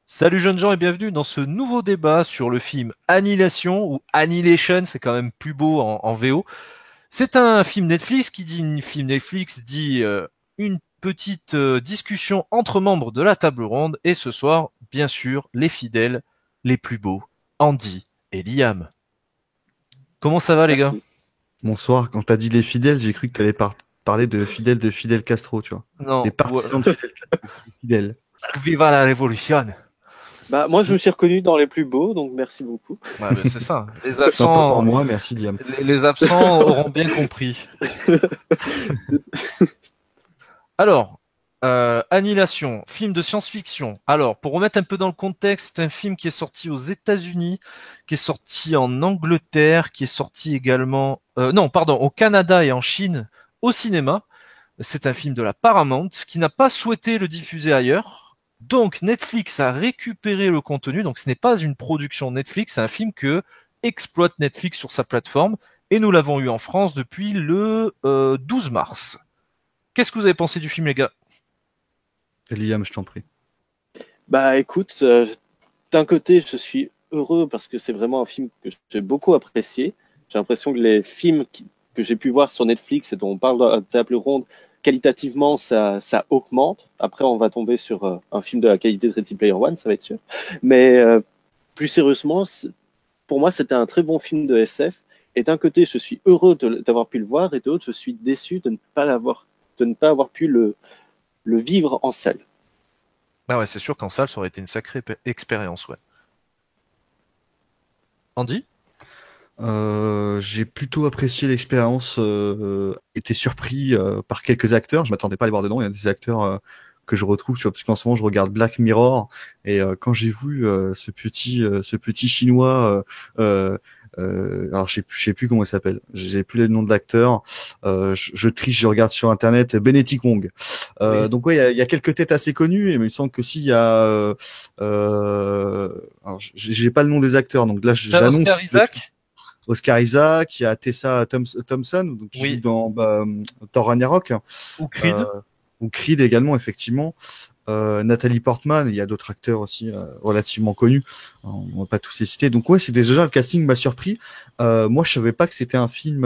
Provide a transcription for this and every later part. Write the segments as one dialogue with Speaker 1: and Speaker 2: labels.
Speaker 1: Salut jeunes gens et bienvenue dans ce nouveau débat sur le film Annihilation ou Annihilation, c'est quand même plus beau en VO. C'est un film Netflix qui dit une film Netflix dit une petite discussion entre membres de la table ronde et ce soir, bien sûr, les fidèles, les plus beaux, Andy et Liam. Comment ça va les gars?
Speaker 2: Merci. Bonsoir, quand t'as dit les fidèles, j'ai cru que t'allais parler de Fidel Castro, tu vois.
Speaker 1: Non,
Speaker 2: Les partisans de Fidel Castro, fidèles.
Speaker 1: viva la révolution.
Speaker 2: Bah,
Speaker 3: Moi, je me suis reconnu dans les plus beaux, donc merci beaucoup.
Speaker 1: Ouais, ben c'est ça. Les
Speaker 2: sympa pour
Speaker 1: absents,
Speaker 2: moi, merci Liam.
Speaker 1: les absents auront bien compris. Alors, Annihilation, film de science-fiction. Alors, pour remettre un peu dans le contexte, c'est un film qui est sorti aux États-Unis, qui est sorti en Angleterre, qui est sorti également, non, pardon, au Canada et en Chine au cinéma. C'est un film de la Paramount qui n'a pas souhaité le diffuser ailleurs. Donc, Netflix a récupéré le contenu. Donc, ce n'est pas une production Netflix, c'est un film que exploite Netflix sur sa plateforme. Et nous l'avons eu en France depuis le 12 mars. Qu'est-ce que vous avez pensé du film, les gars?
Speaker 2: Liam, je t'en prie.
Speaker 3: Bah écoute, d'un côté, je suis heureux parce que c'est vraiment un film que j'ai beaucoup apprécié. J'ai l'impression que les films que j'ai pu voir sur Netflix et dont on parle à table ronde, qualitativement, ça augmente. Après, on va tomber sur un film de la qualité de Ready Player One, ça va être sûr. Mais plus sérieusement, pour moi, c'était un très bon film de SF. Et d'un côté, je suis heureux d'avoir pu le voir, et de l'autre, je suis déçu de ne pas avoir pu le vivre en salle.
Speaker 1: Ah ouais, c'est sûr qu'en salle, ça aurait été une sacrée expérience, ouais. Andy?
Speaker 2: J'ai plutôt apprécié l'expérience, été surpris par quelques acteurs. Je m'attendais pas à les voir dedans. Il y a des acteurs que je retrouve, tu vois, parce qu'en ce moment je regarde Black Mirror et quand j'ai vu ce petit chinois, alors je sais plus comment il s'appelle, j'ai plus le nom de l'acteur. Je triche, je regarde sur internet Benedict Wong.
Speaker 1: Oui.
Speaker 2: Donc ouais, il y a quelques têtes assez connues et il me semble que s'il y a, alors j'ai pas le nom des acteurs, donc là j'annonce.
Speaker 1: Oscar Isaac?
Speaker 2: Oscar Isaac, il y a Tessa Thompson, donc, qui joue
Speaker 1: Oui.
Speaker 2: dans Thor Ragnarok,
Speaker 1: Ou Creed?
Speaker 2: euh, ou Creed également, effectivement. Nathalie Portman, il y a d'autres acteurs aussi relativement connus. On va pas tous les citer. Donc ouais, c'est déjà le casting m'a surpris. Moi, je savais pas que c'était un film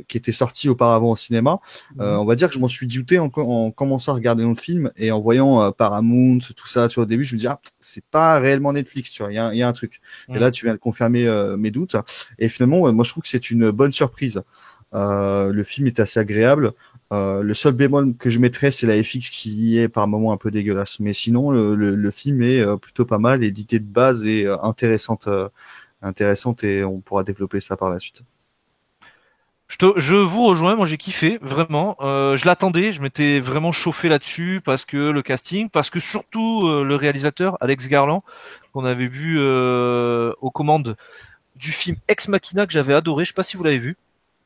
Speaker 2: qui était sorti auparavant au cinéma.
Speaker 1: Mhm.
Speaker 2: On va dire que je m'en suis douté en commençant à regarder le film et en voyant Paramount, tout ça, tu vois, au début, je me dis ah, c'est pas réellement Netflix, tu vois, il y a un truc. Et
Speaker 1: Mhm.
Speaker 2: là, tu viens de confirmer mes doutes. Et finalement, ouais, moi, je trouve que c'est une bonne surprise. Le film est assez agréable. Le seul bémol que je mettrais, c'est la FX qui est par moments un peu dégueulasse. Mais sinon, le film est plutôt pas mal et l'idée de base est intéressante et on pourra développer ça par la suite.
Speaker 1: Je vous rejoins, moi j'ai kiffé, vraiment. Je l'attendais, je m'étais vraiment chauffé là-dessus parce que le casting, parce que surtout le réalisateur, Alex Garland, qu'on avait vu aux commandes du film Ex Machina que j'avais adoré, je sais pas si vous l'avez vu.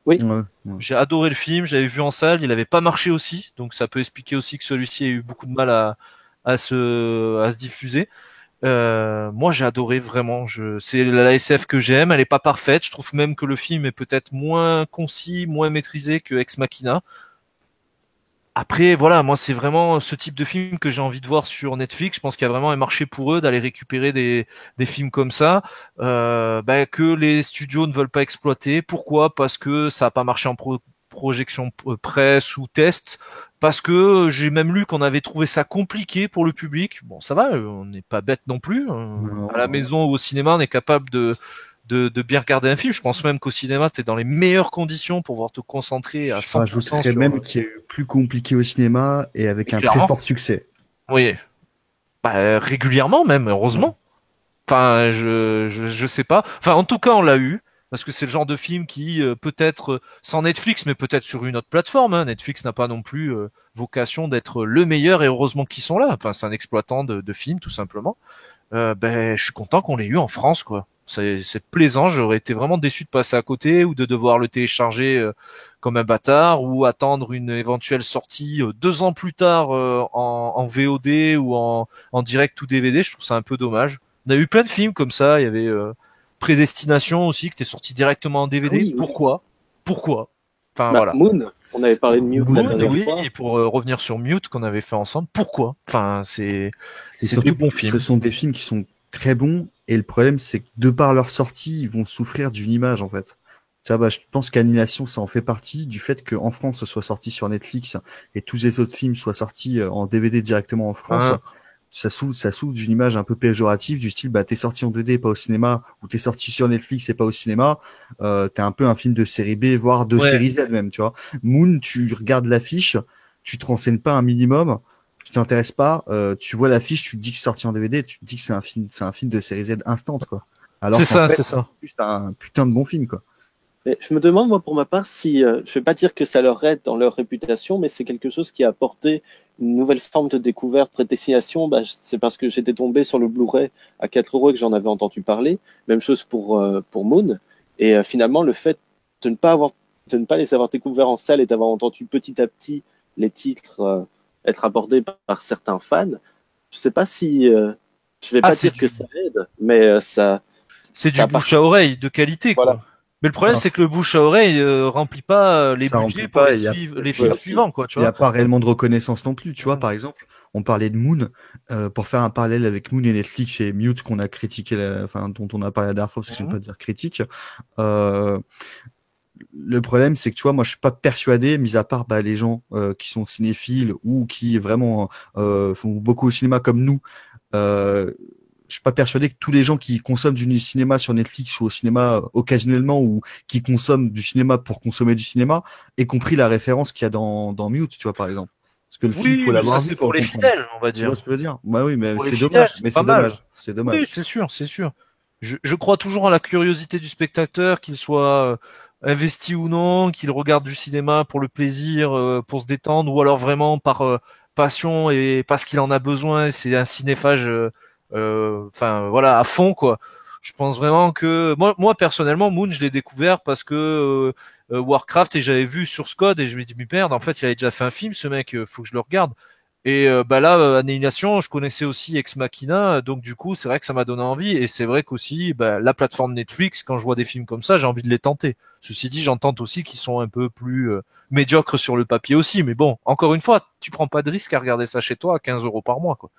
Speaker 3: Oui.
Speaker 2: Ouais, ouais.
Speaker 1: J'ai adoré le film, j'avais vu en salle, il avait pas marché aussi, donc ça peut expliquer aussi que celui-ci ait eu beaucoup de mal à se diffuser. Moi j'ai adoré vraiment, c'est la SF que j'aime, elle est pas parfaite, je trouve même que le film est peut-être moins concis, moins maîtrisé que Ex Machina. Après, voilà, moi c'est vraiment ce type de film que j'ai envie de voir sur Netflix. Je pense qu'il y a vraiment un marché pour eux d'aller récupérer des films comme ça, que les studios ne veulent pas exploiter. Pourquoi? Parce que ça n'a pas marché en projection presse ou test. Parce que j'ai même lu qu'on avait trouvé ça compliqué pour le public. Bon, ça va, on n'est pas bête non plus.
Speaker 2: Non,
Speaker 1: À la
Speaker 2: non.
Speaker 1: maison ou au cinéma, on est capable de bien regarder un film. Je pense même qu'au cinéma, tu es dans les meilleures conditions pour pouvoir te concentrer à
Speaker 2: Je
Speaker 1: 100%
Speaker 2: rajouterais
Speaker 1: sur...
Speaker 2: même qu'il y a eu plus compliqué au cinéma et avec un très
Speaker 1: clairement.
Speaker 2: fort succès.
Speaker 1: Oui, bah, régulièrement même, heureusement. Enfin, je sais pas. Enfin, en tout cas, on l'a eu. Parce que c'est le genre de film qui, peut-être, sans Netflix, mais peut-être sur une autre plateforme, hein. Netflix n'a pas non plus vocation d'être le meilleur et heureusement qu'ils sont là. Enfin, c'est un exploitant de films, tout simplement. Je suis content qu'on l'ait eu en France, quoi. C'est plaisant. J'aurais été vraiment déçu de passer à côté ou de devoir le télécharger comme un bâtard ou attendre une éventuelle sortie 2 ans plus tard en VOD ou en direct ou DVD. Je trouve ça un peu dommage. On a eu plein de films comme ça. Il y avait Prédestination aussi qui était sorti directement en
Speaker 3: Ah
Speaker 1: DVD.
Speaker 3: oui, oui.
Speaker 1: Pourquoi? Pourquoi? Enfin voilà.
Speaker 3: Moon, on avait parlé de Mute la
Speaker 1: Moon,
Speaker 3: dernière
Speaker 1: oui,
Speaker 3: fois.
Speaker 1: et pour revenir sur Mute qu'on avait fait ensemble, pourquoi? Enfin, c'est des
Speaker 2: surtout
Speaker 1: bons
Speaker 2: que
Speaker 1: films.
Speaker 2: ce sont des films qui sont très bons, et le problème, c'est que de par leur sortie, ils vont souffrir d'une image, en fait. Ça, je pense qu'Annihilation, ça en fait partie du fait qu'en France, ce soit sorti sur Netflix et tous les autres films soient sortis en DVD directement en France.
Speaker 1: Hein.
Speaker 2: Ça souffre d'une image un peu péjorative du style, t'es sorti en DVD et pas au cinéma, ou t'es sorti sur Netflix et pas au cinéma, t'es un peu un film de série B, voire de série Z même, tu vois. Moon, tu regardes l'affiche, tu te renseignes pas un minimum, tu t'intéresses pas, tu vois l'affiche, tu te dis que c'est sorti en DVD, tu te dis que c'est un film de série Z instant, quoi. Alors
Speaker 1: C'est
Speaker 2: qu'en
Speaker 1: ça,
Speaker 2: fait,
Speaker 1: c'est ça.
Speaker 2: c'est un putain de bon film, quoi.
Speaker 3: Mais je me demande, moi, pour ma part, si, je vais pas dire que ça leur aide dans leur réputation, mais c'est quelque chose qui a apporté une nouvelle forme de découverte, prédestination. C'est parce que j'étais tombé sur le Blu-ray à 4 euros et que j'en avais entendu parler. Même chose pour Moon. Et finalement, le fait de ne pas les avoir découverts en salle et d'avoir entendu petit à petit les titres être abordés par certains fans, je sais pas si, je vais pas dire que ça aide, mais ça,
Speaker 1: c'est
Speaker 3: ça
Speaker 1: du bouche à oreille de qualité,
Speaker 3: voilà.
Speaker 1: quoi. Mais le problème,
Speaker 2: Alors,
Speaker 1: c'est que le bouche à oreille remplit pas les
Speaker 2: ça
Speaker 1: budgets
Speaker 2: remplit
Speaker 1: pour
Speaker 2: pas,
Speaker 1: les films suivants, quoi, tu
Speaker 2: il y a
Speaker 1: vois.
Speaker 2: pas réellement de reconnaissance non plus, tu vois.
Speaker 1: Mhm.
Speaker 2: Par exemple, on parlait de Moon, pour faire un parallèle avec Moon et Netflix et Mute qu'on a critiqué, dont on a parlé la dernière fois, parce que j'aime pas dire critique. Euh, le problème, c'est que tu vois, moi, je suis pas persuadé, mis à part les gens qui sont cinéphiles ou qui vraiment font beaucoup au cinéma comme nous. Je suis pas persuadé que tous les gens qui consomment du cinéma sur Netflix ou au cinéma occasionnellement, ou qui consomment du cinéma pour consommer du cinéma, aient compris la référence qu'il y a dans Mute, tu vois, par exemple. Parce que le film, faut
Speaker 1: Oui, mais ça
Speaker 2: l'avoir vu
Speaker 1: c'est
Speaker 2: pour
Speaker 1: pour
Speaker 2: le
Speaker 1: les
Speaker 2: comprendre.
Speaker 1: fidèles, on va
Speaker 2: Tu vois
Speaker 1: dire.
Speaker 2: ce que je veux dire? Bah oui, mais
Speaker 1: Pour les
Speaker 2: c'est
Speaker 1: fidèles,
Speaker 2: dommage.
Speaker 1: c'est
Speaker 2: Mais
Speaker 1: pas
Speaker 2: c'est
Speaker 1: mal.
Speaker 2: dommage. C'est
Speaker 1: Oui,
Speaker 2: dommage.
Speaker 1: c'est sûr, c'est sûr. Je crois toujours en la curiosité du spectateur, qu'il soit investi ou non, qu'il regarde du cinéma pour le plaisir, pour se détendre, ou alors vraiment par passion et parce qu'il en a besoin. C'est un cinéphage, enfin voilà, à fond quoi. Je pense vraiment que moi personnellement, Moon, je l'ai découvert parce que Warcraft et j'avais vu sur Scud et je me dis mais merde, en fait il avait déjà fait un film, ce mec, faut que je le regarde. Et là, Annihilation, je connaissais aussi Ex Machina, donc du coup, c'est vrai que ça m'a donné envie. Et c'est vrai qu'aussi, la plateforme Netflix, quand je vois des films comme ça, j'ai envie de les tenter. Ceci dit, j'entends aussi qu'ils sont un peu plus médiocres sur le papier aussi. Mais bon, encore une fois, tu prends pas de risque à regarder ça chez toi à 15 euros par mois, quoi.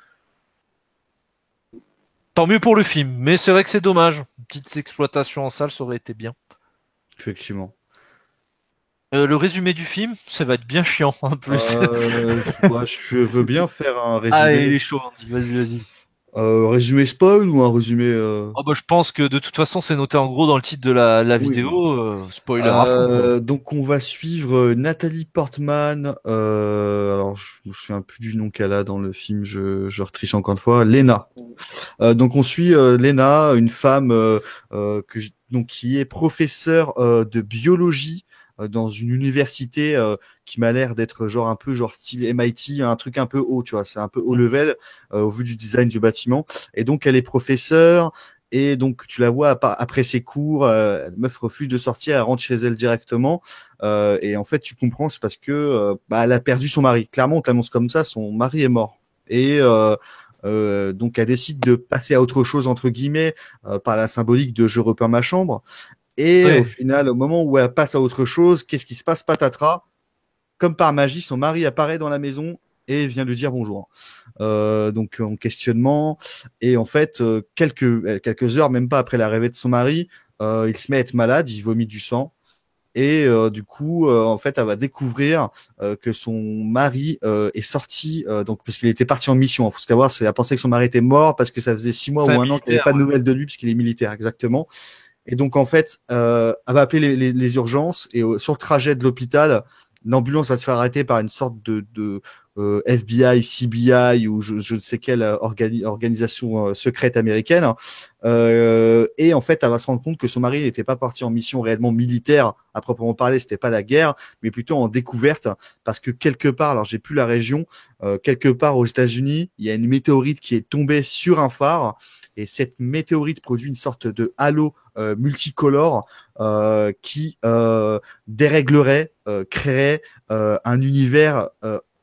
Speaker 1: Tant mieux pour le film, mais c'est vrai que c'est dommage. Une petite exploitation en salle, ça aurait été bien.
Speaker 2: Effectivement.
Speaker 1: Le résumé du film, ça va être bien chiant en plus.
Speaker 2: Je veux bien faire un
Speaker 1: Ah, il
Speaker 2: résumé.
Speaker 1: est chaud, Andy. Vas-y, vas-y.
Speaker 2: Résumé spoil ou un résumé
Speaker 1: Oh je pense que de toute façon c'est noté en gros dans le titre de la
Speaker 2: Oui.
Speaker 1: vidéo, spoiler à fond quoi.
Speaker 2: Donc on va suivre Nathalie Portman. Alors je me souviens plus du nom qu'elle a dans le film. Je retriche encore une fois. Lena. Donc on suit Lena, une femme donc qui est professeure de biologie dans une université qui m'a l'air d'être genre un peu genre style MIT, un truc un peu haut, tu vois, c'est un peu haut level au vu du design du bâtiment. Et donc elle est professeure. Et donc tu la vois après ses cours, la meuf refuse de sortir, elle rentre chez elle directement. Et en fait tu comprends, c'est parce que elle a perdu son mari. Clairement on te l'annonce comme ça, son mari est mort. Et donc elle décide de passer à autre chose entre guillemets par la symbolique de je repeins ma chambre. Et au
Speaker 1: Ouais.
Speaker 2: final, au moment où elle passe à autre chose, qu'est-ce qui se passe? Patatras, comme par magie, son mari apparaît dans la maison et vient lui dire bonjour. Donc en questionnement, et en fait quelques heures, même pas après l'arrivée de son mari, il se met à être malade, il vomit du sang. Et du coup, en fait, elle va découvrir que son mari est sorti, donc parce qu'il était parti en mission. Il faut savoir, c'est elle pensait que son mari était mort parce que ça faisait 6 mois
Speaker 1: C'est un
Speaker 2: ou un an qu'il n'y avait
Speaker 1: militaire,
Speaker 2: pas de
Speaker 1: ouais.
Speaker 2: nouvelles de lui puisqu'il est militaire, exactement. Et donc en fait, elle va appeler les urgences et sur le trajet de l'hôpital, l'ambulance va se faire arrêter par une sorte de FBI, CBI ou je ne sais quelle organisation secrète américaine. Et en fait, elle va se rendre compte que son mari n'était pas parti en mission réellement militaire à proprement parler, c'était pas la guerre, mais plutôt en découverte, parce que quelque part, alors j'ai plus la région, quelque part aux États-Unis, il y a une météorite qui est tombée sur un phare. Et cette météorite produit une sorte de halo multicolore qui déréglerait, créerait un univers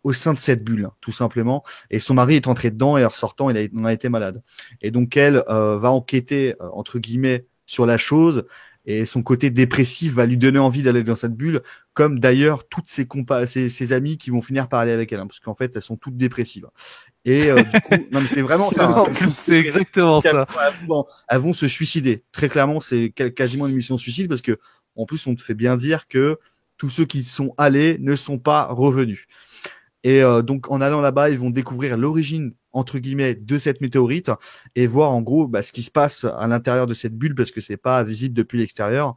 Speaker 2: au sein de cette bulle, tout simplement. Et son mari est entré dedans et en ressortant, il en a été malade. Et donc elle va enquêter entre guillemets sur la chose et son côté dépressif va lui donner envie d'aller dans cette bulle, comme d'ailleurs toutes ses amies qui vont finir par aller avec elle, hein, parce qu'en fait elles sont toutes dépressives. Et du coup, non mais c'est vraiment ça.
Speaker 1: En plus, c'est exactement ça.
Speaker 2: Elles vont se suicider. Très clairement, c'est quasiment une mission suicide parce que en plus on te fait bien dire que tous ceux qui sont allés ne sont pas revenus. Et donc en allant là-bas, ils vont découvrir l'origine entre guillemets de cette météorite et voir en gros ce qui se passe à l'intérieur de cette bulle parce que c'est pas visible depuis l'extérieur.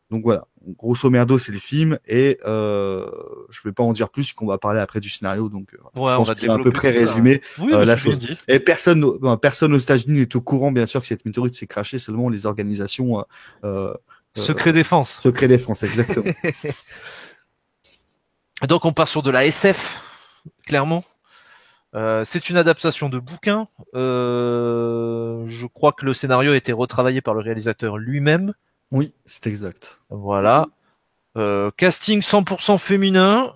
Speaker 2: Donc voilà, grosso merdo, c'est le film et je vais pas en dire plus qu'on va parler après du scénario. Donc je pense que j'ai à peu près résumé la chose. Et personne aux États-Unis n'est au courant, bien sûr, que cette météorite s'est crashée. Seulement les organisations
Speaker 1: Secret Défense.
Speaker 2: Secret Défense, exactement.
Speaker 1: Donc on part sur de la SF, clairement. C'est une adaptation de bouquin. Je crois que le scénario a été retravaillé par le réalisateur lui-même.
Speaker 2: Oui, c'est exact.
Speaker 1: Voilà. Casting 100% féminin.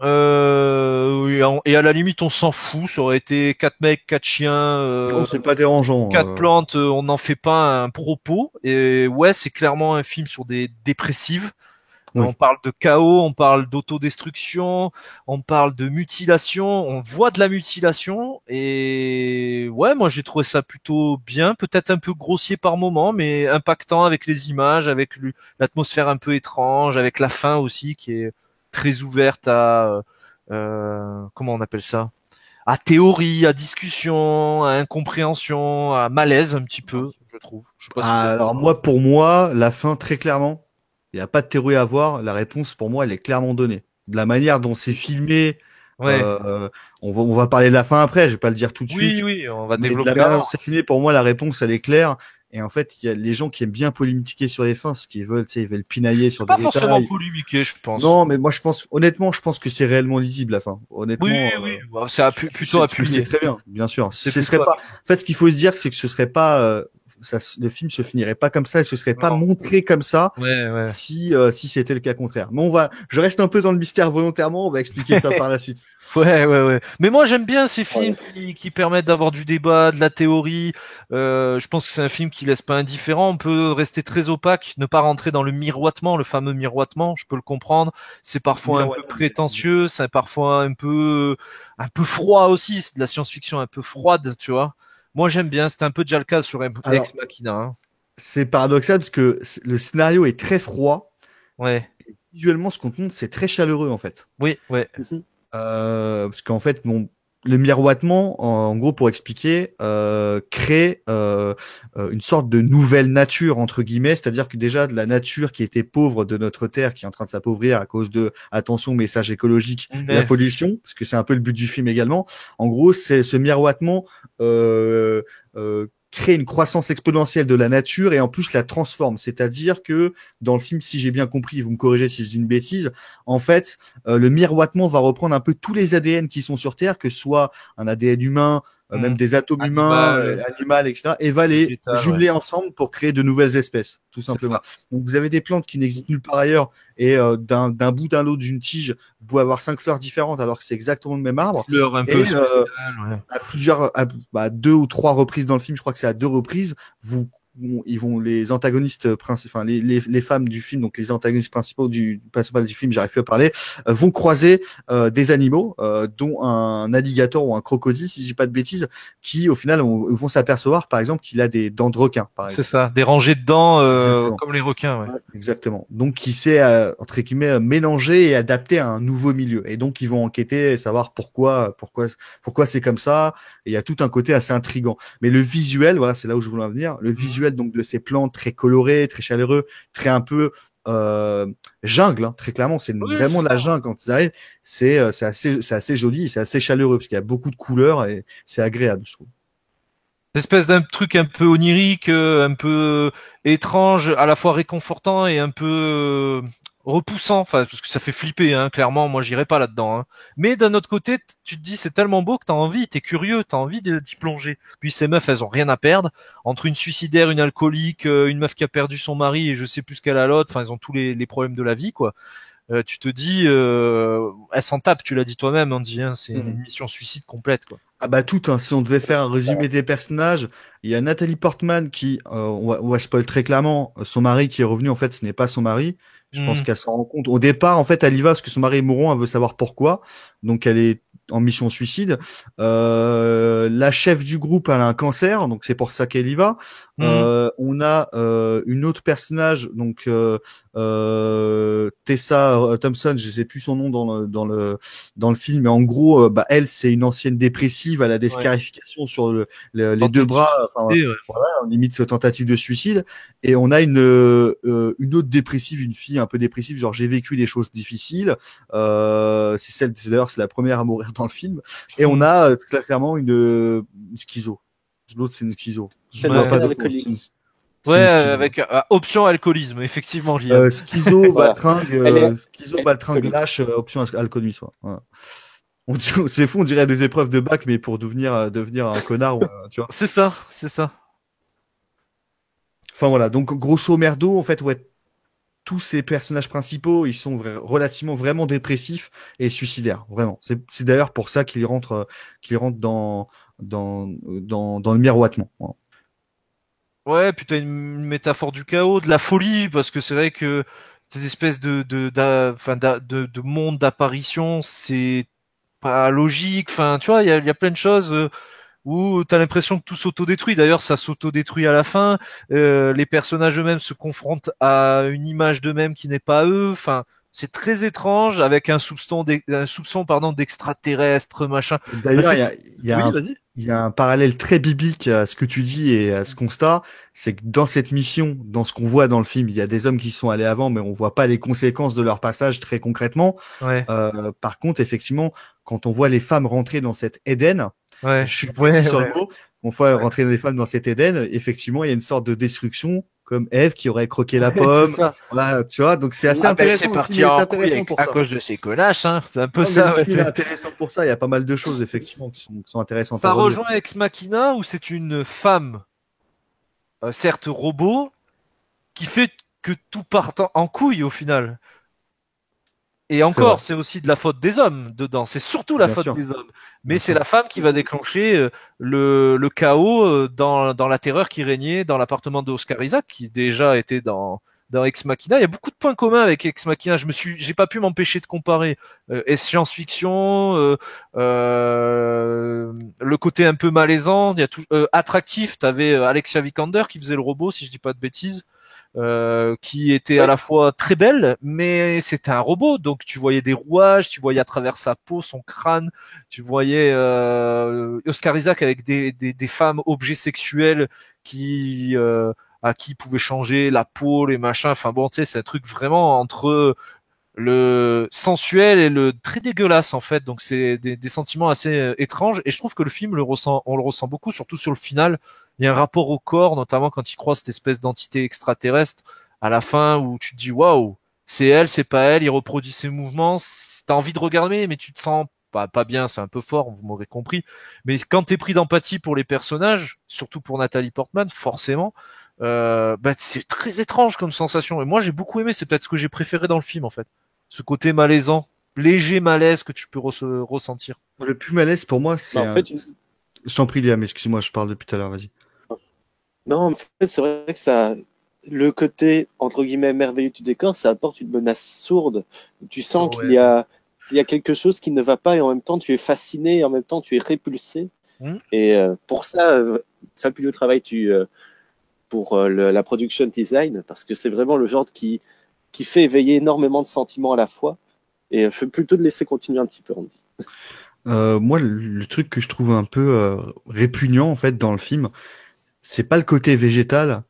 Speaker 1: Et à la limite, on s'en fout. Ça aurait été 4 mecs, 4 chiens.
Speaker 2: Non, c'est pas dérangeant.
Speaker 1: 4 plantes. On n'en fait pas un propos. Et ouais, c'est clairement un film sur des dépressives. Oui. On parle de chaos, on parle d'autodestruction, on parle de mutilation, on voit de la mutilation et ouais, moi j'ai trouvé ça plutôt bien, peut-être un peu grossier par moment, mais impactant avec les images, avec l'atmosphère un peu étrange, avec la fin aussi qui est très ouverte à comment on appelle ça, à théorie, à discussion, à incompréhension, à malaise un petit peu, je trouve. Je sais pas si
Speaker 2: alors pour moi, la fin très clairement. Il n'y a pas de théorie à avoir. La réponse, pour moi, elle est clairement donnée. De la manière dont c'est filmé,
Speaker 1: ouais.
Speaker 2: On va parler de la fin après. Je vais pas le dire tout de suite.
Speaker 1: Oui, on va développer.
Speaker 2: De la manière dont c'est filmé, pour moi, la réponse, elle est claire. Et en fait, il y a les gens qui aiment bien polémiquer sur les fins, ce qu'ils veulent, tu sais, ils veulent pinailler sur des détails.
Speaker 1: Pas forcément polémiquer, je pense.
Speaker 2: Non, mais moi, honnêtement, je pense que c'est réellement lisible, la fin. Honnêtement.
Speaker 1: Oui. C'est plutôt appuyé.
Speaker 2: C'est très bien, bien sûr. Ce serait pas, en fait, ce qu'il faut se dire, c'est que ce serait pas, le film se finirait pas comme ça et ce serait pas montré comme ça si c'était le cas contraire. Mais je reste un peu dans le mystère volontairement, on va expliquer ça par la suite.
Speaker 1: Ouais. Mais moi j'aime bien ces films qui permettent d'avoir du débat, de la théorie. Je pense que c'est un film qui laisse pas indifférent. On peut rester très opaque, ne pas rentrer dans le miroitement, le fameux miroitement. Je peux le comprendre. C'est parfois un peu prétentieux, c'est parfois un peu froid aussi. C'est de la science-fiction un peu froide, tu vois. Moi, j'aime bien. C'était un peu déjà le cas sur Ex Machina. Hein.
Speaker 2: C'est paradoxal parce que le scénario est très froid.
Speaker 1: Ouais.
Speaker 2: Et visuellement, ce qu'on montre, c'est très chaleureux en fait.
Speaker 1: Oui.
Speaker 2: Parce qu'en fait, le miroitement, en gros, pour expliquer, crée une sorte de nouvelle nature entre guillemets, c'est-à-dire que déjà de la nature qui était pauvre de notre terre, qui est en train de s'appauvrir à cause de, attention, message écologique, la pollution, parce que c'est un peu le but du film également. En gros, c'est ce miroitement crée une croissance exponentielle de la nature et en plus la transforme. C'est-à-dire que dans le film, si j'ai bien compris, vous me corrigez si je dis une bêtise, en fait, le miroitement va reprendre un peu tous les ADN qui sont sur Terre, que ce soit un ADN humain, même des atomes humains, animal, etc., et va les jumeler ensemble pour créer de nouvelles espèces, tout simplement. Donc vous avez des plantes qui n'existent nulle part ailleurs, et d'un bout d'un lot d'une tige, vous pouvez avoir 5 fleurs différentes alors que c'est exactement le même arbre.
Speaker 1: Fleurs un peu
Speaker 2: à 2 ou 3 reprises dans le film, je crois que c'est à 2 reprises, les antagonistes enfin les femmes du film, donc les antagonistes principaux du film, j'arrive plus à parler, vont croiser des animaux, dont un alligator ou un crocodile, si je dis pas de bêtises, qui au final vont s'apercevoir, par exemple, qu'il a des dents de requin.
Speaker 1: C'est ça, des rangées de dents comme les requins. Ouais.
Speaker 2: Exactement. Donc qui s'est entre guillemets mélangé et adapté à un nouveau milieu. Et donc ils vont enquêter et savoir pourquoi c'est comme ça. Et il y a tout un côté assez intriguant. Mais le visuel, voilà, c'est là où je voulais en venir. Le visuel donc de ces plantes très colorés, très chaleureux, très un peu jungle, hein, très clairement, c'est vraiment de la jungle quand ils arrivent. C'est assez joli, c'est assez chaleureux parce qu'il y a beaucoup de couleurs et c'est agréable, je trouve.
Speaker 1: Espèce d'un truc un peu onirique, un peu étrange, à la fois réconfortant et un peu repoussant, enfin parce que ça fait flipper, hein, clairement. Moi, j'irai pas là-dedans. Hein. Mais d'un autre côté, tu te dis c'est tellement beau que t'as envie, t'es curieux, t'as envie d'y plonger. Puis ces meufs, elles ont rien à perdre. Entre une suicidaire, une alcoolique, une meuf qui a perdu son mari et je sais plus ce qu'elle a l'autre. Enfin, elles ont tous les problèmes de la vie, quoi. Tu te dis, elles s'en tapent. Tu l'as dit toi-même, Andy. Hein, c'est une mission suicide complète, quoi.
Speaker 2: Ah bah tout, hein. Si on devait faire un résumé des personnages, il y a Nathalie Portman qui, on va spoiler très clairement, son mari qui est revenu, en fait, ce n'est pas son mari. Je pense
Speaker 1: Hmm.
Speaker 2: qu'elle s'en rend compte. Au départ, en fait, elle y va parce que son mari est mourant, elle veut savoir pourquoi. Donc elle est en mission suicide. La chef du groupe, elle a un cancer, donc c'est pour ça qu'elle y va.
Speaker 1: Hmm.
Speaker 2: On a une autre personnage, donc Tessa Thompson, je sais plus son nom dans le film, mais en gros, bah, elle, c'est une ancienne dépressive, elle a des
Speaker 1: Ouais.
Speaker 2: scarifications sur les deux
Speaker 1: Tenter de
Speaker 2: bras, enfin,
Speaker 1: suicider, ouais.
Speaker 2: voilà, en limite tentative de suicide. Et on a une autre dépressive, une fille un peu dépressive, genre j'ai vécu des choses difficiles. D'ailleurs, c'est la première à mourir dans le film. Et on a clairement une schizo. L'autre, c'est une schizo. Je
Speaker 3: C'est
Speaker 2: vois
Speaker 1: Ouais.
Speaker 2: pas d'autre.
Speaker 3: alcoolique.
Speaker 2: C'est
Speaker 1: Ouais,
Speaker 2: une schizo.
Speaker 1: avec option alcoolisme, effectivement, Liam.
Speaker 2: Schizo,
Speaker 3: Voilà.
Speaker 2: baltringue,
Speaker 3: Elle est
Speaker 2: baltringue, lâche, option alcoolisme. Voilà. C'est fou, on dirait des épreuves de bac, mais pour devenir un connard, tu vois.
Speaker 1: C'est ça, c'est ça.
Speaker 2: Enfin voilà, donc grosso merdo, en fait, ouais, tous ces personnages principaux, ils sont relativement vraiment dépressifs et suicidaires, vraiment. C'est d'ailleurs pour ça qu'ils rentrent dans le miroitement. Voilà.
Speaker 1: Ouais, puis t'as une métaphore du chaos, de la folie, parce que c'est vrai que ces espèces de monde d'apparition, c'est pas logique. Enfin, tu vois, il y a plein de choses où t'as l'impression que tout s'autodétruit. D'ailleurs, ça s'autodétruit à la fin. Les personnages eux-mêmes se confrontent à une image d'eux-mêmes qui n'est pas eux. Enfin, c'est très étrange, avec un soupçon, pardon, d'extraterrestre, machin. Enfin,
Speaker 2: D'ailleurs,
Speaker 1: oui, vas-y.
Speaker 2: il y a un parallèle très biblique à ce que tu dis et à ce constat, c'est que dans cette mission, dans ce qu'on voit dans le film, il y a des hommes qui sont allés avant, mais on voit pas les conséquences de leur passage très concrètement.
Speaker 1: Ouais,
Speaker 2: Par contre, effectivement, quand on voit les femmes rentrer dans cet Éden,
Speaker 1: ouais,
Speaker 2: je suis précis
Speaker 1: ouais,
Speaker 2: sur le
Speaker 1: ouais.
Speaker 2: mot, on voit
Speaker 1: Ouais.
Speaker 2: rentrer les femmes dans cet Éden, effectivement, il y a une sorte de destruction, comme Ève qui aurait croqué la
Speaker 1: Ouais, c'est
Speaker 2: pomme.
Speaker 1: ça.
Speaker 2: Voilà, tu vois, donc c'est assez
Speaker 1: Ah ben c'est
Speaker 2: intéressant. Le film
Speaker 1: parti
Speaker 2: est
Speaker 1: en couille
Speaker 2: intéressant pour
Speaker 1: à
Speaker 2: ça.
Speaker 1: cause de ces connasses, hein. C'est un peu
Speaker 2: Non, mais le
Speaker 1: ça,
Speaker 2: film est
Speaker 1: ouais.
Speaker 2: intéressant pour ça. Il y a pas mal de choses, effectivement, qui sont intéressantes à
Speaker 1: Ça
Speaker 2: relire.
Speaker 1: rejoint Ex Machina où c'est une femme, certes robot, qui fait que tout part en couille au final. Et
Speaker 2: C'est vrai,
Speaker 1: encore, c'est aussi de la faute des hommes dedans. C'est surtout la
Speaker 2: bien
Speaker 1: faute
Speaker 2: sûr,
Speaker 1: des hommes. Mais
Speaker 2: bien
Speaker 1: c'est
Speaker 2: sûr.
Speaker 1: la femme qui va déclencher le chaos dans la terreur qui régnait dans l'appartement de Oscar Isaac, qui déjà était dans Ex Machina. Il y a beaucoup de points communs avec Ex Machina. J'ai pas pu m'empêcher de comparer. Est-ce science-fiction, le côté un peu malaisant, il y a tout, attractif. T'avais Alexia Vikander qui faisait le robot, si je dis pas de bêtises, qui était à
Speaker 3: Oui.
Speaker 1: la fois très belle, mais c'était un robot, donc tu voyais des rouages, tu voyais à travers sa peau, son crâne, tu voyais Oscar Isaac avec des femmes objets sexuels qui à qui pouvait changer la peau, les machins. Enfin bon, tu sais, c'est un truc vraiment entre le sensuel et le très dégueulasse en fait. Donc c'est des sentiments assez étranges et je trouve que le film on le ressent beaucoup, surtout sur le final. Il y a un rapport au corps, notamment quand il croise cette espèce d'entité extraterrestre à la fin où tu te dis waouh, c'est elle, c'est pas elle, il reproduit ses mouvements. T'as envie de regarder, mais tu te sens pas bien, c'est un peu fort, vous m'aurez compris. Mais quand t'es pris d'empathie pour les personnages, surtout pour Nathalie Portman, forcément, bah, c'est très étrange comme sensation. Et moi, j'ai beaucoup aimé. C'est peut-être ce que j'ai préféré dans le film, en fait. Ce côté malaisant, léger malaise que tu peux ressentir.
Speaker 2: Le plus malaise pour moi,
Speaker 3: Mais
Speaker 2: c'est
Speaker 3: en
Speaker 2: un.
Speaker 3: fait,
Speaker 2: Je t'en prie, Liam, excuse-moi, je parle depuis tout à l'heure, vas-y.
Speaker 3: non, en fait, c'est vrai que ça, le côté entre guillemets merveilleux du décor, ça apporte une menace sourde. Tu sens
Speaker 1: Ouais.
Speaker 3: qu'il y a quelque chose qui ne va pas et en même temps tu es fasciné et en même temps tu es répulsé.
Speaker 1: Hmm.
Speaker 3: Et pour ça, fabuleux travail pour la production design parce que c'est vraiment le genre qui fait éveiller énormément de sentiments à la fois. Et je vais plutôt te laisser continuer un petit peu, Andy.
Speaker 2: Moi, le truc que je trouve un peu répugnant en fait dans le film, c'est pas le côté végétal,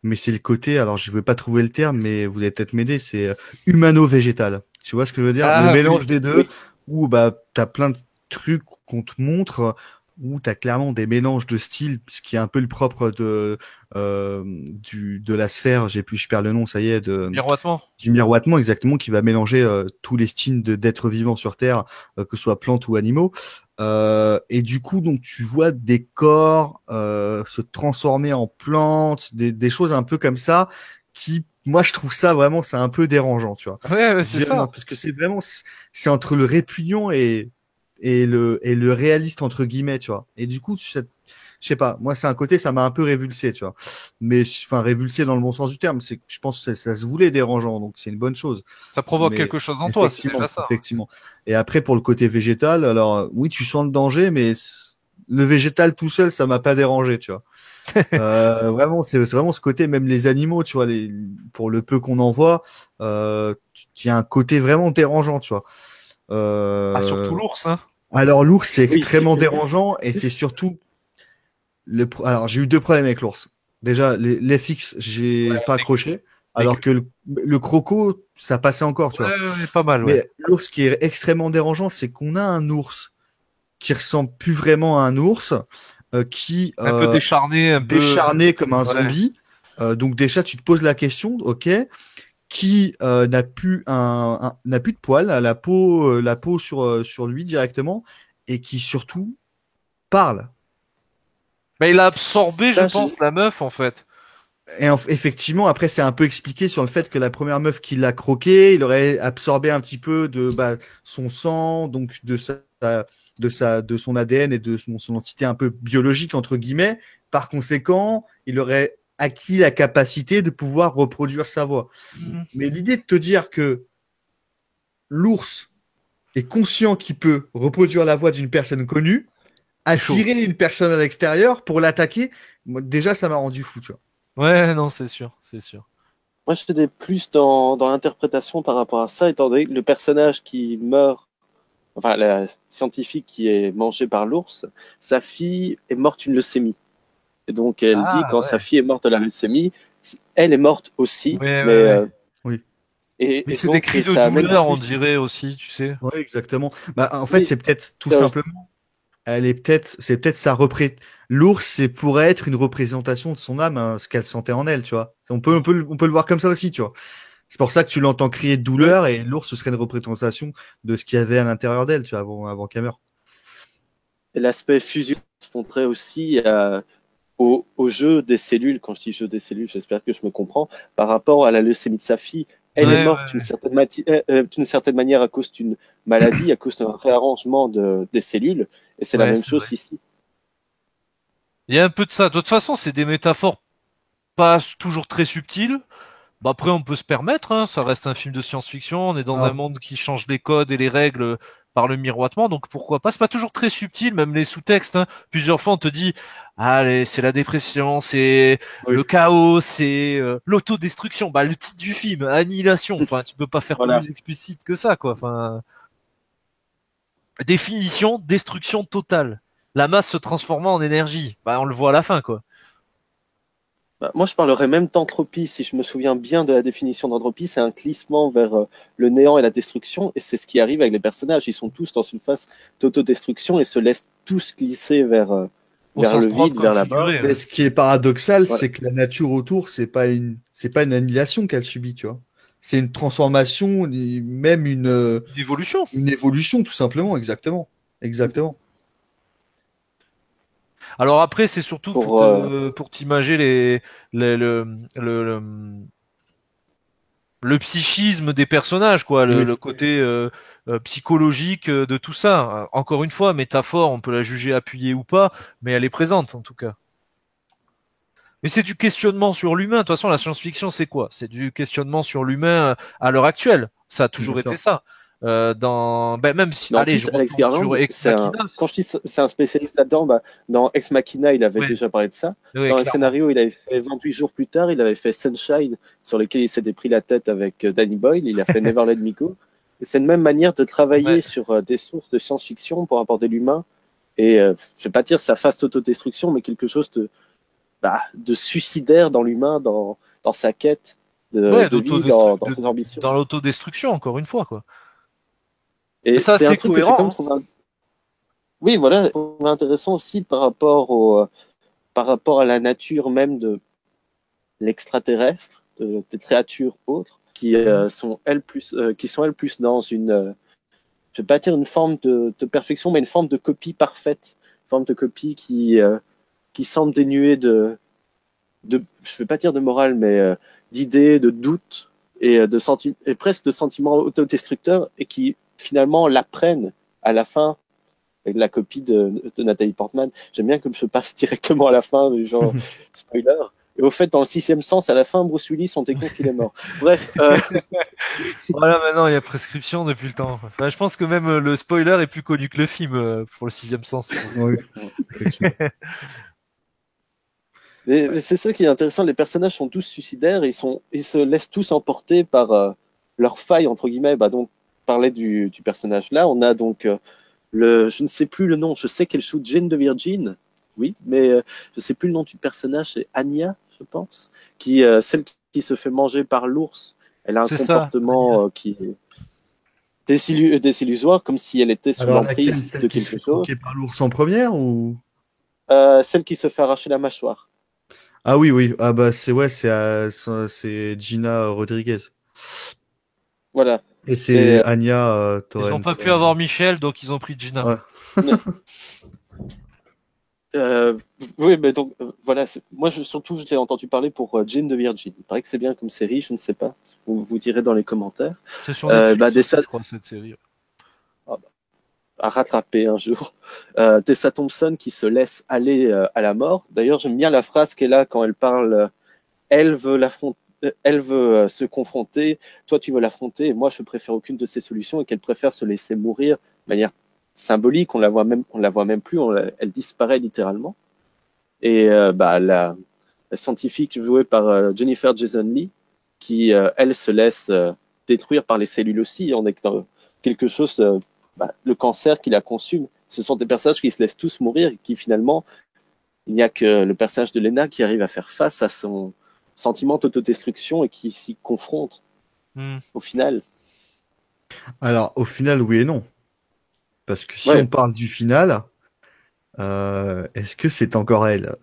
Speaker 2: mais c'est le côté. Alors, je vais pas trouver le terme, mais vous allez peut-être m'aider. C'est humano-végétal. Tu vois ce que je veux dire? Le
Speaker 1: Ah oui.
Speaker 2: mélange des deux,
Speaker 3: Oui,
Speaker 2: où bah t'as plein de trucs qu'on te montre, où t'as clairement des mélanges de styles, ce qui est un peu le propre de la sphère. Je perds le nom, ça y est,
Speaker 1: Miroitement.
Speaker 2: du miroitement exactement, qui va mélanger tous les styles d'êtres vivants sur Terre, que ce soit plantes ou animaux. Et du coup, donc tu vois des corps se transformer en plantes, des choses un peu comme ça, qui, moi, je trouve ça vraiment, c'est un peu dérangeant, tu vois.
Speaker 1: Ouais, ouais, c'est
Speaker 2: Vraiment,
Speaker 1: ça.
Speaker 2: parce que c'est entre le répugnant et le réaliste entre guillemets, tu vois. Et du coup, je sais pas, moi c'est un côté, ça m'a un peu révulsé, tu vois. Mais enfin révulsé dans le bon sens du terme, c'est que je pense que ça se voulait dérangeant, donc c'est une bonne chose.
Speaker 1: Ça provoque
Speaker 2: Mais
Speaker 1: quelque chose en toi, c'est
Speaker 2: effectivement,
Speaker 1: déjà ça.
Speaker 2: effectivement. Et après pour le côté végétal, alors oui, tu sens le danger, mais le végétal tout seul, ça m'a pas dérangé, tu vois. Vraiment, c'est vraiment ce côté, même les animaux, tu vois, pour le peu qu'on en voit, il y a un côté vraiment dérangeant, tu vois.
Speaker 1: Ah, surtout
Speaker 2: Euh,
Speaker 1: l'ours, hein.
Speaker 2: alors l'ours, c'est
Speaker 3: Oui.
Speaker 2: extrêmement dérangeant et c'est surtout alors j'ai eu deux problèmes avec l'ours. Déjà, les FX, j'ai pas accroché, alors que le croco, ça passait encore, tu vois.
Speaker 1: Ouais, pas mal, ouais.
Speaker 2: Mais l'ours qui est extrêmement dérangeant, c'est qu'on a un ours qui ressemble plus vraiment à un ours, qui
Speaker 1: Un peu décharné, un peu.
Speaker 2: décharné comme un
Speaker 1: Ouais.
Speaker 2: zombie. Donc déjà, tu te poses la question, ok, qui n'a plus de poils, à la peau sur lui directement, et qui surtout parle.
Speaker 1: Bah, il a absorbé, je
Speaker 3: Ça,
Speaker 1: pense, la meuf, en fait.
Speaker 2: Et effectivement, après, c'est un peu expliqué sur le fait que la première meuf qui l'a croqué, il aurait absorbé un petit peu de son sang, donc de son ADN et de son entité un peu biologique, entre guillemets. Par conséquent, il aurait acquis la capacité de pouvoir reproduire sa voix.
Speaker 1: Mhm.
Speaker 2: Mais l'idée de te dire que l'ours est conscient qu'il peut reproduire la voix d'une personne connue,
Speaker 1: C'est chaud.
Speaker 2: attirer une personne à l'extérieur pour l'attaquer, déjà, ça m'a rendu fou, tu vois.
Speaker 1: Ouais, non, c'est sûr, c'est sûr.
Speaker 3: moi, j'étais plus dans l'interprétation par rapport à ça, étant donné que le personnage qui meurt, enfin, la scientifique qui est mangée par l'ours, sa fille est morte d'une leucémie. Et donc, elle dit,
Speaker 1: Ah,
Speaker 3: quand sa
Speaker 1: ouais.
Speaker 3: fille est morte de la leucémie, elle est morte aussi,
Speaker 1: Ouais,
Speaker 3: mais,
Speaker 1: ouais, ouais.
Speaker 2: Oui.
Speaker 1: Mais
Speaker 3: et
Speaker 1: c'est des
Speaker 3: donc,
Speaker 1: cris de
Speaker 3: ça amène
Speaker 1: douleur, on
Speaker 3: plus,
Speaker 1: dirait aussi, tu sais.
Speaker 2: Oui, exactement. Bah, en fait,
Speaker 3: oui,
Speaker 2: c'est peut-être tout
Speaker 3: ça aussi.
Speaker 2: simplement, c'est peut-être l'ours, c'est pourrait être une représentation de son âme, hein, ce qu'elle sentait en elle, tu vois. On peut le voir comme ça aussi, tu vois. C'est pour ça que tu l'entends crier de
Speaker 3: Oui.
Speaker 2: douleur et l'ours, ce serait une représentation de ce qu'il y avait à l'intérieur d'elle, tu vois, avant qu'elle meure.
Speaker 3: Et l'aspect fusion se montrait aussi au jeu des cellules. Quand je dis jeu des cellules, j'espère que je me comprends. Par rapport à la leucémie de sa fille, elle est
Speaker 1: Ouais,
Speaker 3: morte d'une certaine manière à cause d'une maladie, à cause d'un réarrangement des cellules. Et c'est la
Speaker 1: ouais,
Speaker 3: même
Speaker 1: c'est vrai.
Speaker 3: chose ici.
Speaker 1: Il y a un peu de ça. De toute façon, c'est des métaphores pas toujours très subtiles. Bah après, on peut se permettre, hein, ça reste un film de science-fiction. On est dans un
Speaker 2: Ah,
Speaker 1: monde qui change les codes et les règles par le miroitement, donc pourquoi pas. C'est pas toujours très subtil, même les sous-textes. Hein. Plusieurs fois, on te dit, allez, c'est la dépression, c'est
Speaker 2: oui.
Speaker 1: le chaos, c'est l'autodestruction. Bah le titre du film, annihilation. Enfin, tu peux pas faire
Speaker 3: Voilà.
Speaker 1: plus explicite que ça, quoi. Enfin, définition, destruction totale. La masse se transformant en énergie. Bah on le voit à la fin, quoi.
Speaker 3: Bah, moi, je parlerais même d'entropie. Si je me souviens bien de la définition d'entropie, c'est un glissement vers le néant et la destruction. Et c'est ce qui arrive avec les personnages. Ils sont tous dans une phase d'autodestruction et se laissent tous glisser
Speaker 1: Au
Speaker 3: vers
Speaker 1: sens
Speaker 3: le
Speaker 1: propre
Speaker 3: vide,
Speaker 1: comme
Speaker 3: vers la mort.
Speaker 1: figuré.
Speaker 2: Mais
Speaker 1: Ouais.
Speaker 2: ce qui est paradoxal,
Speaker 3: Voilà.
Speaker 2: c'est que la nature autour, c'est pas une annihilation qu'elle subit, tu vois. C'est une transformation, même
Speaker 1: Une évolution.
Speaker 2: une évolution, tout simplement, exactement. Exactement.
Speaker 1: Alors après, c'est surtout
Speaker 3: Pour,
Speaker 1: pour t'imager les- le, le, le psychisme des personnages, quoi,
Speaker 2: Oui.
Speaker 1: le côté psychologique de tout ça. Encore une fois, métaphore, on peut la juger appuyée ou pas, mais elle est présente en tout cas. Mais c'est du questionnement sur l'humain. De toute façon, la science-fiction, c'est quoi? C'est du questionnement sur l'humain à l'heure actuelle. Ça a
Speaker 2: Bien
Speaker 1: toujours été
Speaker 2: sûr.
Speaker 1: ça. Ben, même si,
Speaker 3: mais en
Speaker 1: allez, je
Speaker 3: plus, Alex
Speaker 1: retourne sur
Speaker 3: Garland,
Speaker 1: Ex Machina.
Speaker 3: quand je dis c'est un spécialiste là-dedans, bah, dans Ex Machina, il avait
Speaker 1: Ouais,
Speaker 3: déjà parlé de ça.
Speaker 1: ouais,
Speaker 3: Dans un
Speaker 1: clairement.
Speaker 3: scénario, il avait fait 28 jours plus tard, il avait fait Sunshine, sur lequel il s'était pris la tête avec Danny Boyle. Il a fait Never Let Me Go. Et c'est une même manière de
Speaker 1: Ouais.
Speaker 3: travailler sur des sources de science-fiction pour aborder l'humain. Et je vais pas dire sa phase d'autodestruction, mais quelque chose de suicidaire dans l'humain, dans sa quête
Speaker 1: Ouais,
Speaker 3: de vie, dans ses ambitions.
Speaker 1: dans l'autodestruction, encore une fois, quoi. Mais
Speaker 3: Et
Speaker 1: ça,
Speaker 3: c'est un
Speaker 1: c'est
Speaker 3: truc que j'ai quand même
Speaker 1: cohérent.
Speaker 3: trouvé, oui, voilà, j'ai trouvé intéressant aussi par rapport à la nature même de l'extraterrestre, des créatures autres,
Speaker 1: Hein.
Speaker 3: qui sont elles plus dans je vais pas dire une forme de perfection, mais une forme de copie parfaite, une forme de copie qui semble dénuée je vais pas dire de morale, mais d'idées, de doutes et presque de sentiments autodestructeurs et qui finalement l'apprennent à la fin avec la copie de Nathalie Portman. J'aime bien comme je passe directement à la fin, genre spoiler. Et au fait, dans le 6e sens, à la fin, Bruce Willis, on était con qu'il est mort. Bref.
Speaker 1: Voilà, maintenant il y a prescription depuis le temps. Enfin, je pense que même le spoiler est plus connu que le film pour le 6e sens.
Speaker 2: Oui, effectivement.
Speaker 3: Mais c'est ça qui est intéressant. Les personnages sont tous suicidaires. Et ils se laissent tous emporter par leur faille entre guillemets. Bah donc, parler du personnage là. On a donc je ne sais plus le nom. Je sais qu'elle joue Jane de Virgin. Oui, mais je ne sais plus le nom du personnage. C'est Anya, je pense, celle qui se fait manger par l'ours. Elle a un comportement qui est désillusoire, comme si elle était sous l'emprise de quelque chose.
Speaker 2: Celle qui est par l'ours en première ou
Speaker 3: celle qui se fait arracher la mâchoire.
Speaker 2: Ah oui, oui. Ah bah c'est Gina Rodriguez.
Speaker 3: Voilà.
Speaker 2: Et c'est Anya Torrance.
Speaker 1: Ils n'ont pas pu avoir Michel, donc ils ont pris Gina.
Speaker 2: Ouais.
Speaker 3: Oui, mais donc voilà. Moi, surtout, je l'ai entendu parler pour Jane de Virgin. Il paraît que c'est bien comme série, je ne sais pas. Vous direz dans les commentaires.
Speaker 1: C'est sur Netflix, je crois, cette série.
Speaker 3: À rattraper un jour. Tessa Thompson qui se laisse aller à la mort. D'ailleurs, j'aime bien la phrase qu'elle a quand elle parle. Elle veut se confronter. Toi, tu veux l'affronter. Et moi, je préfère aucune de ces solutions et qu'elle préfère se laisser mourir de manière symbolique. On la voit même plus. Elle disparaît littéralement. Et la scientifique jouée par Jennifer Jason Leigh, qui elle se laisse détruire par les cellules aussi. On est dans quelque chose. Le cancer qui la consume. Ce sont des personnages qui se laissent tous mourir et qui finalement, il n'y a que le personnage de Lena qui arrive à faire face à son sentiment d'autodestruction et qui s'y confronte au final.
Speaker 2: Alors, au final, oui et non. Parce que si on parle du final, est-ce que c'est encore elle?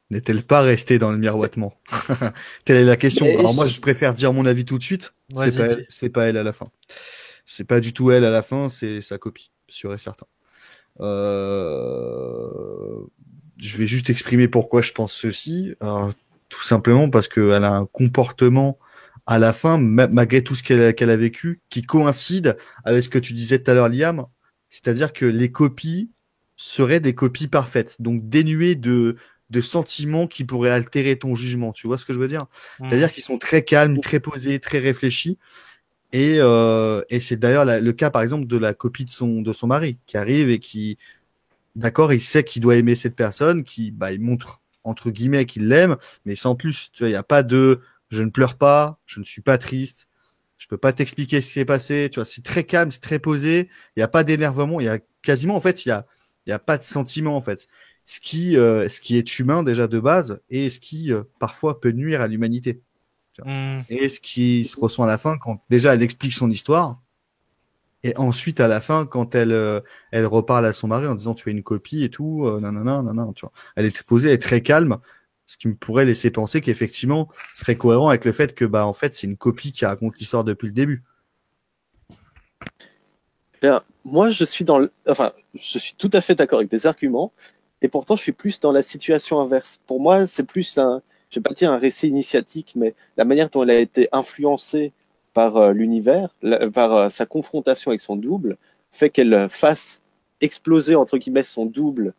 Speaker 2: N'est-elle pas restée dans le miroitement? Telle est la question. Alors moi, je préfère dire mon avis tout de suite. C'est pas elle à la fin. C'est pas du tout elle à la fin, c'est sa copie, sûr et certain. Je vais juste exprimer pourquoi je pense ceci. Alors, tout simplement parce qu'elle a un comportement à la fin, malgré tout ce qu'elle a vécu, qui coïncide avec ce que tu disais tout à l'heure, Liam. C'est-à-dire que les copies seraient des copies parfaites, donc dénuées de sentiments qui pourraient altérer ton jugement. Tu vois ce que je veux dire? C'est-à-dire qu'ils sont très calmes, très posés, très réfléchis. Et c'est d'ailleurs le cas, par exemple, de la copie de son mari, qui arrive et qui, d'accord, il sait qu'il doit aimer cette personne, il montre, entre guillemets, qu'il l'aime, mais sans plus. Tu vois, il n'y a pas de je ne pleure pas, je ne suis pas triste, je peux pas t'expliquer ce qui s'est passé. Tu vois, c'est très calme, c'est très posé, il n'y a pas d'énervement, il y a quasiment, en fait, il y a pas de sentiment, en fait. Ce qui est humain déjà de base et ce qui, parfois, peut nuire à l'humanité. Et ce qui se ressent à la fin, quand déjà elle explique son histoire, et ensuite à la fin, quand elle reparle à son mari en disant tu es une copie et tout, nanana, tu vois. Elle est posée, elle est très calme, ce qui me pourrait laisser penser qu'effectivement, ce serait cohérent avec le fait que en fait c'est une copie qui raconte l'histoire depuis le début.
Speaker 3: Bien, moi je suis je suis tout à fait d'accord avec tes arguments, et pourtant je suis plus dans la situation inverse. Pour moi, c'est plus je vais pas dire un récit initiatique, mais la manière dont elle a été influencée par l'univers, par sa confrontation avec son double, fait qu'elle fasse exploser entre guillemets son double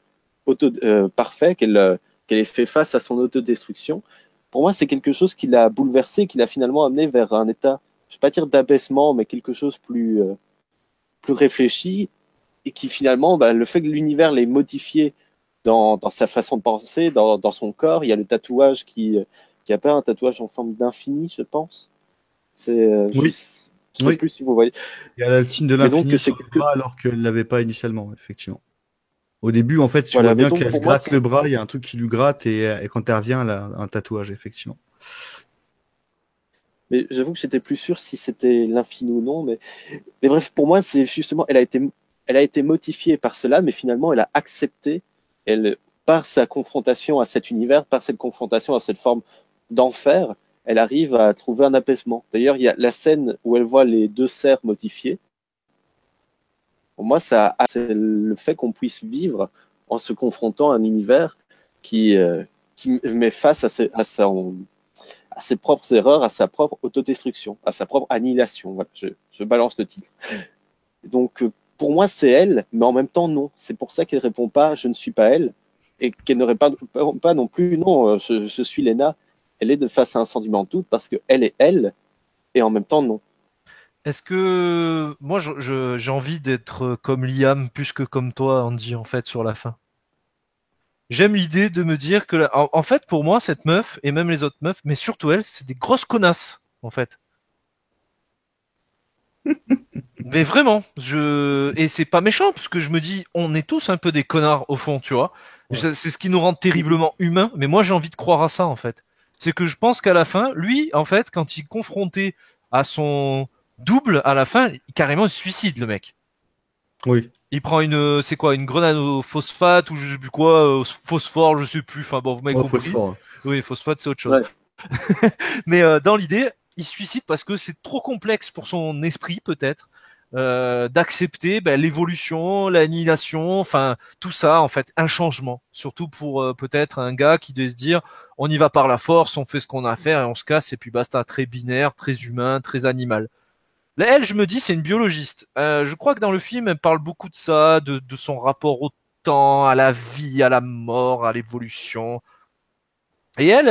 Speaker 3: parfait, qu'elle ait fait face à son autodestruction. Pour moi, c'est quelque chose qui l'a bouleversée, qui l'a finalement amené vers un état, je vais pas dire d'abaissement, mais quelque chose plus réfléchi, et qui finalement, le fait que l'univers l'ait modifié dans sa façon de penser, dans son corps. Il y a le tatouage qui a pas un tatouage en forme d'infini, je pense. C'est
Speaker 2: oui.
Speaker 3: Je sais plus si vous voyez.
Speaker 2: Il y a le signe de l'infini sur le bras alors qu'elle l'avait pas initialement, effectivement. Au début, en fait, tu vois bien qu'elle se gratte le bras, il y a un truc qui lui gratte et quand elle revient, elle a un tatouage, effectivement.
Speaker 3: Mais j'avoue que j'étais plus sûr si c'était l'infini ou non. Mais bref, pour moi, c'est justement, elle a été motifiée par cela, mais finalement, elle a accepté, par sa confrontation à cet univers, par cette confrontation à cette forme d'enfer, elle arrive à trouver un apaisement. D'ailleurs, il y a la scène où elle voit les deux serres modifiées. Pour moi, c'est le fait qu'on puisse vivre en se confrontant à un univers qui met face à ses propres erreurs, à sa propre autodestruction, à sa propre annihilation. Voilà, je balance le titre. Donc, pour moi, c'est elle, mais en même temps, non. C'est pour ça qu'elle répond pas, je ne suis pas elle, et qu'elle ne répond pas non plus, non, je suis Lena. Elle est de face à un sentiment de doute parce que elle est elle, et en même temps, non.
Speaker 1: Est-ce que moi j'ai envie d'être comme Liam plus que comme toi, Andy, en fait, sur la fin. J'aime l'idée de me dire que, en fait, pour moi, cette meuf, et même les autres meufs, mais surtout elle, c'est des grosses connasses, en fait. Mais vraiment, et c'est pas méchant, parce que je me dis, on est tous un peu des connards, au fond, tu vois.
Speaker 2: Ouais.
Speaker 1: C'est ce qui nous rend terriblement humains, mais moi, j'ai envie de croire à ça, en fait. C'est que je pense qu'à la fin, lui, en fait, quand il est confronté à son double, à la fin, carrément, il se suicide, le mec.
Speaker 2: Oui.
Speaker 1: Il prend c'est quoi, une grenade au phosphate, ou je sais plus quoi, au phosphore, je sais plus, enfin bon, vous m'avez
Speaker 2: Oh,
Speaker 1: compris.
Speaker 2: phosphore.
Speaker 1: Oui, phosphate, c'est autre chose.
Speaker 3: Ouais.
Speaker 1: Mais dans l'idée, il se suicide parce que c'est trop complexe pour son esprit, peut-être, d'accepter l'évolution, l'annihilation, enfin tout ça, en fait, un changement. Surtout pour peut-être un gars qui doit se dire, on y va par la force, on fait ce qu'on a à faire et on se casse et puis basta. Très binaire, très humain, très animal. Là, elle, je me dis, c'est une biologiste. Je crois que dans le film, elle parle beaucoup de ça, de son rapport au temps, à la vie, à la mort, à l'évolution. Et elle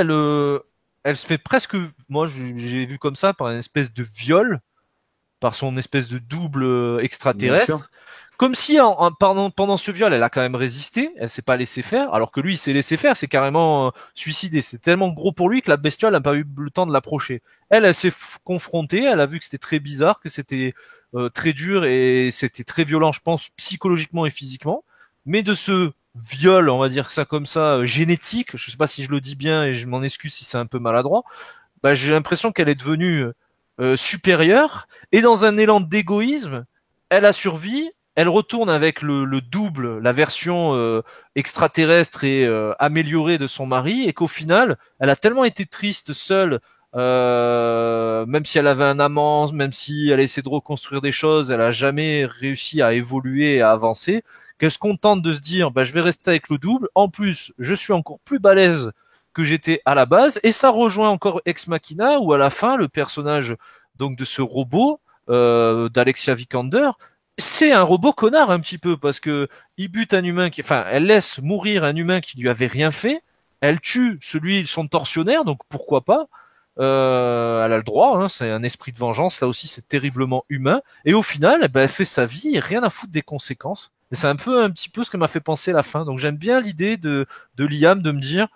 Speaker 1: se fait presque, moi j'ai vu comme ça, par une espèce de viol, par son espèce de double
Speaker 2: Bien sûr.
Speaker 1: extraterrestre. Comme si pendant ce viol, elle a quand même résisté, elle s'est pas laissé faire, alors que lui, il s'est laissé faire, c'est carrément suicidé. C'est tellement gros pour lui que la bestiole n'a pas eu le temps de l'approcher. Elle s'est confrontée, elle a vu que c'était très bizarre, que c'était très dur et c'était très violent, je pense, psychologiquement et physiquement. Mais de ce viol, on va dire ça comme ça, génétique, je sais pas si je le dis bien et je m'en excuse si c'est un peu maladroit, j'ai l'impression qu'elle est devenue supérieure et dans un élan d'égoïsme, elle a survécu. Elle retourne avec le double, la version extraterrestre et améliorée de son mari, et qu'au final, elle a tellement été triste, seule, même si elle avait un amant, même si elle a essayé de reconstruire des choses, elle a jamais réussi à évoluer et à avancer, qu'elle se contente de se dire, je vais rester avec le double. En plus, je suis encore plus balèze que j'étais à la base, et ça rejoint encore Ex Machina, où à la fin, le personnage donc de ce robot d'Alexia Vikander, c'est un robot connard un petit peu, parce que il bute un humain elle laisse mourir un humain qui lui avait rien fait, elle tue son tortionnaire, donc pourquoi pas, elle a le droit, hein, c'est un esprit de vengeance, là aussi c'est terriblement humain, et au final, elle fait sa vie et rien à foutre des conséquences. Et c'est un petit peu ce que m'a fait penser la fin. Donc j'aime bien l'idée de Liam de me dire,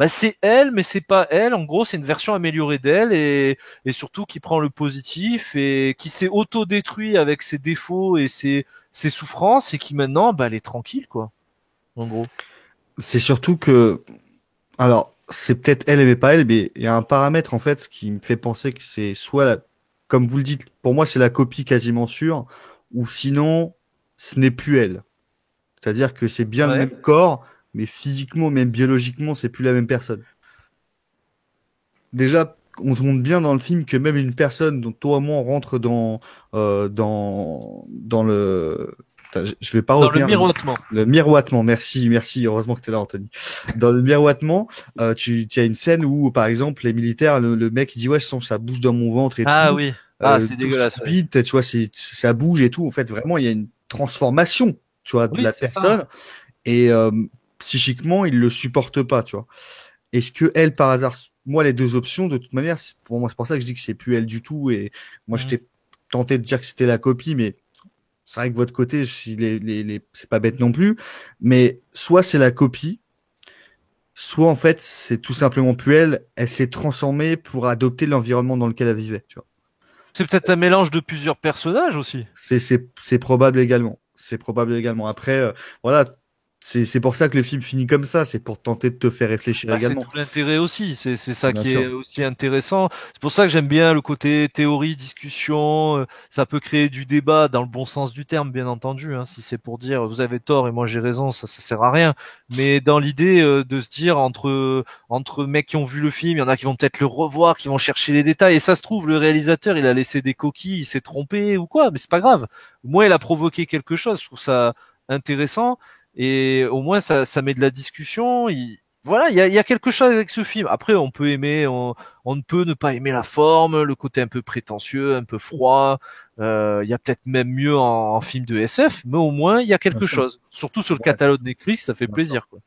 Speaker 1: c'est elle, mais c'est pas elle. En gros, c'est une version améliorée d'elle et surtout qui prend le positif et qui s'est auto-détruit avec ses défauts et ses souffrances et qui maintenant, elle est tranquille, quoi. En gros.
Speaker 2: C'est surtout que, alors, c'est peut-être elle mais pas elle, mais il y a un paramètre en fait qui me fait penser que c'est soit, comme vous le dites, pour moi c'est la copie quasiment sûre, ou sinon ce n'est plus elle. C'est-à-dire que c'est bien le
Speaker 1: Ouais.
Speaker 2: même corps, mais physiquement, même biologiquement, c'est plus la même personne. Déjà, on te montre bien dans le film que même une personne dont toi et moi on rentre dans le. Putain, je vais pas
Speaker 1: Dans le
Speaker 2: retenir
Speaker 1: miroitement.
Speaker 2: le miroitement. Merci, merci. Heureusement que tu es là, Anthony. Dans le miroitement, tu as une scène où, par exemple, les militaires, le mec il dit ouais, je sens que ça bouge dans mon ventre et
Speaker 1: Ah
Speaker 2: tout.
Speaker 1: oui. Ah, c'est
Speaker 2: Tout
Speaker 1: dégueulasse. Ouais.
Speaker 2: speed, tu vois, ça bouge et tout. En fait, vraiment, il y a une transformation, tu vois, de
Speaker 1: Oui,
Speaker 2: la
Speaker 1: c'est ça.
Speaker 2: personne. Et psychiquement, il le supporte pas, tu vois. Est-ce que elle, par hasard, moi, les deux options, de toute manière, pour moi, c'est pour ça que je dis que c'est plus elle du tout. Et moi,
Speaker 1: Mhm.
Speaker 2: j'étais tenté de dire que c'était la copie, mais c'est vrai que votre côté, c'est pas bête non plus. Mais soit c'est la copie, soit en fait, c'est tout simplement plus elle. Elle s'est transformée pour adopter l'environnement dans lequel elle vivait, tu vois.
Speaker 1: C'est peut-être un mélange de plusieurs personnages aussi.
Speaker 2: C'est probable également. C'est probable également. Après, voilà, c'est pour ça que le film finit comme ça. C'est pour tenter de te faire réfléchir
Speaker 1: C'est
Speaker 2: également.
Speaker 1: tout l'intérêt aussi, c'est ça
Speaker 2: Bien
Speaker 1: qui est
Speaker 2: sûr.
Speaker 1: aussi intéressant. C'est pour ça que j'aime bien le côté théorie, discussion. Ça peut créer du débat dans le bon sens du terme, bien entendu. Hein, si c'est pour dire vous avez tort et moi j'ai raison, ça sert à rien. Mais dans l'idée de se dire entre mecs qui ont vu le film, il y en a qui vont peut-être le revoir, qui vont chercher les détails. Et ça se trouve le réalisateur il a laissé des coquilles, il s'est trompé ou quoi, mais c'est pas grave. Au moins il a provoqué quelque chose. Je trouve ça intéressant et au moins ça met de la discussion. voilà, il y a quelque chose avec ce film. Après, on peut aimer, on ne peut ne pas aimer la forme, le côté un peu prétentieux, un peu froid. Il y a peut-être même mieux en film de SF, mais au moins il y a
Speaker 2: Bien
Speaker 1: quelque
Speaker 2: sûr.
Speaker 1: chose. Surtout sur le
Speaker 2: Ouais.
Speaker 1: catalogue Netflix, ça fait
Speaker 2: Bien
Speaker 1: plaisir, quoi.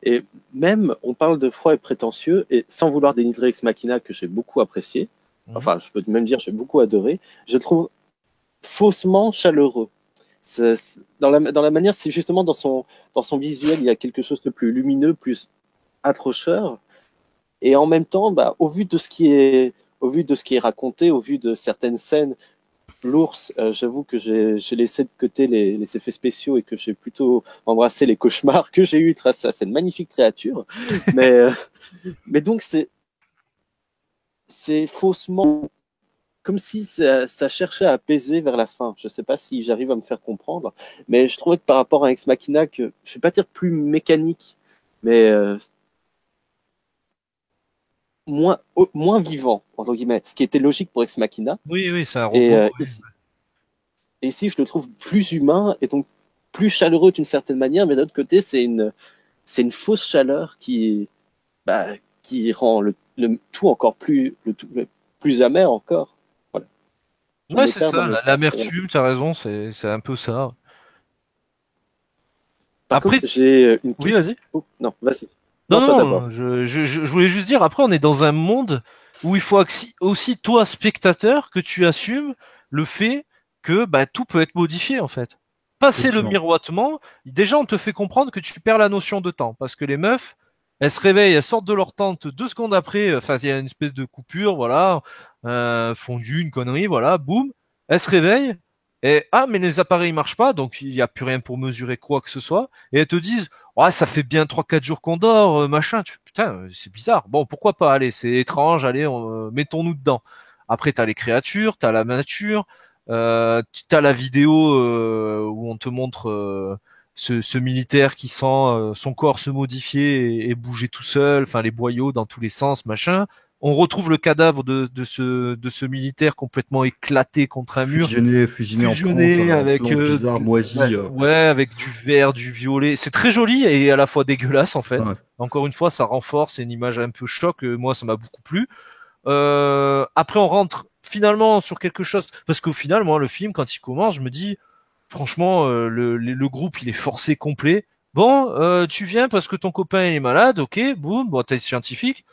Speaker 3: Et même, on parle de froid et prétentieux, et sans vouloir dénigrer Ex Machina, que j'ai beaucoup apprécié,
Speaker 1: Mhm.
Speaker 3: enfin, je peux même dire j'ai beaucoup adoré, je le trouve faussement chaleureux. Dans la manière, c'est justement dans son visuel, il y a quelque chose de plus lumineux, plus accrocheur, et en même temps, bah, au vu de ce qui est raconté, au vu de certaines scènes, l'ours, j'avoue que j'ai laissé de côté les effets spéciaux et que j'ai plutôt embrassé les cauchemars que j'ai eu grâce à cette magnifique créature. Mais, euh, mais donc c'est faussement comme si ça cherchait à apaiser vers la fin. Je sais pas si j'arrive à me faire comprendre, mais je trouvais que par rapport à Ex Machina, que je vais pas dire plus mécanique, mais moins vivant entre guillemets, ce qui était logique pour Ex Machina.
Speaker 1: Oui, oui, c'est un
Speaker 3: Et
Speaker 1: robot. Oui.
Speaker 3: ici, je le trouve plus humain et donc plus chaleureux d'une certaine manière, mais d'un autre côté, c'est une fausse chaleur bah, qui rend le tout encore le plus amer encore. Voilà. Je
Speaker 1: Ouais, c'est
Speaker 3: m'éterre dans
Speaker 1: ça.
Speaker 3: mes phrases.
Speaker 1: L'amertume, t'as raison, c'est un peu ça.
Speaker 3: Par contre,
Speaker 1: Après,
Speaker 3: j'ai une
Speaker 1: oui,
Speaker 3: toute.
Speaker 1: vas-y.
Speaker 3: Oh, non, vas-y.
Speaker 1: Non,
Speaker 3: Non, toi
Speaker 1: non,
Speaker 3: d'abord.
Speaker 1: je voulais juste dire, après, on est dans un monde où il faut aussi, toi, spectateur, que tu assumes le fait que bah, tout peut être modifié, en fait. Passer le
Speaker 2: Effectivement.
Speaker 1: miroitement, déjà, on te fait comprendre que tu perds la notion de temps. Parce que les meufs, elles se réveillent, elles sortent de leur tente 2 secondes après, enfin, il y a une espèce de coupure, voilà, fondu, une connerie, voilà, boum, elles se réveillent, et ah, mais les appareils marchent pas, donc il n'y a plus rien pour mesurer quoi que ce soit, et elles te disent, ouais, ça fait bien 3 4 jours qu'on dort, machin. Putain, c'est bizarre. Bon, pourquoi pas? Allez, c'est étrange. Allez, mettons-nous dedans. Après, t'as les créatures, t'as la nature, t'as la vidéo où on te montre ce militaire qui sent son corps se modifier et bouger tout seul. Enfin, les boyaux dans tous les sens, machin. On retrouve le cadavre de ce militaire complètement éclaté contre un mur,
Speaker 2: Fusionné en
Speaker 1: fusionné avec
Speaker 2: plantes bizarres,
Speaker 1: ouais,
Speaker 2: moisies.
Speaker 1: ouais, avec du vert, du violet. C'est très joli et à la fois dégueulasse en fait.
Speaker 2: Ouais.
Speaker 1: Encore une fois, ça renforce, c'est une image un peu choc. Moi, ça m'a beaucoup plu. Après, on rentre finalement sur quelque chose parce qu'au final, moi, le film, quand il commence, je me dis, franchement, le groupe, il est forcé complet. Bon, tu viens parce que ton copain il est malade, ok, boum, bon, t'es scientifique.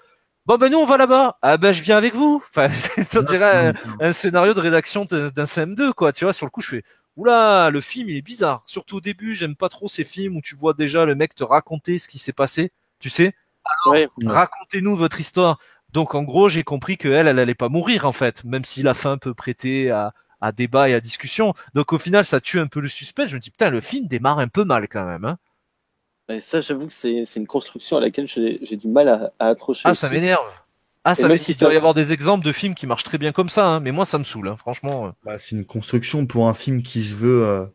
Speaker 1: Bon ben nous on va là-bas. Ah ben je viens avec vous. Enfin, on dirait un scénario de rédaction d'un CM2 quoi. Tu vois, sur le coup je fais oula, le film il est bizarre. Surtout au début, j'aime pas trop ces films où tu vois déjà le mec te raconter ce qui s'est passé. Tu sais,
Speaker 3: Ouais.
Speaker 2: Ouais.
Speaker 1: racontez-nous votre histoire. Donc en gros j'ai compris que elle allait pas mourir en fait, même si la fin peut prêter à débat et à discussion. Donc au final ça tue un peu le suspense. Je me dis putain le film démarre un peu mal quand même. Hein.
Speaker 3: Et ça, j'avoue que c'est une construction à laquelle j'ai du mal à accrocher
Speaker 1: Ah ça
Speaker 3: aussi.
Speaker 1: m'énerve. Ah,
Speaker 3: Et même si
Speaker 1: il
Speaker 3: ça,
Speaker 1: doit y avoir des exemples de films qui marchent très bien comme ça, hein, mais moi ça me saoule, hein, franchement.
Speaker 2: Bah, c'est une construction pour un film qui se veut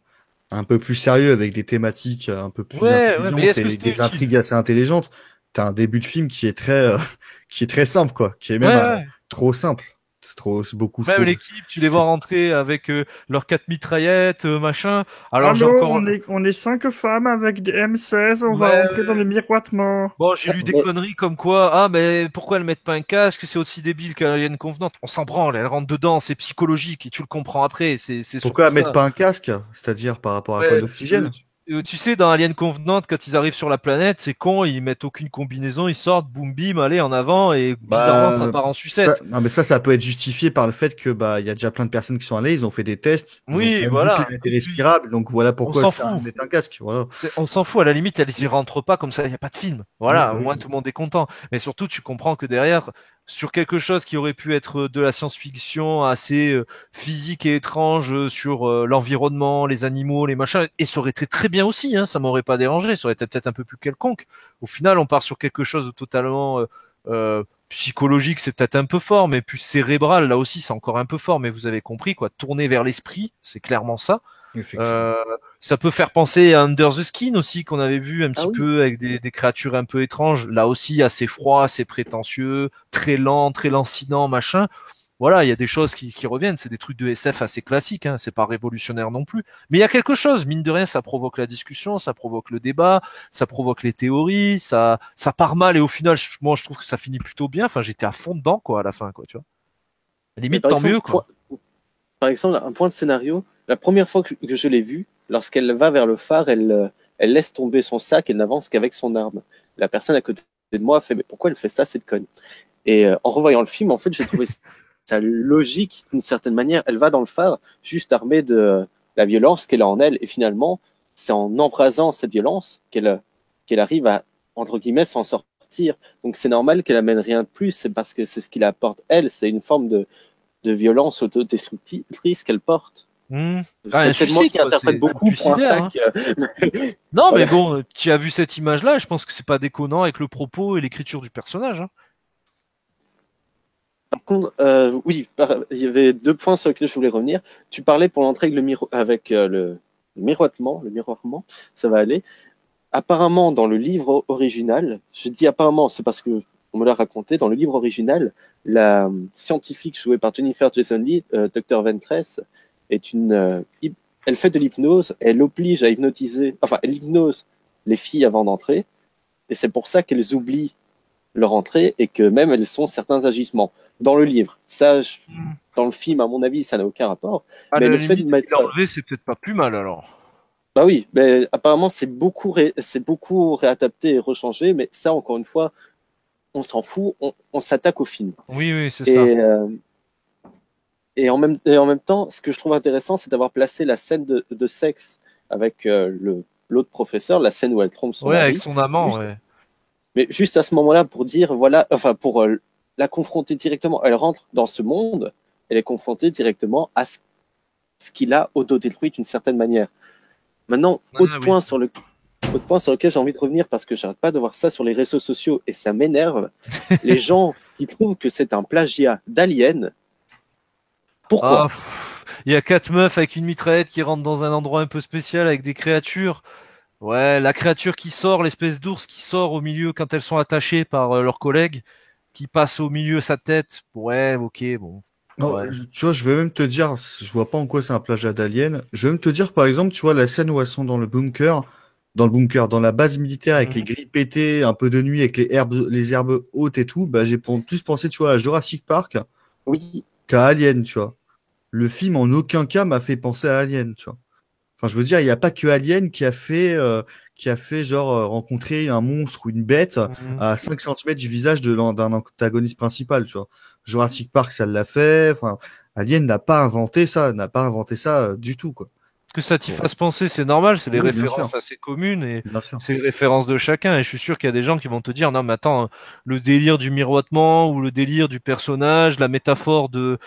Speaker 2: un peu plus sérieux, avec des thématiques un peu plus
Speaker 1: Ouais, ouais, mais
Speaker 2: intelligentes
Speaker 1: est-ce que
Speaker 2: et
Speaker 1: c'était
Speaker 2: des
Speaker 1: utile?
Speaker 2: intrigues assez intelligentes. T'as un début de film qui est très, qui est très simple, quoi, qui est
Speaker 1: Ouais,
Speaker 2: même
Speaker 1: ouais.
Speaker 2: trop simple. C'est beaucoup
Speaker 1: Même
Speaker 2: trop.
Speaker 1: l'équipe, tu les vois rentrer avec leurs 4 mitraillettes, machin. Alors j'ai
Speaker 4: Allô,
Speaker 1: encore,
Speaker 4: on est 5 femmes avec des M16, on va
Speaker 1: ouais,
Speaker 4: rentrer dans les miroitements.
Speaker 1: bon, j'ai lu des
Speaker 3: mais
Speaker 1: conneries comme quoi, ah, mais pourquoi elles mettent pas un casque? C'est aussi débile qu'Alien Convenante. On s'en branle, elles rentrent dedans, c'est psychologique et tu le comprends après. C'est
Speaker 2: Pourquoi
Speaker 1: surtout
Speaker 2: mettre
Speaker 1: ça.
Speaker 2: pas un casque? C'est-à-dire par rapport à quoi?
Speaker 1: Ouais,
Speaker 2: L'oxygène?
Speaker 1: tu sais, dans Alien Covenant, quand ils arrivent sur la planète, c'est con, ils mettent aucune combinaison, ils sortent, boum bim, allez, en avant, et bizarrement, ça
Speaker 2: Bah,
Speaker 1: part en sucette.
Speaker 2: non, mais ça peut être justifié par le fait que, bah, il y a déjà plein de personnes qui sont allées, ils ont fait des tests, ils ont quand
Speaker 1: Oui,
Speaker 2: même vu
Speaker 1: voilà.
Speaker 2: qu'elle était
Speaker 1: Et puis,
Speaker 2: respirable, donc voilà
Speaker 1: on
Speaker 2: pourquoi
Speaker 1: s'en
Speaker 2: ça
Speaker 1: fout.
Speaker 2: mettre un casque, voilà.
Speaker 1: On s'en fout, à la limite, elles y rentrent pas, comme ça, il n'y a pas de film.
Speaker 2: Ouais,
Speaker 1: Voilà,
Speaker 2: bah
Speaker 1: au
Speaker 2: oui.
Speaker 1: moins tout le monde est content. Mais surtout, tu comprends que derrière, sur quelque chose qui aurait pu être de la science-fiction assez physique et étrange sur l'environnement, les animaux, les machins, et ça aurait été très bien aussi, hein, ça m'aurait pas dérangé, ça aurait été peut-être un peu plus quelconque. Au final, on part sur quelque chose de totalement psychologique, c'est peut-être un peu fort, mais plus cérébral, là aussi, c'est encore un peu fort, mais vous avez compris, quoi, tourner vers l'esprit, c'est clairement ça.
Speaker 2: Effectivement.
Speaker 1: Euh, ça peut faire penser à Under the Skin aussi, qu'on avait vu un
Speaker 3: ah
Speaker 1: petit
Speaker 3: oui,
Speaker 1: peu avec des créatures un peu étranges. Là aussi, assez froid, assez prétentieux, très lent, très lancinant, machin. voilà, il y a des choses qui reviennent, c'est des trucs de SF assez classiques, hein, c'est pas révolutionnaire non plus. Mais il y a quelque chose, mine de rien, ça provoque la discussion, ça provoque le débat, ça provoque les théories, ça part mal et au final, moi je trouve que ça finit plutôt bien. Enfin, j'étais à fond dedans, quoi, à la fin, quoi, tu vois.
Speaker 3: Mais
Speaker 1: Limite,
Speaker 3: par
Speaker 1: tant
Speaker 3: exemple,
Speaker 1: mieux, quoi.
Speaker 3: par exemple, un point de scénario, la première fois que je l'ai vue, lorsqu'elle va vers le phare, elle laisse tomber son sac et n'avance qu'avec son arme. La personne à côté de moi fait, mais pourquoi elle fait ça, cette conne? Et en revoyant le film, en fait, j'ai trouvé ça logique d'une certaine manière. Elle va dans le phare juste armée de la violence qu'elle a en elle, et finalement, c'est en embrasant cette violence qu'elle arrive à, entre guillemets, s'en sortir. Donc c'est normal qu'elle amène rien de plus, c'est parce que c'est ce qui la porte elle, c'est une forme de violence autodestructrice qu'elle porte.
Speaker 1: Hmm.
Speaker 3: C'est
Speaker 1: Un
Speaker 3: peut-être moi
Speaker 1: suicide,
Speaker 3: qui
Speaker 1: quoi,
Speaker 3: interprète
Speaker 1: c'est
Speaker 3: beaucoup pour un
Speaker 1: suicidaire, hein.
Speaker 3: sac.
Speaker 1: Non, mais
Speaker 3: Voilà.
Speaker 1: bon, tu as vu cette image-là, et je pense que c'est pas déconnant avec le propos et l'écriture du personnage, hein.
Speaker 3: Par contre, oui, il y avait deux points sur lesquels je voulais revenir. Tu parlais pour l'entrée avec avec le miroitement, ça va aller. Apparemment, dans le livre original, je dis apparemment, c'est parce que on me l'a raconté, dans le livre original, la scientifique jouée par Jennifer Jason Leigh, Dr. Ventress, elle fait de l'hypnose, elle oblige à hypnotiser, enfin, elle hypnose les filles avant d'entrer, et c'est pour ça qu'elles oublient leur entrée et que même elles sont certains agissements. Dans le livre, dans le film, à mon avis, ça n'a aucun rapport,
Speaker 1: À
Speaker 3: mais
Speaker 1: la
Speaker 3: le fait de
Speaker 1: limite, il
Speaker 3: mettre,
Speaker 1: l'a enlevé, c'est peut-être pas plus mal, alors.
Speaker 3: bah oui, mais apparemment c'est beaucoup réadapté et rechangé, mais ça, encore une fois, on s'en fout, on s'attaque au film.
Speaker 1: Oui, oui, c'est ça.
Speaker 3: Et, et en même temps, ce que je trouve intéressant, c'est d'avoir placé la scène de sexe avec l'autre professeur, la scène où elle trompe son
Speaker 1: Ouais, avec
Speaker 3: mari,
Speaker 1: son amant,
Speaker 3: juste,
Speaker 1: ouais.
Speaker 3: mais juste à ce moment-là pour dire, voilà, enfin, pour la confronter directement. Elle rentre dans ce monde, elle est confrontée directement à ce qu'il a auto-détruit d'une certaine manière. Maintenant,
Speaker 1: Ah, oui.
Speaker 3: autre point sur lequel j'ai envie de revenir parce que j'arrête pas de voir ça sur les réseaux sociaux et ça m'énerve. Les gens qui trouvent que c'est un plagiat d'Alien.
Speaker 1: Ah,
Speaker 3: Pourquoi?
Speaker 1: il y a 4 meufs avec une mitraillette qui rentrent dans un endroit un peu spécial avec des créatures. Ouais, la créature qui sort, l'espèce d'ours qui sort au milieu quand elles sont attachées par leurs collègues, qui passe au milieu sa tête. Ouais, ok, bon.
Speaker 2: Non,
Speaker 1: Ouais.
Speaker 2: tu vois, je vais même te dire, je vois pas en quoi c'est un plagiat d'Alien. Je vais même te dire, par exemple, tu vois, la scène où elles sont dans la base militaire avec les
Speaker 1: Mhm.
Speaker 2: grilles pétées, un peu de nuit avec les herbes hautes et tout, bah, plus pensé, tu vois, à Jurassic Park
Speaker 3: Oui,
Speaker 2: qu'à Alien, tu vois. Le film, en aucun cas, m'a fait penser à Alien, tu vois. Enfin, je veux dire, il n'y a pas que Alien qui a fait genre rencontrer un monstre ou une bête
Speaker 1: Mhm.
Speaker 2: à 5 centimètres du visage d'un antagoniste principal, tu vois. Jurassic Park, ça l'a fait. Enfin, Alien n'a pas inventé ça du tout, quoi.
Speaker 1: Que ça t'y
Speaker 2: Bon.
Speaker 1: fasse penser, c'est normal, c'est des
Speaker 2: Oui, bien sûr,
Speaker 1: références assez communes et
Speaker 2: bien sûr.
Speaker 1: c'est les références de chacun. Et je suis sûr qu'il y a des gens qui vont te dire, non, mais attends, le délire du miroitement ou le délire du personnage, la métaphore de,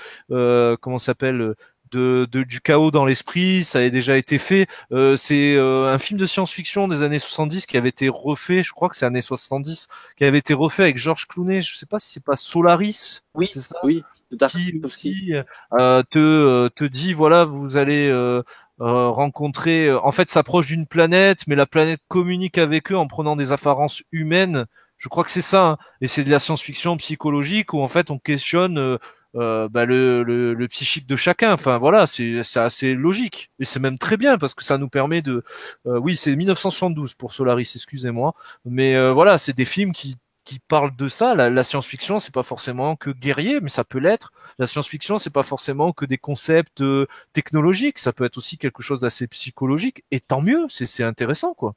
Speaker 1: comment ça s'appelle, du chaos dans l'esprit, ça a déjà été fait. C'est un film de science-fiction des années 70 qui avait été refait, je crois que c'est années 70, qui avait été refait avec George Clooney. Je sais pas si c'est pas Solaris,
Speaker 3: oui,
Speaker 1: c'est ça?
Speaker 3: oui, de
Speaker 1: Qui
Speaker 3: Tarkovsky.
Speaker 1: aussi te dit voilà vous allez rencontrer en fait s'approche d'une planète mais la planète communique avec eux en prenant des apparences humaines, je crois que c'est ça, hein. Et c'est de la science-fiction psychologique où en fait on questionne bah, le psychique de chacun, enfin voilà, c'est assez logique et c'est même très bien parce que ça nous permet de oui c'est 1972 pour Solaris, excusez-moi, mais voilà c'est des films qui parle de ça. La science-fiction, c'est pas forcément que guerrier, mais ça peut l'être. La science-fiction, c'est pas forcément que des concepts technologiques, ça peut être aussi quelque chose d'assez psychologique. Et tant mieux, c'est intéressant, quoi.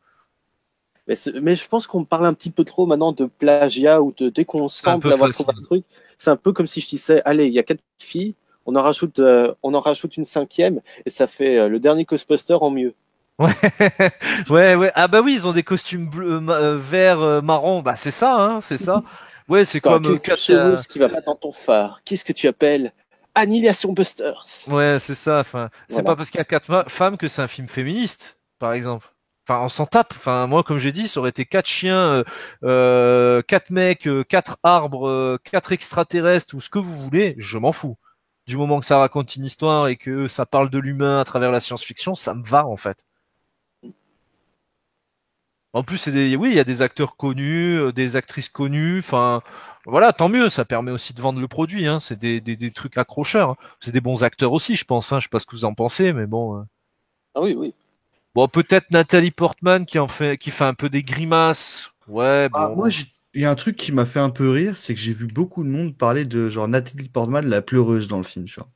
Speaker 3: Mais je pense qu'on parle un petit peu trop maintenant de plagiat ou de dès qu'on
Speaker 1: C'est un peu
Speaker 3: semble avoir trouvé
Speaker 1: facile.
Speaker 3: un truc, c'est un peu comme si je disais, allez, il y a 4 filles, on en rajoute une cinquième et ça fait le dernier Ghostbuster en mieux.
Speaker 1: Ouais, ouais, ouais. Ah bah oui, ils ont des costumes bleus, verts, marron. Bah c'est ça, hein, c'est ça. Ouais, c'est
Speaker 3: T'as
Speaker 1: comme
Speaker 3: quelque
Speaker 1: Katia.
Speaker 3: chose qui va pas dans ton phare. Qu'est-ce que tu appelles Annihilation Busters?
Speaker 1: Ouais, c'est ça. Enfin, c'est pas
Speaker 3: Voilà.
Speaker 1: parce qu'il y a 4 femmes que c'est un film féministe, par exemple. Enfin, on s'en tape. Enfin, moi, comme j'ai dit, ça aurait été 4 chiens, 4 mecs, 4 arbres, 4 extraterrestres ou ce que vous voulez. Je m'en fous. Du moment que ça raconte une histoire et que ça parle de l'humain à travers la science-fiction, ça me va en fait. En plus, oui, il y a des acteurs connus, des actrices connues. Enfin, voilà, tant mieux. Ça permet aussi de vendre le produit. Hein. C'est des trucs accrocheurs. Hein. C'est des bons acteurs aussi, je pense. Hein. Je sais pas ce que vous en pensez, mais bon.
Speaker 3: Ah oui, oui.
Speaker 1: Bon, peut-être Nathalie Portman qui fait un peu des grimaces. Ouais,
Speaker 2: Ah, moi,
Speaker 1: bon.
Speaker 2: il y a un truc qui m'a fait un peu rire, c'est que j'ai vu beaucoup de monde parler de genre Nathalie Portman, la pleureuse dans le film, tu vois.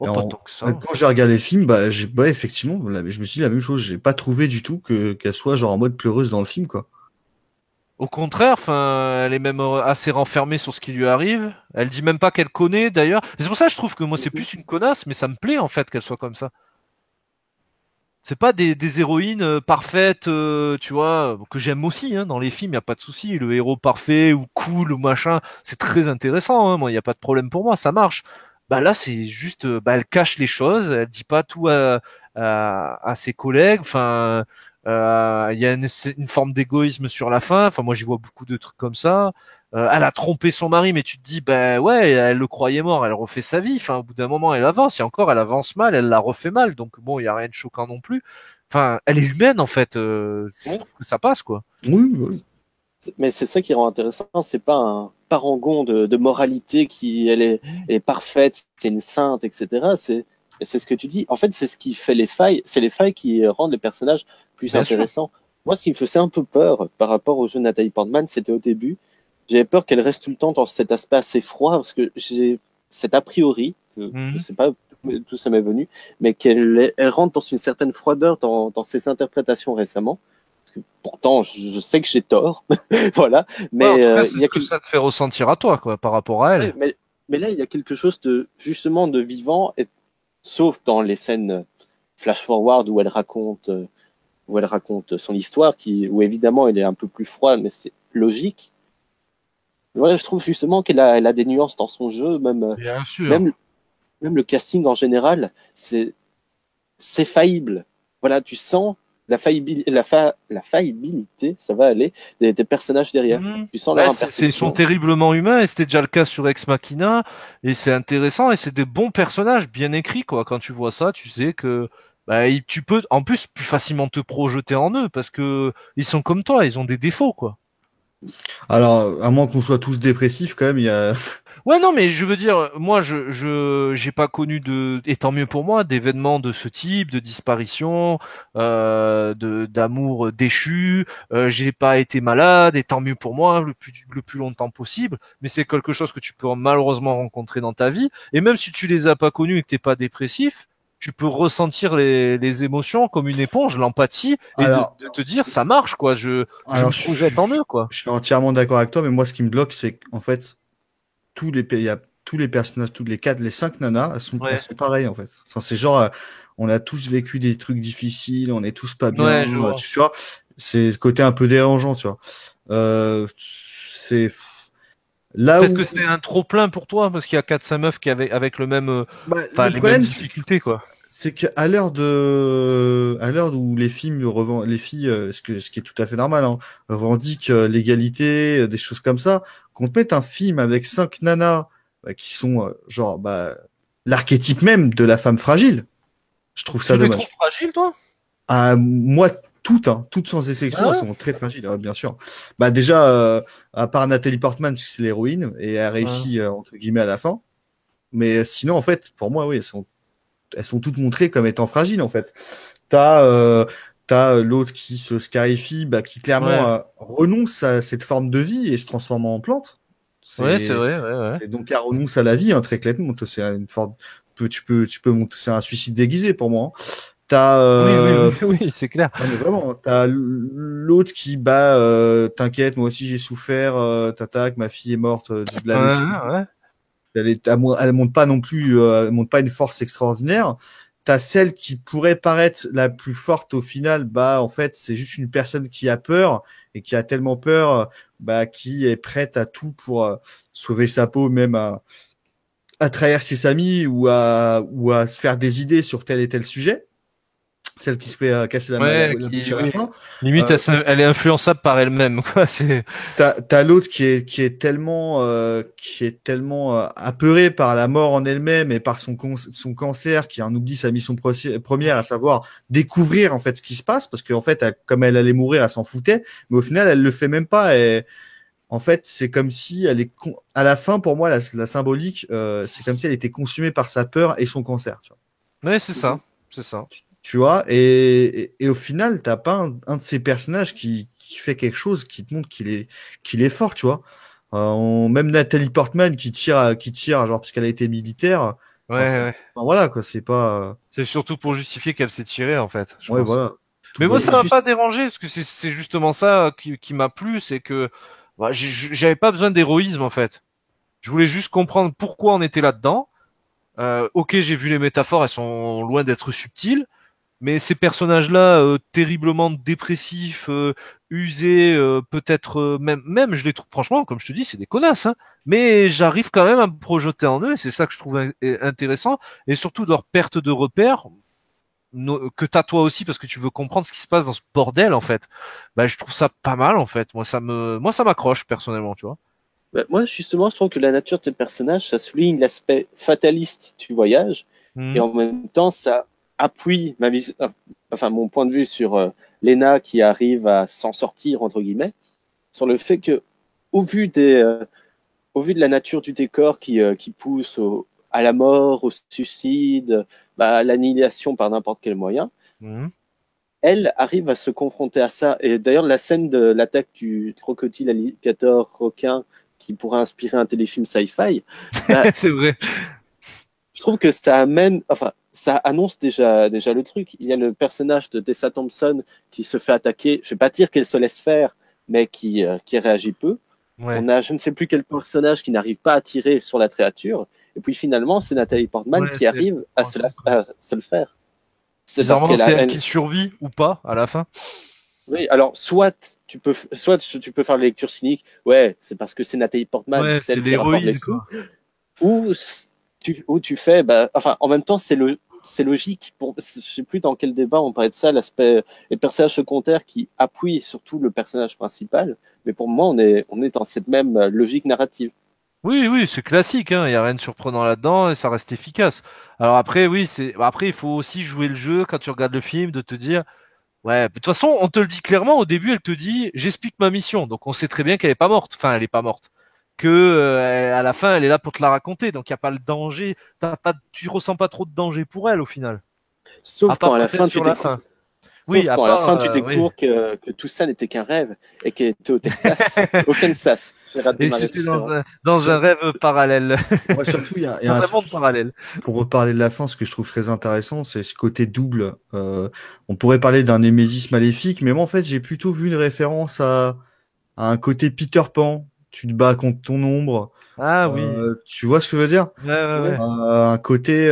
Speaker 1: Oh, pas tant que ça.
Speaker 2: Quand j'ai regardé le film, bah, effectivement, je me suis dit la même chose. J'ai pas trouvé du tout qu'elle soit genre en mode pleureuse dans le film, quoi.
Speaker 1: Au contraire, enfin, elle est même assez renfermée sur ce qui lui arrive. Elle dit même pas qu'elle connaît, d'ailleurs. Et c'est pour ça que je trouve que moi, c'est plus une connasse, mais ça me plaît, en fait, qu'elle soit comme ça. C'est pas des héroïnes parfaites, tu vois, que j'aime aussi, hein, dans les films, y a pas de souci. Le héros parfait ou cool ou machin, c'est très intéressant, hein, moi, y a pas de problème pour moi, ça marche. Bah là, c'est juste, bah, elle cache les choses, elle dit pas tout à ses collègues. Enfin, il y a une forme d'égoïsme sur la fin. Enfin, moi, j'y vois beaucoup de trucs comme ça. Elle a trompé son mari, mais tu te dis, ben ouais, elle le croyait mort, elle refait sa vie. Enfin, au bout d'un moment, elle avance. Et encore, elle avance mal, elle la refait mal. Donc bon, il y a rien de choquant non plus. Enfin, elle est humaine en fait. Je
Speaker 3: Bon.
Speaker 1: trouve que ça passe quoi.
Speaker 2: Oui, oui.
Speaker 3: Mais c'est ça qui rend intéressant. C'est pas un parangon de moralité qui, elle est parfaite, c'est une sainte, etc. C'est ce que tu dis. En fait, c'est ce qui fait les failles. C'est les failles qui rendent les personnages plus
Speaker 1: Bien sûr.
Speaker 3: intéressants. Moi, ce qui me faisait un peu peur par rapport au jeu de Nathalie Portman, c'était au début. J'avais peur qu'elle reste tout le temps dans cet aspect assez froid, parce que j'ai cet a priori, que je
Speaker 1: Mhm.
Speaker 3: sais pas d'où ça m'est venu, mais elle rentre dans une certaine froideur dans ses interprétations récemment. Parce que pourtant, je sais que j'ai tort, voilà.
Speaker 1: Ouais, en
Speaker 3: Mais
Speaker 1: tout cas, c'est
Speaker 3: il y
Speaker 1: ce
Speaker 3: a
Speaker 1: que ça te fait ressentir à toi quoi, par rapport à
Speaker 3: ouais,
Speaker 1: elle.
Speaker 3: mais là, il y a quelque chose de justement de vivant, et, sauf dans les scènes flash forward où elle raconte son histoire, où évidemment elle est un peu plus froide, mais c'est logique. Voilà, je trouve justement elle a des nuances dans son jeu,
Speaker 1: Bien sûr.
Speaker 3: même, même le casting en général, c'est faillible. Voilà, tu sens la faillibilité, ça va aller, des personnages derrière.
Speaker 1: Mhm.
Speaker 3: Tu sens leur
Speaker 1: Ouais, ils sont
Speaker 3: imperfection.
Speaker 1: terriblement humains et c'était déjà le cas sur Ex Machina et c'est intéressant et c'est des bons personnages bien écrits quoi. Quand tu vois ça, tu sais que bah, tu peux en plus plus facilement te projeter en eux parce que ils sont comme toi, ils ont des défauts quoi.
Speaker 2: Alors, à moins qu'on soit tous dépressifs, quand même, il y a.
Speaker 1: Ouais non mais je veux dire moi j'ai pas connu et tant mieux pour moi d'événements de ce type, de disparition, de d'amour déchu. J'ai pas été malade et tant mieux pour moi le plus longtemps possible. Mais c'est quelque chose que tu peux malheureusement rencontrer dans ta vie. Et même si tu les as pas connus et que t'es pas dépressif, tu peux ressentir les émotions comme une éponge, l'empathie et
Speaker 2: Alors,
Speaker 1: de te dire ça marche quoi. Je me projette en eux quoi.
Speaker 2: je suis entièrement d'accord avec toi, mais moi, ce qui me bloque, c'est qu'en fait, il y a tous les personnages, toutes les quatre, les cinq nanas, elles
Speaker 1: Ouais
Speaker 2: sont pareilles, en fait. Enfin, c'est genre, on a tous vécu des trucs difficiles, on est tous pas bien,
Speaker 1: ouais je vois.
Speaker 2: tu vois. C'est ce côté un peu dérangeant, tu vois. C'est là
Speaker 1: Peut-être
Speaker 2: où,
Speaker 1: que c'est un trop plein pour toi parce qu'il y a 4-5 meufs qui avec le même,
Speaker 2: bah,
Speaker 1: enfin
Speaker 2: le
Speaker 1: les mêmes
Speaker 2: problème,
Speaker 1: difficultés quoi.
Speaker 2: c'est qu'à à l'heure où les films les filles, ce qui est tout à fait normal, hein, revendiquent l'égalité, des choses comme ça, qu'on te mette un film avec cinq nanas qui sont genre bah, l'archétype même de la femme fragile, je trouve ça
Speaker 1: Tu les trouves
Speaker 2: dommage.
Speaker 1: fragiles toi?
Speaker 2: Moi, toutes, hein, toutes sans exception, elles
Speaker 1: Ah
Speaker 2: sont très fragiles, bien sûr. Bah déjà, à part Nathalie Portman, parce que c'est l'héroïne et elle
Speaker 1: ouais.
Speaker 2: réussit entre guillemets à la fin. Mais sinon, en fait, pour moi, oui, elles sont toutes montrées comme étant fragiles en fait. T'as l'autre qui se scarifie, bah, qui clairement
Speaker 1: Ouais,
Speaker 2: renonce à cette forme de vie et se transforme en plante.
Speaker 1: ouais, c'est
Speaker 2: C'est
Speaker 1: vrai, ouais, ouais.
Speaker 2: donc elle renonce à la vie, hein, très clairement. C'est une forme, tu peux monter, c'est un suicide déguisé pour moi. Hein. T'as
Speaker 1: Oui, oui, oui, oui, c'est clair.
Speaker 2: non mais vraiment, t'as l'autre qui bah t'inquiète, moi aussi j'ai souffert, t'attaques, ma fille est morte du
Speaker 1: Ouais,
Speaker 2: blâme.
Speaker 1: ouais.
Speaker 2: Elle montre pas non plus, elle montre pas une force extraordinaire. T'as celle qui pourrait paraître la plus forte au final, bah en fait c'est juste une personne qui a peur et qui a tellement peur, bah qui est prête à tout pour sauver sa peau, même à trahir ses amis ou à se faire des idées sur tel et tel sujet. celle qui se fait casser
Speaker 1: Ouais,
Speaker 2: la bouche à la
Speaker 1: oui.
Speaker 2: fin.
Speaker 1: Limite, elle est influençable par elle-même, quoi. C'est.
Speaker 2: T'as l'autre qui est tellement apeuré par la mort en elle-même et par son cancer, qui en oublie sa mission première, à savoir découvrir en fait ce qui se passe, parce qu'en fait, comme elle allait mourir, elle s'en foutait, mais au final, elle le fait même pas. Et en fait, c'est comme si à la fin, pour moi, la symbolique, c'est comme si elle était consumée par sa peur et son cancer. Tu vois.
Speaker 1: Ouais, c'est ça, c'est ça.
Speaker 2: Tu vois, et au final, t'as pas un de ces personnages qui fait quelque chose qui te montre qu'il est fort, tu vois. Même Nathalie Portman qui tire, genre, parce qu'elle a été militaire.
Speaker 1: Ouais, ouais.
Speaker 2: Voilà, quoi, c'est pas,
Speaker 1: C'est surtout pour justifier qu'elle s'est tirée, en fait, je
Speaker 2: ouais,
Speaker 1: pense.
Speaker 2: voilà. Tout
Speaker 1: Mais moi,
Speaker 2: va
Speaker 1: ça
Speaker 2: bien.
Speaker 1: m'a pas dérangé, parce que c'est justement ça qui m'a plu, c'est que bah, j'avais pas besoin d'héroïsme, en fait. Je voulais juste comprendre pourquoi on était là-dedans. Ok, j'ai vu les métaphores, elles sont loin d'être subtiles, mais ces personnages-là, terriblement dépressifs, usés, peut-être même, je les trouve franchement, comme je te dis, c'est des connasses, hein. Mais j'arrive quand même à me projeter en eux, et c'est ça que je trouve intéressant, et surtout leur perte de repères, que t'as toi aussi parce que tu veux comprendre ce qui se passe dans ce bordel en fait. Bah, je trouve ça pas mal en fait. Moi ça m'accroche personnellement, tu vois.
Speaker 3: Bah, moi, justement, je trouve que la nature de tes personnages, ça souligne l'aspect fataliste du voyage, et
Speaker 1: Mhm.
Speaker 3: en même temps, ça appuie mon point de vue sur Lena qui arrive à s'en sortir entre guillemets, sur le fait que, au vu au vu de la nature du décor qui pousse à la mort, au suicide, bah, à l'annihilation par n'importe quel moyen,
Speaker 1: Mhm.
Speaker 3: elle arrive à se confronter à ça. Et d'ailleurs, la scène de l'attaque du crocodile alligator requin qui pourrait inspirer un téléfilm sci-fi, bah,
Speaker 1: C'est vrai.
Speaker 3: je trouve que ça annonce déjà le truc. Il y a le personnage de Tessa Thompson qui se fait attaquer. Je vais pas dire qu'elle se laisse faire, mais qui réagit peu.
Speaker 1: Ouais.
Speaker 3: On a je ne sais plus quel personnage qui n'arrive pas à tirer sur la créature. Et puis finalement, c'est Nathalie Portman
Speaker 1: Ouais,
Speaker 3: qui
Speaker 1: c'est
Speaker 3: arrive à se le faire. C'est parce
Speaker 1: bizarrement
Speaker 3: qu'elle
Speaker 1: c'est
Speaker 3: a,
Speaker 1: elle
Speaker 3: elle,
Speaker 1: qui survit ou pas à la fin.
Speaker 3: oui, alors soit tu peux faire la lecture cynique, ouais, c'est parce que c'est Nathalie Portman,
Speaker 1: Ouais,
Speaker 3: c'est
Speaker 1: c'est
Speaker 3: elle qui rapporte les
Speaker 1: l'héroïne
Speaker 3: sous,
Speaker 1: quoi.
Speaker 3: ou tu fais, bah, enfin, en même temps, c'est logique. Je sais plus dans quel débat on parlait de ça, l'aspect, les personnages secondaires qui appuient surtout le personnage principal. Mais pour moi, on est dans cette même logique narrative.
Speaker 1: Oui, oui, c'est classique, hein. Il y a rien de surprenant là-dedans et ça reste efficace. Alors après, oui, après il faut aussi jouer le jeu quand tu regardes le film de te dire. Ouais, de toute façon, on te le dit clairement au début, elle te dit j'explique ma mission. Donc on sait très bien qu'elle est pas morte. Enfin, elle est pas morte. Que à la fin, elle est là pour te la raconter. Donc il y a pas le danger, tu ressens pas trop de danger pour elle au final. À
Speaker 3: Sauf
Speaker 1: part
Speaker 3: quand à la
Speaker 1: peut-être
Speaker 3: fin,
Speaker 1: sur la fin. Oui,
Speaker 3: sauf
Speaker 1: à
Speaker 3: quand à la
Speaker 1: part
Speaker 3: fin, tu
Speaker 1: oui.
Speaker 3: découvres que tout ça n'était qu'un rêve et qu'elle était au Texas, au Kansas. J'ai raté
Speaker 1: Et
Speaker 3: ma
Speaker 1: c'était
Speaker 3: référence.
Speaker 1: dans un rêve parallèle,
Speaker 2: Ouais, surtout, il y a un
Speaker 1: dans un
Speaker 2: truc
Speaker 1: monde parallèle.
Speaker 2: pour reparler de la fin, ce que je trouve très intéressant, c'est ce côté double. On pourrait parler d'un Némésis maléfique, mais moi, en fait, j'ai plutôt vu une référence à un côté Peter Pan. Tu te bats contre ton ombre.
Speaker 1: Ah oui.
Speaker 2: Tu vois ce que je veux dire?
Speaker 1: Ouais, ouais,
Speaker 3: Oui.
Speaker 1: ouais.
Speaker 2: Un côté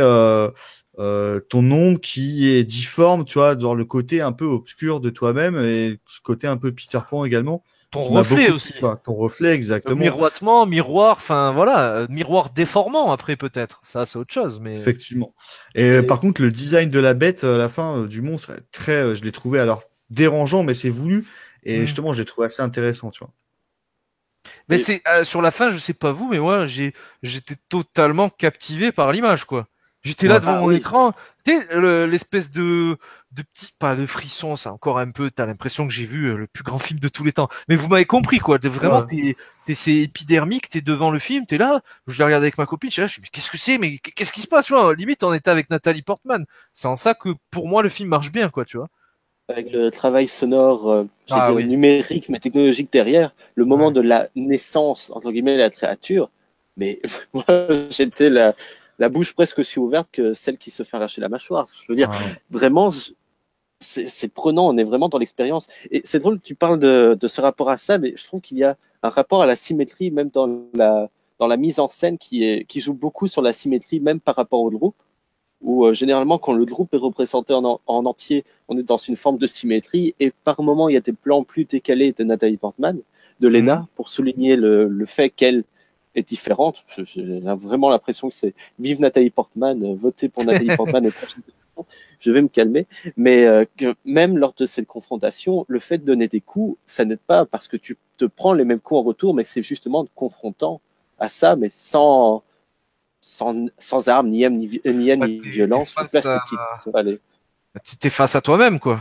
Speaker 2: ton ombre qui est difforme, tu vois, dans le côté un peu obscur de toi-même et ce côté un peu Peter Pan également,
Speaker 1: Ton
Speaker 2: qui m'a
Speaker 1: reflet
Speaker 2: beaucoup plu,
Speaker 1: aussi.
Speaker 2: quoi. Ton reflet, exactement.
Speaker 1: Miroitement, miroir, enfin voilà, miroir déformant après peut-être. Ça, c'est autre chose, mais.
Speaker 2: Effectivement. Et
Speaker 3: Et
Speaker 2: par contre, le design de la bête à la fin du monstre, est très, je l'ai trouvé alors dérangeant, mais c'est voulu. Et
Speaker 1: Hmm.
Speaker 2: justement, je l'ai trouvé assez intéressant, tu vois.
Speaker 1: Mais
Speaker 3: Et
Speaker 1: c'est sur la fin, je sais pas vous, mais moi j'étais totalement captivé par l'image quoi. J'étais là
Speaker 2: Ouais.
Speaker 1: devant
Speaker 3: ah
Speaker 1: mon
Speaker 3: oui,
Speaker 1: écran, tu sais l'espèce de petit pas de frisson, ça encore un peu, t'as l'impression que j'ai vu le plus grand film de tous les temps. Mais vous m'avez compris quoi, vraiment
Speaker 2: Ouais.
Speaker 1: t'es c'est épidermique, t'es devant le film, t'es là, je l'ai regardé avec ma copine, je suis là, mais qu'est-ce que c'est, mais qu'est-ce qui se passe, tu vois. Limite on était avec Nathalie Portman. C'est en ça que pour moi le film marche bien quoi, tu vois.
Speaker 3: avec le travail sonore, j'allais
Speaker 1: Ah
Speaker 3: dire
Speaker 1: oui.
Speaker 3: numérique mais technologique derrière, le moment
Speaker 1: Ouais.
Speaker 3: de la naissance entre guillemets de la créature, mais moi j'étais la bouche presque aussi ouverte que celle qui se fait arracher la mâchoire. Je veux dire,
Speaker 2: Ah,
Speaker 3: vraiment, c'est prenant, on est vraiment dans l'expérience. Et c'est drôle que tu parles de ce rapport à ça, mais je trouve qu'il y a un rapport à la symétrie, même dans la mise en scène qui joue beaucoup sur la symétrie, même par rapport au groupe, où généralement, quand le groupe est représenté en entier, on est dans une forme de symétrie, et par moment, il y a des plans plus décalés de Nathalie Portman, de
Speaker 1: Mhm.
Speaker 3: Lena, pour souligner le fait qu'elle est différente. J'ai vraiment l'impression que c'est vive Nathalie Portman, votez pour Nathalie Portman je vais me calmer. Mais que même lors de cette confrontation, le fait de donner des coups, ça n'aide pas parce que tu te prends les mêmes coups en retour, mais c'est justement confrontant à ça, mais sans armes, ni haine, ni violence.
Speaker 1: T'es face à...
Speaker 3: Allez.
Speaker 1: T'es face à toi-même, quoi.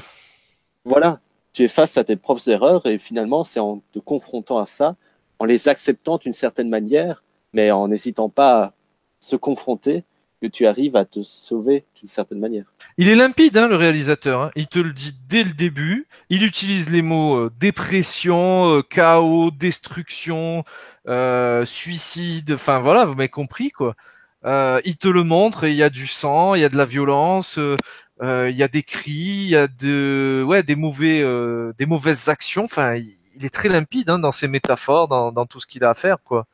Speaker 3: Voilà, tu es face à tes propres erreurs et finalement, c'est en te confrontant à ça, en les acceptant d'une certaine manière, mais en n'hésitant pas à se confronter, que tu arrives à te sauver d'une certaine manière.
Speaker 1: Il est limpide, hein, le réalisateur. Hein. Il te le dit dès le début. Il utilise les mots dépression, chaos, destruction, suicide. Enfin voilà, vous m'avez compris quoi. Il te le montre et il y a du sang, il y a de la violence, il y a des cris, il y a des mauvaises actions. Enfin, il est très limpide dans ses métaphores, dans tout ce qu'il a à faire quoi.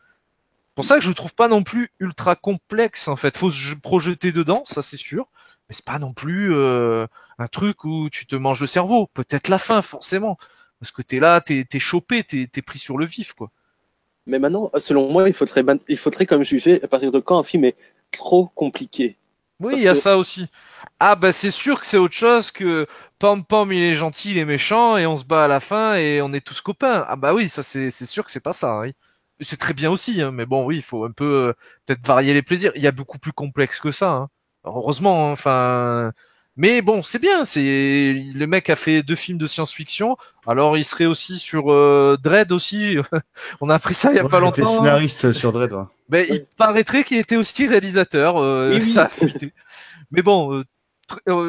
Speaker 1: C'est pour ça que je le trouve pas non plus ultra complexe en fait. Faut se projeter dedans, ça c'est sûr, mais c'est pas non plus un truc où tu te manges le cerveau. Peut-être la fin forcément, parce que t'es là, t'es chopé, t'es pris sur le vif quoi.
Speaker 3: Mais maintenant, selon moi, il faudrait comme juger à partir de quand un film est trop compliqué.
Speaker 1: Oui, il y a ça aussi. Ah bah c'est sûr que c'est autre chose que Pom Pom il est gentil, il est méchant et on se bat à la fin et on est tous copains. Ah bah oui, ça c'est sûr que c'est pas ça. Oui. C'est très bien aussi, hein, mais bon oui, il faut un peu peut-être varier les plaisirs. Il y a beaucoup plus complexe que ça. Hein. Heureusement, hein, enfin. Mais bon, c'est bien. C'est le mec a fait 2 films de science-fiction. Alors il serait aussi sur Dredd aussi. On a appris ça il y a pas
Speaker 2: Il était
Speaker 1: longtemps. Hein.
Speaker 2: scénariste sur Dredd. Ouais.
Speaker 1: Ben, il paraîtrait qu'il était aussi réalisateur.
Speaker 3: Oui, oui.
Speaker 1: Ça. Mais bon,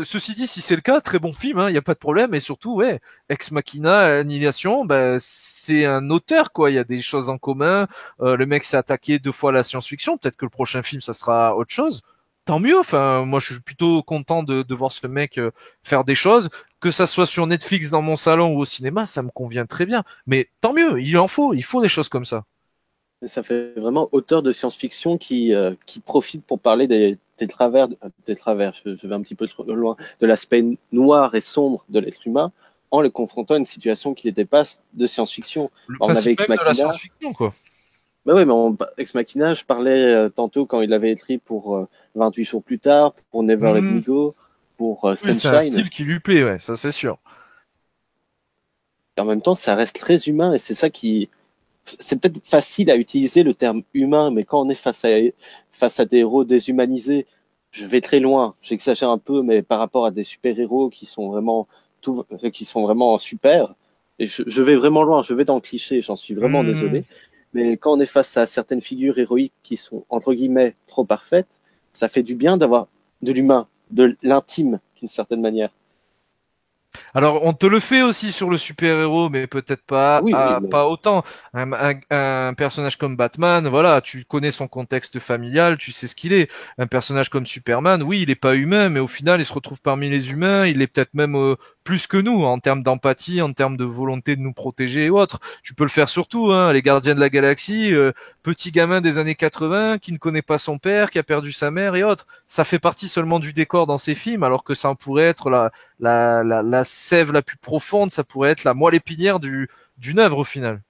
Speaker 1: ceci dit, si c'est le cas, très bon film, il y a pas de problème. Et surtout, ouais, Ex Machina, Annihilation, ben c'est un auteur quoi. Il y a des choses en commun. Le mec s'est attaqué 2 fois à la science-fiction. Peut-être que le prochain film, ça sera autre chose. Tant mieux. Enfin, moi, je suis plutôt content de voir ce mec faire des choses. Que ça soit sur Netflix, dans mon salon ou au cinéma, ça me convient très bien. Mais tant mieux. Il faut des choses comme ça.
Speaker 3: Ça fait vraiment auteur de science-fiction qui profite pour parler des travers, je vais un petit peu trop loin, de l'aspect noir et sombre de l'être humain, en le confrontant à une situation qui les dépasse de science-fiction.
Speaker 1: Le
Speaker 3: On avait
Speaker 1: principe
Speaker 3: Ex
Speaker 1: même de la
Speaker 3: Machina.
Speaker 1: science-fiction, quoi.
Speaker 3: Bah oui, mais Ex Machina, je parlais tantôt quand il avait écrit pour 28 jours plus tard, pour Never Let Me Go, pour
Speaker 1: Oui, c'est un
Speaker 3: Sunshine.
Speaker 1: style qui lui plaît, ouais, ça c'est sûr.
Speaker 3: Et en même temps, ça reste très humain et c'est ça qui, c'est peut-être facile à utiliser le terme humain, mais quand on est face à des héros déshumanisés, je vais très loin, j'exagère un peu, mais par rapport à des super-héros qui sont vraiment super, et je vais vraiment loin, je vais dans le cliché, j'en suis vraiment désolé, mais quand on est face à certaines figures héroïques qui sont, entre guillemets, trop parfaites, ça fait du bien d'avoir de l'humain, de l'intime, d'une certaine manière.
Speaker 1: Alors, on te le fait aussi sur le super-héros, mais peut-être pas,
Speaker 3: Oui, mais...
Speaker 1: pas autant. Un personnage comme Batman, voilà, tu connais son contexte familial, tu sais ce qu'il est. Un personnage comme Superman, oui, il est pas humain, mais au final, il se retrouve parmi les humains. Il est peut-être même plus que nous en termes d'empathie, en termes de volonté de nous protéger et autres. Tu peux le faire surtout, hein, les Gardiens de la Galaxie, petit gamin des années 80 qui ne connaît pas son père, qui a perdu sa mère et autres. Ça fait partie seulement du décor dans ces films, alors que ça pourrait être la sève la plus profonde, ça pourrait être la moelle épinière d'une œuvre au final.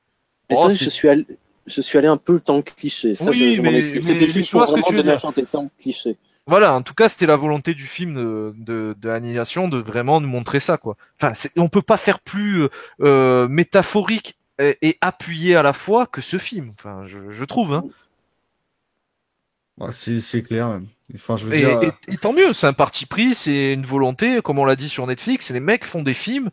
Speaker 3: Mais
Speaker 1: Oh,
Speaker 3: ça, je suis allé un peu dans le cliché. Ça,
Speaker 1: oui,
Speaker 3: je m'en excuse. C'était juste pour vraiment donner un exemple cliché.
Speaker 1: Voilà, en tout cas, c'était la volonté du film de Annihilation de vraiment nous montrer ça, quoi. Enfin, on peut pas faire plus métaphorique et appuyé à la fois que ce film. Enfin, je trouve. Hein.
Speaker 2: Ouais, c'est clair même. Enfin, je veux dire.
Speaker 1: Et tant mieux, c'est un parti pris, c'est une volonté, comme on l'a dit sur Netflix, les mecs font des films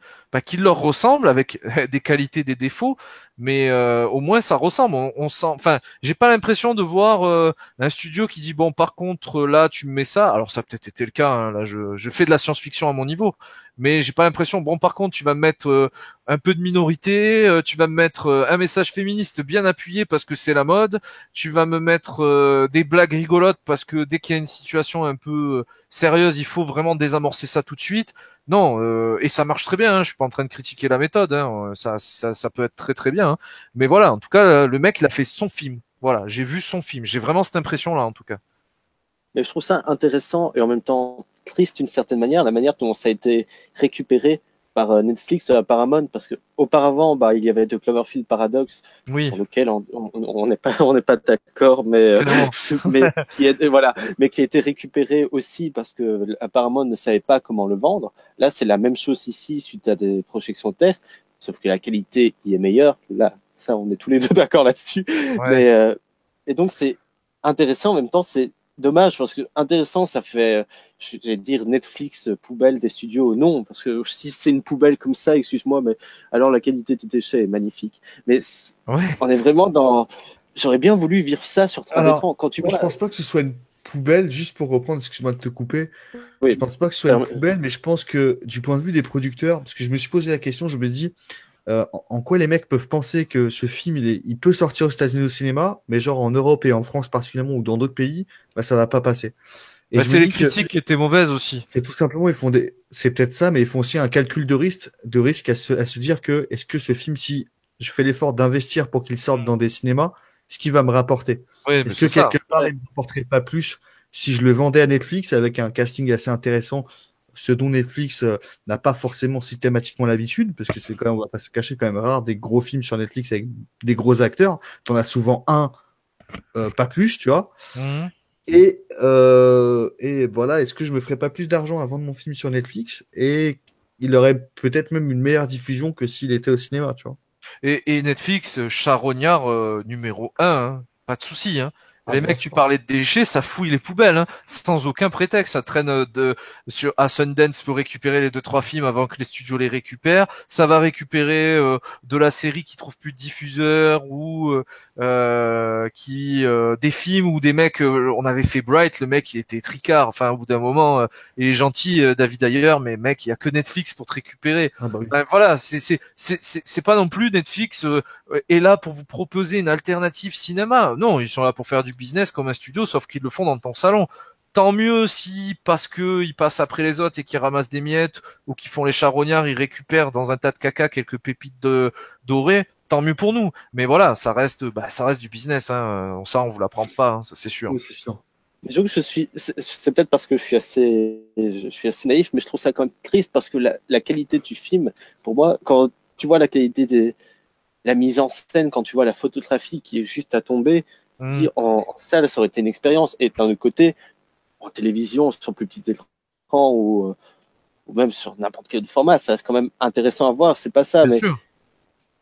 Speaker 1: qui leur ressemblent avec des qualités, des défauts, mais au moins ça ressemble. On sent, enfin, j'ai pas l'impression de voir un studio qui dit bon, par contre là tu me mets ça. Alors ça a peut-être été le cas. Hein, là, je fais de la science-fiction à mon niveau, mais j'ai pas l'impression. Bon, par contre, tu vas me mettre un peu de minorité, tu vas me mettre un message féministe bien appuyé parce que c'est la mode, tu vas me mettre des blagues rigolotes parce que dès qu'il y a une situation un peu sérieuse, il faut vraiment désamorcer ça tout de suite. Non, et ça marche très bien. Hein, je suis pas en train de critiquer la méthode. Hein, ça peut être très très bien. Hein, mais voilà, en tout cas, le mec, il a fait son film. Voilà, j'ai vu son film. J'ai vraiment cette impression-là, en tout cas.
Speaker 3: Mais je trouve ça intéressant et en même temps triste d'une certaine manière, la manière dont ça a été récupéré par Netflix, Paramount, parce que auparavant, il y avait The Cloverfield Paradox,
Speaker 1: Oui,
Speaker 3: sur lequel on n'est pas, on n'est pas d'accord,
Speaker 1: clairement.
Speaker 3: mais voilà, mais qui a été récupéré aussi parce que apparemment ne savait pas comment le vendre. Là, c'est la même chose ici suite à des projections test, sauf que la qualité y est meilleure. Là, ça, on est tous les deux d'accord là-dessus.
Speaker 1: Ouais.
Speaker 3: Mais et donc c'est intéressant en même temps, c'est dommage parce que intéressant, ça fait, je vais dire Netflix poubelle des studios. Non, parce que si c'est une poubelle comme ça, excuse-moi, mais alors la qualité des déchets est magnifique. Mais
Speaker 1: Ouais.
Speaker 3: on est vraiment dans. J'aurais bien voulu vivre ça sur 3
Speaker 2: Alors,
Speaker 3: écrans. Quand tu
Speaker 2: moi, je
Speaker 3: vois,
Speaker 2: pense pas que ce soit une poubelle, juste pour reprendre, excuse-moi de te couper. Je
Speaker 3: oui,
Speaker 2: pense pas que ce soit une
Speaker 3: perm-
Speaker 2: poubelle, mais je pense que du point de vue des producteurs, parce que je me suis posé la question, je me dis, en quoi les mecs peuvent penser que ce film, il peut sortir aux États-Unis au cinéma, mais genre en Europe et en France particulièrement ou dans d'autres pays, bah, ça va pas passer. Et
Speaker 1: Bah,
Speaker 2: je me
Speaker 1: c'est les
Speaker 2: dis que
Speaker 1: critiques qui étaient mauvaises aussi.
Speaker 2: c'est tout simplement, c'est peut-être ça, mais ils font aussi un calcul de risque à se dire que est-ce que ce film, si je fais l'effort d'investir pour qu'il sorte dans des cinémas, ce qu'il va me rapporter?
Speaker 1: Oui, mais
Speaker 2: Est-ce que
Speaker 1: c'est ça.
Speaker 2: quelque part, il ne me rapporterait pas plus si je le vendais à Netflix avec un casting assez intéressant, ce dont Netflix n'a pas forcément systématiquement l'habitude, parce que c'est quand même, on va pas se cacher, quand même rare des gros films sur Netflix avec des gros acteurs. T'en as souvent un, pas plus, tu vois.
Speaker 1: Mhm.
Speaker 2: Et voilà, est-ce que je me ferais pas plus d'argent à vendre mon film sur Netflix et il aurait peut-être même une meilleure diffusion que s'il était au cinéma, tu vois.
Speaker 1: Et Netflix, charognard numéro un, hein. Pas de souci, hein.
Speaker 2: Ah,
Speaker 1: Les
Speaker 2: bien
Speaker 1: mecs, tu
Speaker 2: sûr.
Speaker 1: parlais de déchets, ça fouille les poubelles, hein, sans aucun prétexte. Ça traîne à Sundance pour récupérer les 2-3 films avant que les studios les récupèrent. Ça va récupérer de la série qui trouve plus de diffuseurs ou des films où des mecs. On avait fait Bright, le mec il était tricard. Enfin, au bout d'un moment, il est gentil, David Ayer, mais mec, il y a que Netflix pour te récupérer.
Speaker 2: Ah bah oui.
Speaker 1: Ben, voilà, c'est pas non plus Netflix est là pour vous proposer une alternative cinéma. Non, ils sont là pour faire du business comme un studio, sauf qu'ils le font dans ton salon. Tant mieux si, parce que ils passent après les autres et qu'ils ramassent des miettes, ou qu'ils font les charognards, ils récupèrent dans un tas de caca quelques pépites dorées, tant mieux pour nous. Mais voilà, ça reste du business, hein. Ça, on vous l'apprend pas, hein, ça c'est sûr.
Speaker 2: Oui, c'est sûr.
Speaker 3: Disons que c'est peut-être parce que je suis assez naïf, mais je trouve ça quand même triste parce que la qualité du film, pour moi, quand tu vois la qualité la mise en scène, quand tu vois la photographie qui est juste à tomber,
Speaker 1: Hmm.
Speaker 3: en salle, ça aurait été une expérience. Et d'un autre côté, en télévision, sur plus petit écran ou même sur n'importe quel format, ça reste quand même intéressant à voir. C'est pas ça,
Speaker 1: Bien
Speaker 3: mais
Speaker 1: sûr.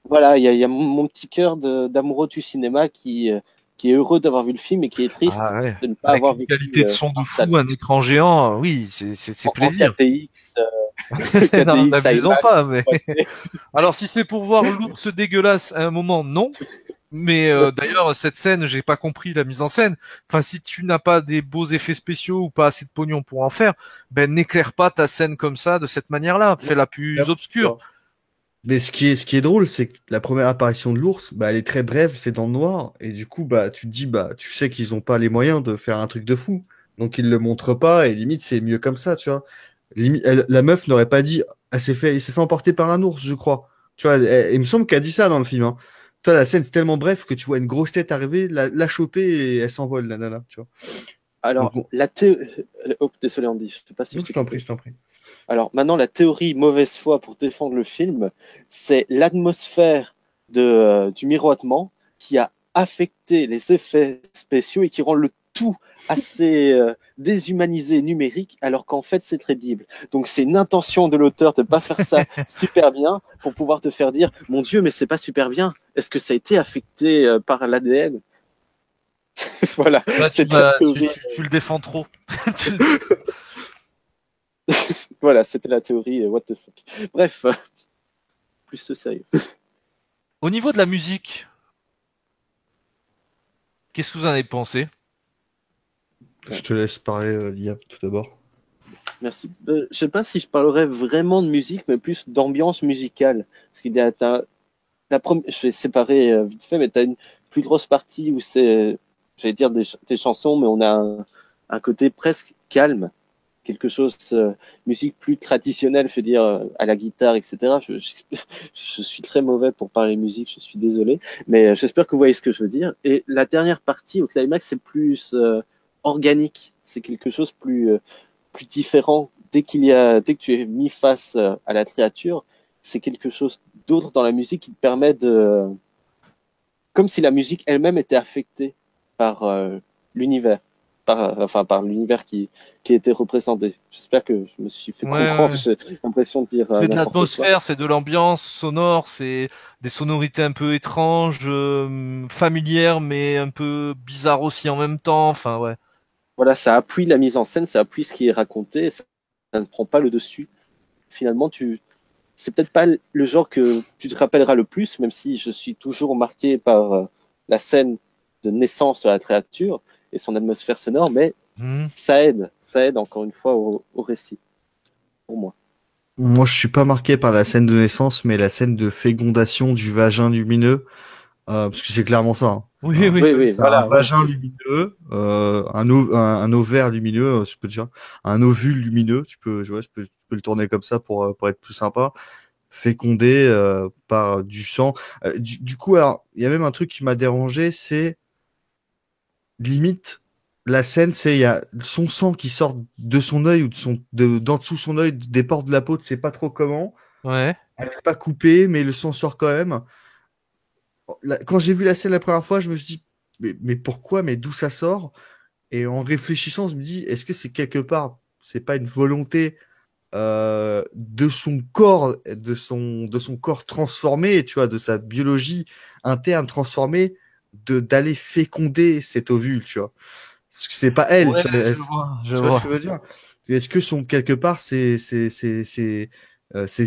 Speaker 3: voilà, il y a mon petit cœur d'amoureux du cinéma qui est heureux d'avoir vu le film et qui est triste
Speaker 1: Ah ouais.
Speaker 3: de ne pas
Speaker 1: Avec
Speaker 3: avoir
Speaker 1: une
Speaker 3: vécu
Speaker 1: qualité de son de
Speaker 3: en salle.
Speaker 1: fou, un écran géant, oui, c'est
Speaker 3: En
Speaker 1: plaisir.
Speaker 3: 4DX,
Speaker 1: Non,
Speaker 3: 4DX
Speaker 1: n'abusons
Speaker 3: IMAX.
Speaker 1: pas, mais. Alors si c'est pour voir l'ours dégueulasse à un moment, non. Mais d'ailleurs, cette scène, j'ai pas compris la mise en scène. Enfin, si tu n'as pas des beaux effets spéciaux ou pas assez de pognon pour en faire, ben n'éclaire pas ta scène comme ça, de cette manière-là. Fais-la plus obscure.
Speaker 2: Mais ce qui est drôle, c'est que la première apparition de l'ours, bah, elle est très brève, c'est dans le noir, et du coup, bah, tu te dis, bah, tu sais qu'ils ont pas les moyens de faire un truc de fou. Donc, ils le montrent pas, et limite, c'est mieux comme ça, tu vois. Limite, la meuf n'aurait pas dit, il s'est fait emporter par un ours, je crois. Tu vois, il me semble qu'elle dit ça dans le film, hein. Toi, la scène, c'est tellement bref que tu vois une grosse tête arriver, la choper, et elle s'envole, la nana, tu vois. Donc,
Speaker 3: Alors,
Speaker 2: bon.
Speaker 3: oh, désolé Andy, je sais pas si
Speaker 2: Non,
Speaker 3: je
Speaker 2: je
Speaker 3: t'ai
Speaker 2: t'en prie,
Speaker 3: coupé.
Speaker 2: je t'en prie.
Speaker 3: Alors maintenant, la théorie mauvaise foi pour défendre le film, c'est l'atmosphère du miroitement qui a affecté les effets spéciaux et qui rend le tout assez déshumanisé, numérique, alors qu'en fait c'est crédible. Donc c'est une intention de l'auteur de pas faire ça super bien pour pouvoir te faire dire, mon Dieu, mais c'est pas super bien. Est-ce que ça a été affecté par l'ADN? Voilà,
Speaker 1: Là,
Speaker 3: c'est la théorie.
Speaker 1: tu le défends trop. Tu le-
Speaker 3: Voilà, c'était la théorie. What the fuck. Bref, plus de sérieux.
Speaker 1: Au niveau de la musique, qu'est-ce que vous en avez pensé?
Speaker 2: Je te laisse parler, Lia, tout d'abord.
Speaker 3: Merci. Je sais pas si je parlerais vraiment de musique, mais plus d'ambiance musicale. Parce qu'il y a je vais séparer vite fait, mais tu as une plus grosse partie où c'est, j'allais dire des chansons, mais on a un côté presque calme, quelque chose, musique plus traditionnelle, je veux dire, à la guitare, etc. Je suis très mauvais pour parler musique, je suis désolé, mais j'espère que vous voyez ce que je veux dire. Et la dernière partie, au climax, c'est plus organique, c'est quelque chose plus différent dès que tu es mis face à la créature, c'est quelque chose d'autre dans la musique qui te permet comme si la musique elle-même était affectée par l'univers, par l'univers qui était représenté. J'espère que je me suis fait comprendre. J'ai l'impression de dire
Speaker 1: c'est de
Speaker 3: n'importe quoi.
Speaker 1: l'atmosphère, c'est de l'ambiance sonore, c'est des sonorités un peu étranges, familières mais un peu bizarres aussi en même temps. Enfin ouais.
Speaker 3: Voilà, ça appuie la mise en scène, ça appuie ce qui est raconté, ça ne prend pas le dessus. Finalement, c'est peut-être pas le genre que tu te rappelleras le plus, même si je suis toujours marqué par la scène de naissance de la créature et son atmosphère sonore, mais ça aide encore une fois au récit, pour moi.
Speaker 2: Moi, je suis pas marqué par la scène de naissance, mais la scène de fécondation du vagin lumineux, parce que c'est clairement ça. Hein.
Speaker 1: Oui,
Speaker 3: Oui,
Speaker 2: C'est
Speaker 3: voilà.
Speaker 2: un vagin lumineux, un ovaire lumineux, je peux dire, un ovule lumineux. Je peux le tourner comme ça pour être plus sympa. Fécondé par du sang. Du coup, alors, il y a même un truc qui m'a dérangé, c'est limite la scène, c'est il y a son sang qui sort de son œil ou d'en dessous son œil, des pores de la peau, tu sais pas trop comment.
Speaker 1: ouais.
Speaker 2: Elle n'est pas coupée, mais le sang sort quand même. Quand j'ai vu la scène la première fois, je me suis dit, mais pourquoi, mais d'où ça sort? Et en réfléchissant, je me dis, est-ce que c'est quelque part, c'est pas une volonté de son corps, de son corps transformé, tu vois, de sa biologie interne transformée, d'aller féconder cet ovule, tu vois. Parce que c'est pas elle,
Speaker 1: Ouais,
Speaker 2: tu vois.
Speaker 1: je
Speaker 2: Tu vois ce
Speaker 1: vois.
Speaker 2: que je veux dire? Est-ce que sont quelque part ces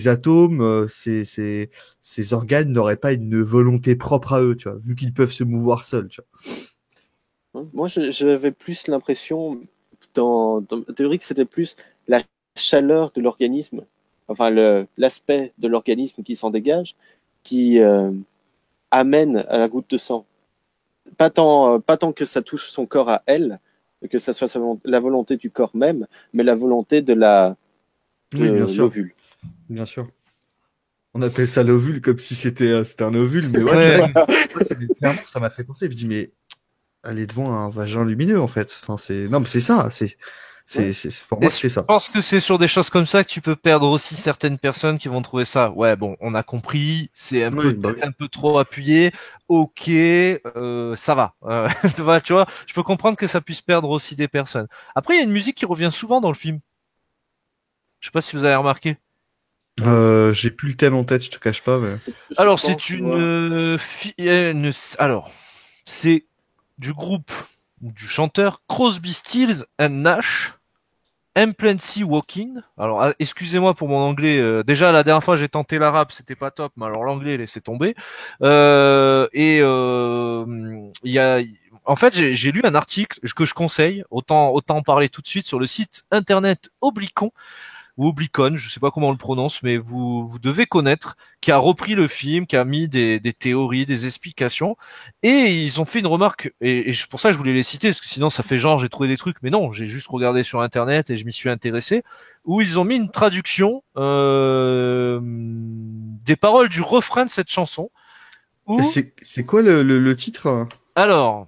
Speaker 2: atomes, ces organes n'auraient pas une volonté propre à eux, tu vois, vu qu'ils peuvent se mouvoir seuls, tu vois.
Speaker 3: Moi, j'avais plus l'impression, dans ma théorie, que c'était plus la chaleur de l'organisme, enfin l'aspect de l'organisme qui s'en dégage, qui amène à la goutte de sang. Pas tant que ça touche son corps à elle, que ça soit la volonté du corps même, mais la volonté de
Speaker 2: Oui, bien sûr,
Speaker 3: l'ovule.
Speaker 2: bien sûr. On appelle ça l'ovule comme si c'était un ovule, mais ouais, c'est
Speaker 1: Ouais.
Speaker 2: vrai que moi, clairement, ça m'a fait penser. Je dis, mais elle est devant un vagin lumineux, en fait. Enfin, non, mais c'est ça. Pour
Speaker 1: Et
Speaker 2: moi,
Speaker 1: je
Speaker 2: c'est ça.
Speaker 1: pense que c'est sur des choses comme ça que tu peux perdre aussi certaines personnes qui vont trouver ça. Ouais, bon, on a compris, c'est un peu
Speaker 2: Oui, bah
Speaker 1: peut-être
Speaker 2: oui.
Speaker 1: un peu trop appuyé. Ok, ça va. Tu vois, je peux comprendre que ça puisse perdre aussi des personnes. Après, il y a une musique qui revient souvent dans le film. Je sais pas si vous avez remarqué.
Speaker 2: J'ai plus le thème en tête, je te cache pas, mais.
Speaker 3: Je
Speaker 1: Alors,
Speaker 3: pense
Speaker 1: c'est
Speaker 3: voir.
Speaker 1: alors, c'est du groupe ou du chanteur Crosby, Stills and Nash. M Plenty Walking. Alors, excusez-moi pour mon anglais. Déjà, la dernière fois, j'ai tenté l'arabe, c'était pas top, mais alors l'anglais, laissez tomber. Il y a, en fait, j'ai lu un article que je conseille. Autant en parler tout de suite sur le site internet Oblicon ou Oblicon, je sais pas comment on le prononce, mais vous devez connaître, qui a repris le film, qui a mis des théories, des explications, et ils ont fait une remarque, et pour ça je voulais les citer, parce que sinon ça fait genre j'ai trouvé des trucs, mais non, j'ai juste regardé sur internet et je m'y suis intéressé, où ils ont mis une traduction des paroles du refrain de cette chanson, où,
Speaker 2: C'est quoi le titre? Hein.
Speaker 1: alors,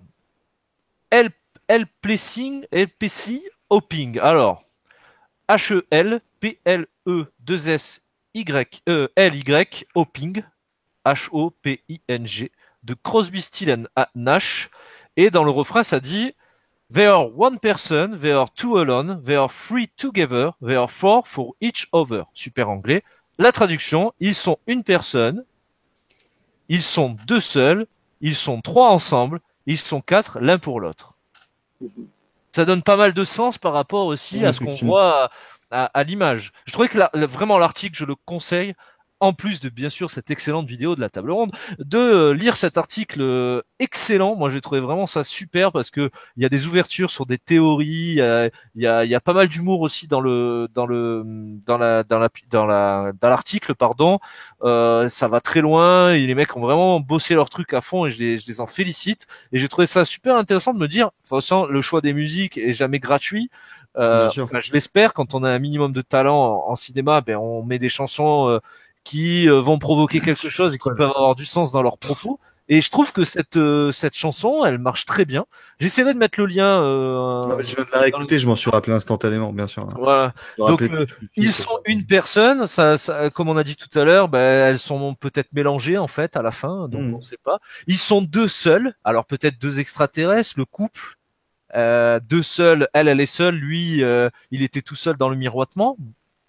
Speaker 1: El, El Placing, El Pessi, Hopping, alors, H-E-L-P-L-E-2-S-Y-L-Y, Hopping, H-O-P-I-N-G, de Crosby, Stills and Nash. Et dans le refrain, ça dit They are one person, they are two alone, they are three together, they are four for each other. Super anglais. La traduction, ils sont une personne, ils sont deux seuls, ils sont trois ensemble, ils sont quatre l'un pour l'autre. Ça donne pas mal de sens par rapport aussi
Speaker 2: Oui,
Speaker 1: à ce qu'on
Speaker 2: effectivement.
Speaker 1: voit à l'image. Je trouvais que vraiment l'article, je le conseille, en plus de bien sûr cette excellente vidéo de la table ronde, de lire cet article excellent. Moi, j'ai trouvé vraiment ça super parce que il y a des ouvertures sur des théories, il y a pas mal d'humour aussi dans l'article, pardon. Ça va très loin et les mecs ont vraiment bossé leur truc à fond et je les en félicite. Et j'ai trouvé ça super intéressant de me dire, de toute façon, le choix des musiques est jamais gratuit.
Speaker 2: Bien sûr.
Speaker 1: Enfin, je l'espère, quand on a un minimum de talent en cinéma, ben on met des chansons qui vont provoquer quelque chose et qui
Speaker 2: Ouais.
Speaker 1: peuvent avoir du sens dans leurs propos. Et je trouve que cette chanson, elle marche très bien. J'essaierai de mettre le lien.
Speaker 2: Non, mais je viens de la réécouter, je m'en suis rappelé instantanément, bien sûr.
Speaker 1: Voilà.
Speaker 2: Je me
Speaker 1: Donc
Speaker 2: rappelais plus du
Speaker 1: ils
Speaker 2: titre,
Speaker 1: sont
Speaker 2: quoi.
Speaker 1: une personne. Ça, comme on a dit tout à l'heure, ben, elles sont peut-être mélangées en fait à la fin, donc on ne sait pas. Ils sont deux seuls. Alors peut-être deux extraterrestres, le couple. Deux seuls. Elle est seule. Lui, il était tout seul dans le miroitement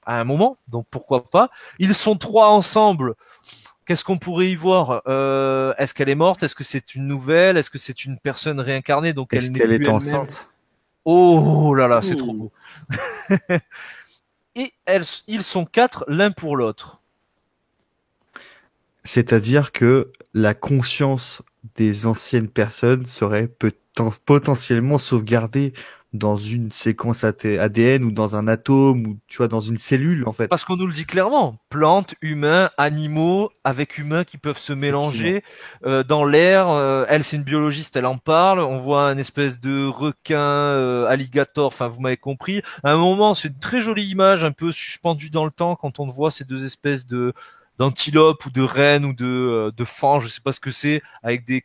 Speaker 1: à un moment. Donc pourquoi pas. Ils sont trois ensemble. Qu'est-ce qu'on pourrait y voir? Est-ce qu'elle est morte? Est-ce que c'est une nouvelle? Est-ce que c'est une personne réincarnée, donc
Speaker 2: Est-ce
Speaker 1: elle n'est
Speaker 2: qu'elle
Speaker 1: plus
Speaker 2: est
Speaker 1: elle-même?
Speaker 2: enceinte?
Speaker 1: Oh là là, c'est trop
Speaker 3: Ouh.
Speaker 1: beau. Et ils sont quatre l'un pour l'autre.
Speaker 2: C'est-à-dire que la conscience des anciennes personnes serait potentiellement sauvegardée dans une séquence ADN ou dans un atome ou tu vois dans une cellule en fait.
Speaker 1: Parce qu'on nous le dit clairement, plantes, humains, animaux, avec humains qui peuvent se
Speaker 2: Effectivement.
Speaker 1: mélanger dans l'air. Elle, c'est une biologiste, elle en parle. On voit un espèce de requin, alligator. Enfin, vous m'avez compris. À un moment, c'est une très jolie image, un peu suspendue dans le temps, quand on voit ces deux espèces de d'antilopes ou de rennes ou de fans, je sais pas ce que c'est, avec des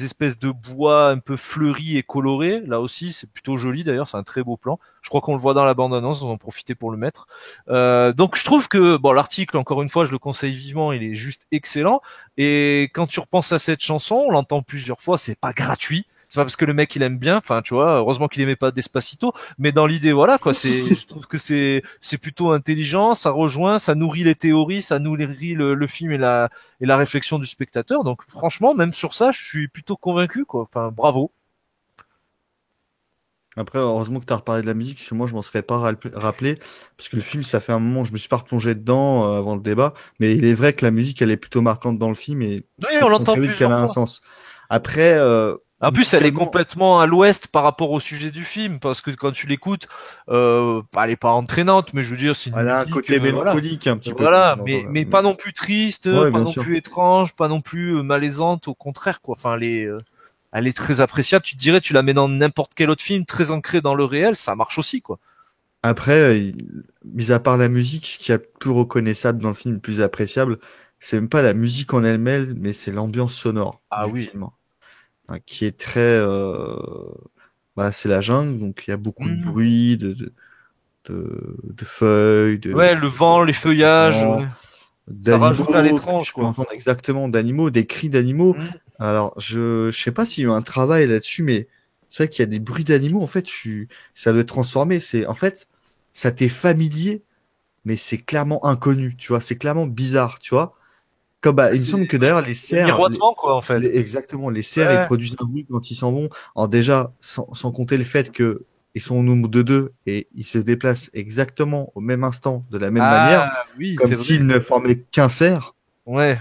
Speaker 1: espèces de bois un peu fleuris et colorés. Là aussi, c'est plutôt joli d'ailleurs, c'est un très beau plan. Je crois qu'on le voit dans la bande-annonce, on en profiter pour le mettre. Donc je trouve que bon, l'article, encore une fois, je le conseille vivement, il est juste excellent. Et quand tu repenses à cette chanson, on l'entend plusieurs fois, c'est pas gratuit. C'est pas parce que le mec il aime bien, enfin tu vois, heureusement qu'il aimait pas Despacito, mais dans l'idée voilà quoi, je trouve que c'est plutôt intelligent, ça rejoint, ça nourrit les théories, ça nourrit le film et la réflexion du spectateur. Donc franchement, même sur ça, je suis plutôt convaincu quoi. Enfin bravo.
Speaker 2: Après, heureusement que tu as reparlé de la musique, parce que moi je m'en serais pas rappelé, parce que le film, ça fait un moment, je me suis pas replongé dedans avant le débat, mais il est vrai que la musique, elle est plutôt marquante dans le film et je
Speaker 1: Oui, on
Speaker 2: comprends
Speaker 1: l'entend
Speaker 2: très vite qu'elle
Speaker 1: plusieurs
Speaker 2: a un
Speaker 1: fois.
Speaker 2: sens. Après,
Speaker 1: En plus, elle est
Speaker 2: musicalement,
Speaker 1: complètement à l'ouest par rapport au sujet du film, parce que quand tu l'écoutes, elle est pas entraînante, mais je veux dire, c'est une
Speaker 2: elle a un
Speaker 1: musique,
Speaker 2: côté
Speaker 1: voilà.
Speaker 2: mélancolique un petit peu quand
Speaker 1: Voilà,
Speaker 2: on entend.
Speaker 1: mais pas non plus triste,
Speaker 2: Ouais,
Speaker 1: pas
Speaker 2: bien
Speaker 1: non
Speaker 2: sûr.
Speaker 1: plus étrange, pas non plus malaisante, au contraire quoi. Enfin, elle est très appréciable. Tu te dirais, tu la mets dans n'importe quel autre film, très ancré dans le réel, ça marche aussi quoi.
Speaker 2: Après, mis à part la musique, ce qui est plus reconnaissable dans le film, plus appréciable, c'est même pas la musique en elle-même, mais c'est l'ambiance sonore
Speaker 1: Ah
Speaker 2: du
Speaker 1: oui.
Speaker 2: film, hein, qui est très, bah, c'est la jungle, donc il y a beaucoup de
Speaker 1: Mhm.
Speaker 2: bruit, de feuilles,
Speaker 1: Ouais, le vent, les
Speaker 2: de
Speaker 1: feuillages,
Speaker 2: vent,
Speaker 1: ouais. Ça rajoute à
Speaker 2: d'animaux que
Speaker 1: l'étrange
Speaker 2: tu peux
Speaker 1: quoi.
Speaker 2: entendre exactement, d'animaux, des cris d'animaux.
Speaker 1: Mhm.
Speaker 2: Alors, je sais pas s'il y a eu un travail là-dessus, mais c'est vrai qu'il y a des bruits d'animaux, en fait, ça doit être transformé. En fait, ça t'est familier, mais c'est clairement inconnu, tu vois, c'est clairement bizarre, tu vois. Comme, bah, il me
Speaker 1: C'est
Speaker 2: semble que d'ailleurs, les
Speaker 1: le
Speaker 2: cerfs,
Speaker 1: miroitement quoi en fait.
Speaker 2: exactement, les cerfs, ils
Speaker 1: Ouais.
Speaker 2: produisent un bruit quand ils s'en vont. Alors déjà, sans compter le fait que ils sont au nombre de deux et ils se déplacent exactement au même instant, de la même manière,
Speaker 1: Ah oui,
Speaker 2: comme
Speaker 1: c'est vrai.
Speaker 2: s'ils ne formaient qu'un cerf,
Speaker 1: Ouais.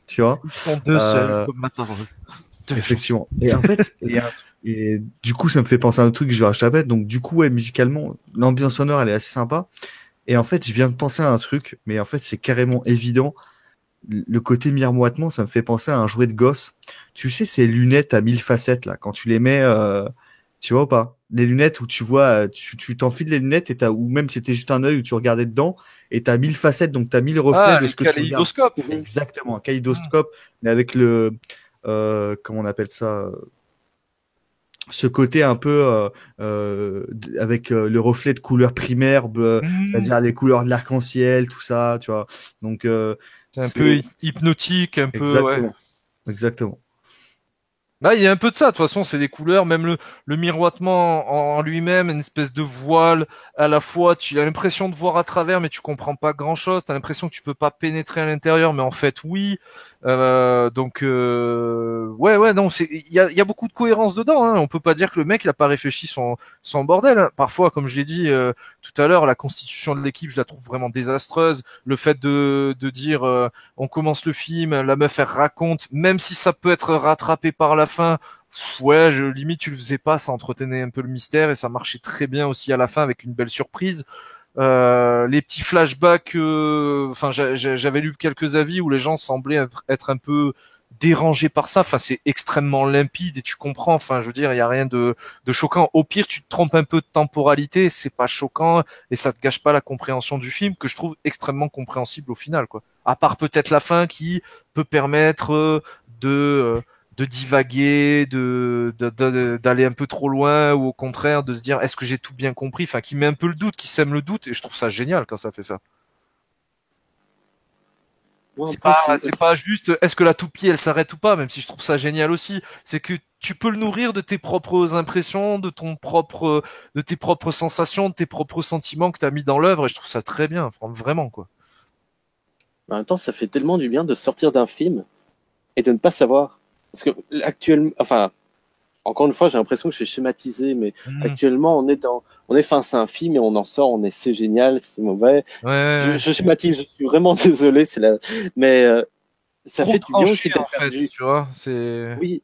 Speaker 2: tu vois.
Speaker 1: Ils sont deux seuls,
Speaker 2: Euh,
Speaker 1: comme ma parole. Deux chansons.
Speaker 2: Effectivement. Et en fait, et du coup, ça me fait penser à un truc que je vais racheter après. Donc, du coup, ouais, musicalement, l'ambiance sonore, elle est assez sympa. Et en fait, je viens de penser à un truc, mais en fait, c'est carrément évident. Le côté miroitement, ça me fait penser à un jouet de gosse. Tu sais, ces lunettes à 1000 facettes, là, quand tu les mets, tu vois ou pas? Les lunettes où tu vois, tu t'enfiles les lunettes et ou même c'était juste un œil où tu regardais dedans et t'as 1000 facettes, donc t'as 1000 reflets
Speaker 1: Ah,
Speaker 2: de
Speaker 1: les
Speaker 2: ce que tu regardes.
Speaker 1: kaléidoscopes.
Speaker 3: Mhm.
Speaker 2: Exactement, un
Speaker 1: Hmm.
Speaker 2: kaléidoscope, mais avec comment on appelle ça? Ce côté un peu avec le reflet de couleurs primaires,
Speaker 1: Hmm.
Speaker 2: c'est-à-dire les couleurs de l'arc-en-ciel, tout ça, tu vois. Donc
Speaker 1: C'est un peu
Speaker 2: c'est
Speaker 1: hypnotique, un peu, ouais.
Speaker 2: exactement, exactement.
Speaker 1: Là, il y a un peu de ça. De toute façon, c'est des couleurs. Même le miroitement en lui-même, une espèce de voile. À la fois, tu as l'impression de voir à travers, mais tu comprends pas grand-chose. Tu as l'impression que tu peux pas pénétrer à l'intérieur, mais en fait, oui. Ouais, ouais, non, il y a beaucoup de cohérence dedans. Hein. On peut pas dire que le mec, il a pas réfléchi son bordel. Hein. Parfois, comme je l'ai dit tout à l'heure, la constitution de l'équipe, je la trouve vraiment désastreuse. Le fait de dire, on commence le film, la meuf elle raconte, même si ça peut être rattrapé par la fin, ouais, limite tu le faisais pas, ça entretenait un peu le mystère et ça marchait très bien aussi à la fin avec une belle surprise. Les petits flashbacks, enfin j'avais lu quelques avis où les gens semblaient être un peu dérangés par ça. Enfin c'est extrêmement limpide et tu comprends. Enfin je veux dire il y a rien de choquant. Au pire tu te trompes un peu de temporalité, c'est pas choquant et ça te gâche pas la compréhension du film que je trouve extrêmement compréhensible au final quoi. À part peut-être la fin qui peut permettre de divaguer, d'aller un peu trop loin, ou au contraire de se dire est-ce que j'ai tout bien compris, enfin qui met un peu le doute, qui sème le doute, et je trouve ça génial quand ça fait ça.
Speaker 3: Moi,
Speaker 1: C'est
Speaker 3: après,
Speaker 1: pas, c'est pas juste est-ce que la toupie elle s'arrête ou pas, même si je trouve ça génial aussi. C'est que tu peux le nourrir de tes propres impressions, de tes propres sensations, de tes propres sentiments que t'as mis dans l'œuvre, et je trouve ça très bien, vraiment quoi.
Speaker 3: en même temps, ça fait tellement du bien de sortir d'un film et de ne pas savoir. Parce que actuellement, enfin, encore une fois, j'ai l'impression que je suis schématisé, mais
Speaker 1: Mmh.
Speaker 3: actuellement, on est face à un film et on en sort, c'est génial, c'est mauvais.
Speaker 1: Ouais, ouais, ouais.
Speaker 3: Je schématise, je suis vraiment désolé, mais ça
Speaker 1: Trop
Speaker 3: fait du bien aussi
Speaker 1: tranché en
Speaker 3: d'être
Speaker 1: fait,
Speaker 3: perdu.
Speaker 1: tu vois. C'est
Speaker 3: Oui,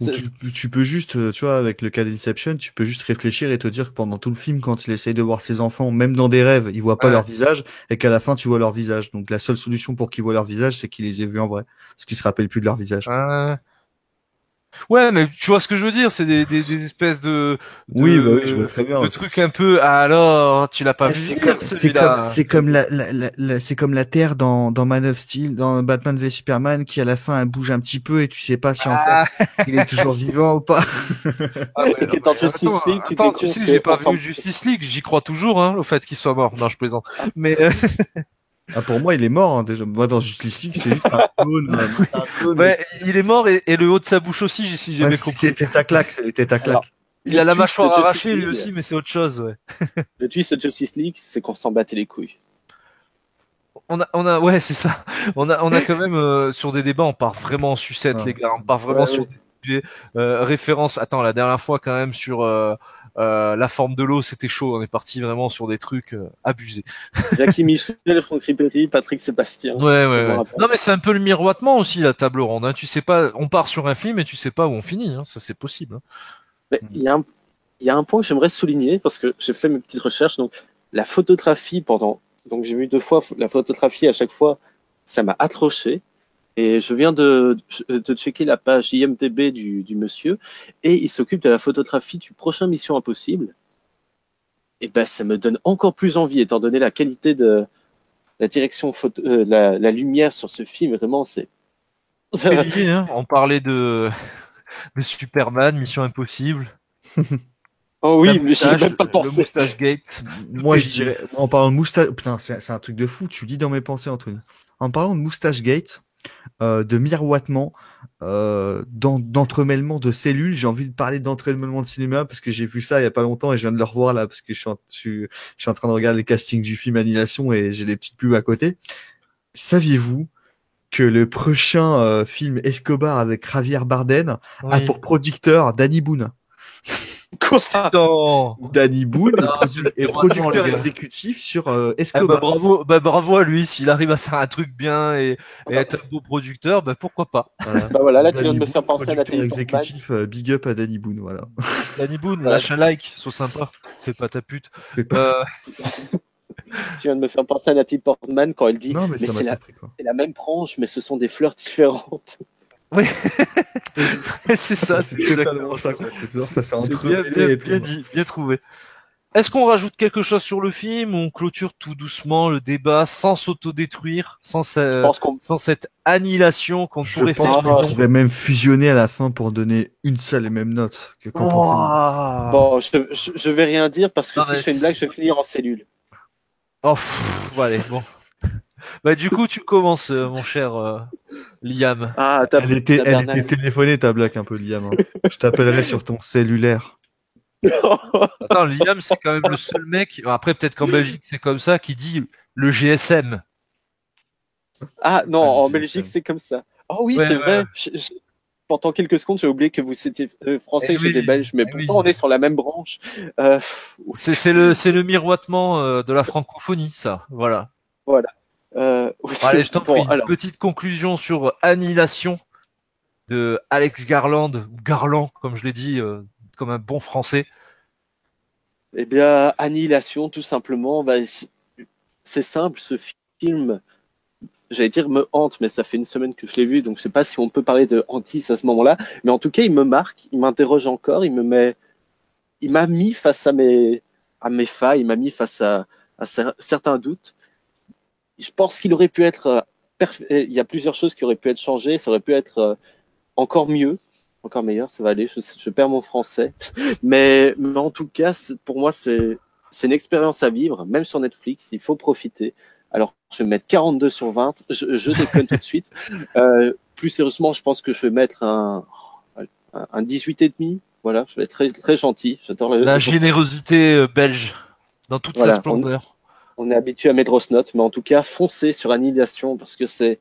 Speaker 2: Ou
Speaker 3: c'est-
Speaker 2: tu peux juste, tu vois, avec le cas d'Inception, tu peux juste réfléchir et te dire que pendant tout le film, quand il essaye de voir ses enfants, même dans des rêves, il voit pas
Speaker 1: ouais.
Speaker 2: leur visage, et qu'à la fin, tu vois leur visage. Donc la seule solution pour qu'ils voient leur visage, c'est qu'ils les aient vus en vrai. Parce qu'ils se rappellent plus de leur visage.
Speaker 1: Ouais. Ouais, mais tu vois ce que je veux dire, c'est des espèces
Speaker 2: Oui, bah oui, je vois très bien.
Speaker 1: de trucs un peu. Ah, alors, tu l'as pas
Speaker 2: Ah,
Speaker 1: vu venir celui-là.
Speaker 2: c'est comme c'est comme la Terre dans Man of Steel, dans Batman v Superman, qui à la fin elle bouge un petit peu et tu sais pas si en fait
Speaker 1: Ah,
Speaker 2: il est toujours vivant ou pas.
Speaker 1: ah
Speaker 3: et que
Speaker 1: ouais,
Speaker 3: dans
Speaker 1: attends,
Speaker 3: Justice League, tu te
Speaker 1: attends,
Speaker 3: rends
Speaker 1: tu
Speaker 3: compte
Speaker 1: sais, j'ai pas
Speaker 3: qu'on
Speaker 1: vu
Speaker 3: s'en.
Speaker 1: Justice League, j'y crois toujours, hein, au fait qu'il soit mort. Non, je plaisante. Mais
Speaker 2: Ah, pour moi, il est mort, hein, déjà. Moi, dans Justice League, c'est juste un clone, c'est un clone, mais
Speaker 1: ouais, il est mort et le haut de sa bouche aussi, si j'ai
Speaker 2: ouais,
Speaker 1: bien
Speaker 2: c'est les
Speaker 1: compris.
Speaker 2: têtes à claque, c'est les têtes à
Speaker 3: Alors,
Speaker 2: claque.
Speaker 1: Il a
Speaker 3: le
Speaker 1: la
Speaker 3: twist de
Speaker 1: mâchoire
Speaker 3: Justice
Speaker 1: arrachée lui
Speaker 3: League,
Speaker 1: aussi, mais c'est autre chose, ouais.
Speaker 3: le twist de Justice League, c'est qu'on s'en battait les couilles.
Speaker 1: Ouais, c'est ça. On a quand même sur des débats, on part vraiment en sucette,
Speaker 2: Ah.
Speaker 1: les gars. On part vraiment
Speaker 3: Ouais,
Speaker 1: sur
Speaker 3: ouais.
Speaker 1: des sujets, références. Attends, la dernière fois quand même sur la forme de l'eau, c'était chaud. On est parti vraiment sur des trucs abusés.
Speaker 3: Jackie Michel, Franck Ribéry, Patrick Sébastien,
Speaker 1: Ouais,
Speaker 3: je
Speaker 1: ouais,
Speaker 3: me
Speaker 1: ouais.
Speaker 3: rappelle.
Speaker 1: Non, mais c'est un peu le miroitement aussi la table ronde. Hein. Tu sais pas, on part sur un film et tu sais pas où on finit. Hein. Ça, c'est possible. Hein.
Speaker 3: Mais il y a un point que j'aimerais souligner parce que j'ai fait mes petites recherches. Donc, la photographie donc j'ai vu 2 fois la photographie à chaque fois, ça m'a accroché. Et je viens de checker la page IMDb du monsieur et il s'occupe de la photographie du prochain Mission Impossible. Et ben, ça me donne encore plus envie étant donné la qualité de la direction photo, la lumière sur ce film. Vraiment, c'est.
Speaker 1: C'est lié, hein. On parlait de Superman, Mission Impossible,
Speaker 3: Oh oui, mais j'y ai même pas
Speaker 1: le
Speaker 3: pensé.
Speaker 1: moustache gate. Tout
Speaker 2: Moi,
Speaker 1: est
Speaker 2: je
Speaker 1: lié.
Speaker 2: dirais, en parlant de moustache, putain, c'est un truc de fou. Tu lis dans mes pensées, Anthony. En parlant de moustache gate, de miroitement, d'entremêlement de cellules, j'ai envie de parler d'entremêlement de cinéma parce que j'ai vu ça il y a pas longtemps et je viens de le revoir là parce que je suis en train de regarder le casting du film Annihilation et j'ai des petites pubs à côté. Saviez-vous que le prochain film Escobar avec Javier Bardem a
Speaker 1: Oui.
Speaker 2: pour producteur Danny Boone?
Speaker 3: Quoi?
Speaker 1: Non.
Speaker 2: Danny Boone
Speaker 1: Non, c'est le
Speaker 2: est
Speaker 1: miroitement, les
Speaker 2: producteur
Speaker 1: gars.
Speaker 2: exécutif sur
Speaker 1: Eh ben,
Speaker 2: Escobar.
Speaker 1: bravo à lui. S'il arrive à faire un truc bien et être un beau producteur, ben pourquoi pas.
Speaker 2: Voilà.
Speaker 3: Bah voilà, là tu viens de
Speaker 2: Danny
Speaker 3: me
Speaker 2: Boone,
Speaker 3: faire penser à
Speaker 2: producteur
Speaker 3: Nathalie Portman.
Speaker 2: exécutif, big up à Danny Boone, voilà.
Speaker 1: Danny Boone,
Speaker 3: Voilà,
Speaker 1: lâche un like, sois sympa. Fais pas ta pute.
Speaker 2: Fais pas-
Speaker 1: Euh,
Speaker 3: tu viens de me faire penser à Nathalie Portman quand elle dit,
Speaker 2: Non, mais
Speaker 3: mais
Speaker 2: ça m'a surpris, quoi.
Speaker 3: c'est la même branche, mais ce sont des fleurs différentes.
Speaker 1: oui, c'est ça, c'est
Speaker 2: C'est
Speaker 1: exactement
Speaker 2: totalement
Speaker 1: ça.
Speaker 2: ça, quoi. C'est sûr, ça s'est
Speaker 1: C'est
Speaker 2: entremêlé et tout.
Speaker 1: bien dit, bien trouvé. Est-ce qu'on rajoute quelque chose sur le film ou on clôture tout doucement le débat sans s'autodétruire,
Speaker 3: Je pense qu'on.
Speaker 1: sans cette annihilation qu'on
Speaker 2: Je
Speaker 1: pourrait
Speaker 2: pense
Speaker 1: faire?
Speaker 2: qu'on
Speaker 3: Ah,
Speaker 2: pourrait même fusionner à la fin pour donner une seule et même note. Qu'en pensez-vous?
Speaker 1: Oh,
Speaker 3: bon, je vais rien dire parce que
Speaker 1: non,
Speaker 3: si
Speaker 1: mais
Speaker 3: je fais une blague, je vais finir en cellule.
Speaker 1: oh, allez, bon. Bah du coup, tu commences, mon cher Liam.
Speaker 3: Ah,
Speaker 2: Elle était
Speaker 3: Bernal.
Speaker 2: téléphonée, ta blague, un peu, Liam, hein. Je t'appellerai sur ton cellulaire.
Speaker 1: Attends, Liam, c'est quand même le seul mec. Après, peut-être qu'en Belgique, c'est comme ça qui dit le GSM.
Speaker 3: Ah non,
Speaker 2: Ah,
Speaker 3: en
Speaker 2: le
Speaker 3: Belgique,
Speaker 2: GSM.
Speaker 3: c'est comme ça. Oh oui,
Speaker 1: Ouais,
Speaker 3: c'est
Speaker 1: ouais.
Speaker 3: vrai. Pendant quelques secondes, j'ai oublié que vous étiez français
Speaker 1: Eh
Speaker 3: et que j'étais belge, mais
Speaker 1: eh oui.
Speaker 3: pourtant on est sur la même branche. Euh,
Speaker 1: C'est le miroitement de la francophonie, ça. Voilà.
Speaker 3: voilà.
Speaker 1: Bon, allez, je t'en
Speaker 3: Bon,
Speaker 1: prie.
Speaker 3: alors,
Speaker 1: Petite conclusion sur Annihilation de Alex Garland, ou Garland, comme je l'ai dit, comme un bon français.
Speaker 3: eh bien, Annihilation, tout simplement. Bah, c'est simple, ce film. J'allais dire me hante, mais ça fait une semaine que je l'ai vu, donc je sais pas si on peut parler de hantis à ce moment-là. Mais en tout cas, il me marque, il m'interroge encore, il m'a mis face à mes failles, il m'a mis face à certains doutes. Je pense qu'il aurait pu être il y a plusieurs choses qui auraient pu être changées, ça aurait pu être encore mieux, encore meilleur, ça va aller. Je perds mon français, mais en tout cas, pour moi, c'est une expérience à vivre, même sur Netflix. Il faut profiter. Alors, je vais mettre 42 sur 20. Je déconne tout de suite. Plus sérieusement, je pense que je vais mettre un 18 et demi. Voilà, je vais être très très gentil. J'adore
Speaker 1: La générosité belge dans toute sa splendeur.
Speaker 3: On est habitué à mettre grosse note, mais en tout cas, foncez sur Annihilation parce que c'est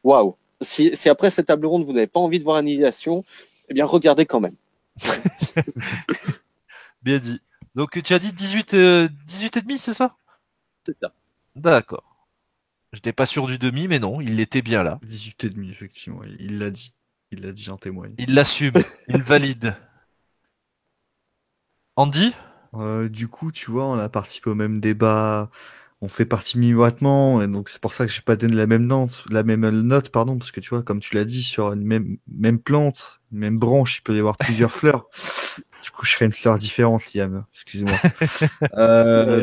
Speaker 3: waouh. Si après cette table ronde vous n'avez pas envie de voir Annihilation, eh bien regardez quand même.
Speaker 1: Bien dit. Donc tu as dit 18 et demi, c'est ça?
Speaker 3: C'est ça.
Speaker 1: D'accord. J'étais pas sûr du demi, mais non, il était bien là.
Speaker 2: 18 et demi, effectivement. Il l'a dit. Il l'a dit, j'en témoigne.
Speaker 1: Il l'assume. Il valide. Andy?
Speaker 2: Du coup, tu vois, on a participé au même débat. On fait partie mi-moitement, et donc c'est pour ça que j'ai pas donné la même note, pardon, parce que tu vois, comme tu l'as dit, sur une même plante, une même branche, il peut y avoir plusieurs fleurs. Du coup, je serais une fleur différente, Liam. Excusez-moi.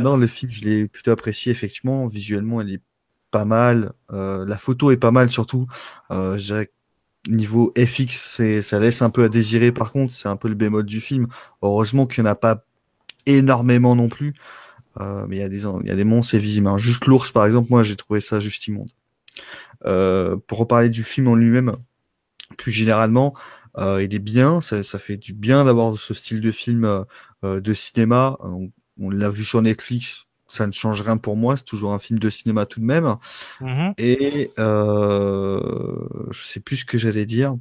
Speaker 2: Non, le film, je l'ai plutôt apprécié, effectivement. Visuellement, il est pas mal. La photo est pas mal, surtout. Je dirais que niveau FX, ça laisse un peu à désirer. Par contre, c'est un peu le bémol du film. Heureusement qu'il n'y en a pas énormément non plus. Mais il y a des monstres, c'est visible, hein. Juste l'ours, par exemple, moi, j'ai trouvé ça juste immonde. Pour reparler du film en lui-même, plus généralement, il est bien. Ça fait du bien d'avoir ce style de film de cinéma. On l'a vu sur Netflix. Ça ne change rien pour moi. C'est toujours un film de cinéma tout de même. Et je sais plus ce que j'allais dire.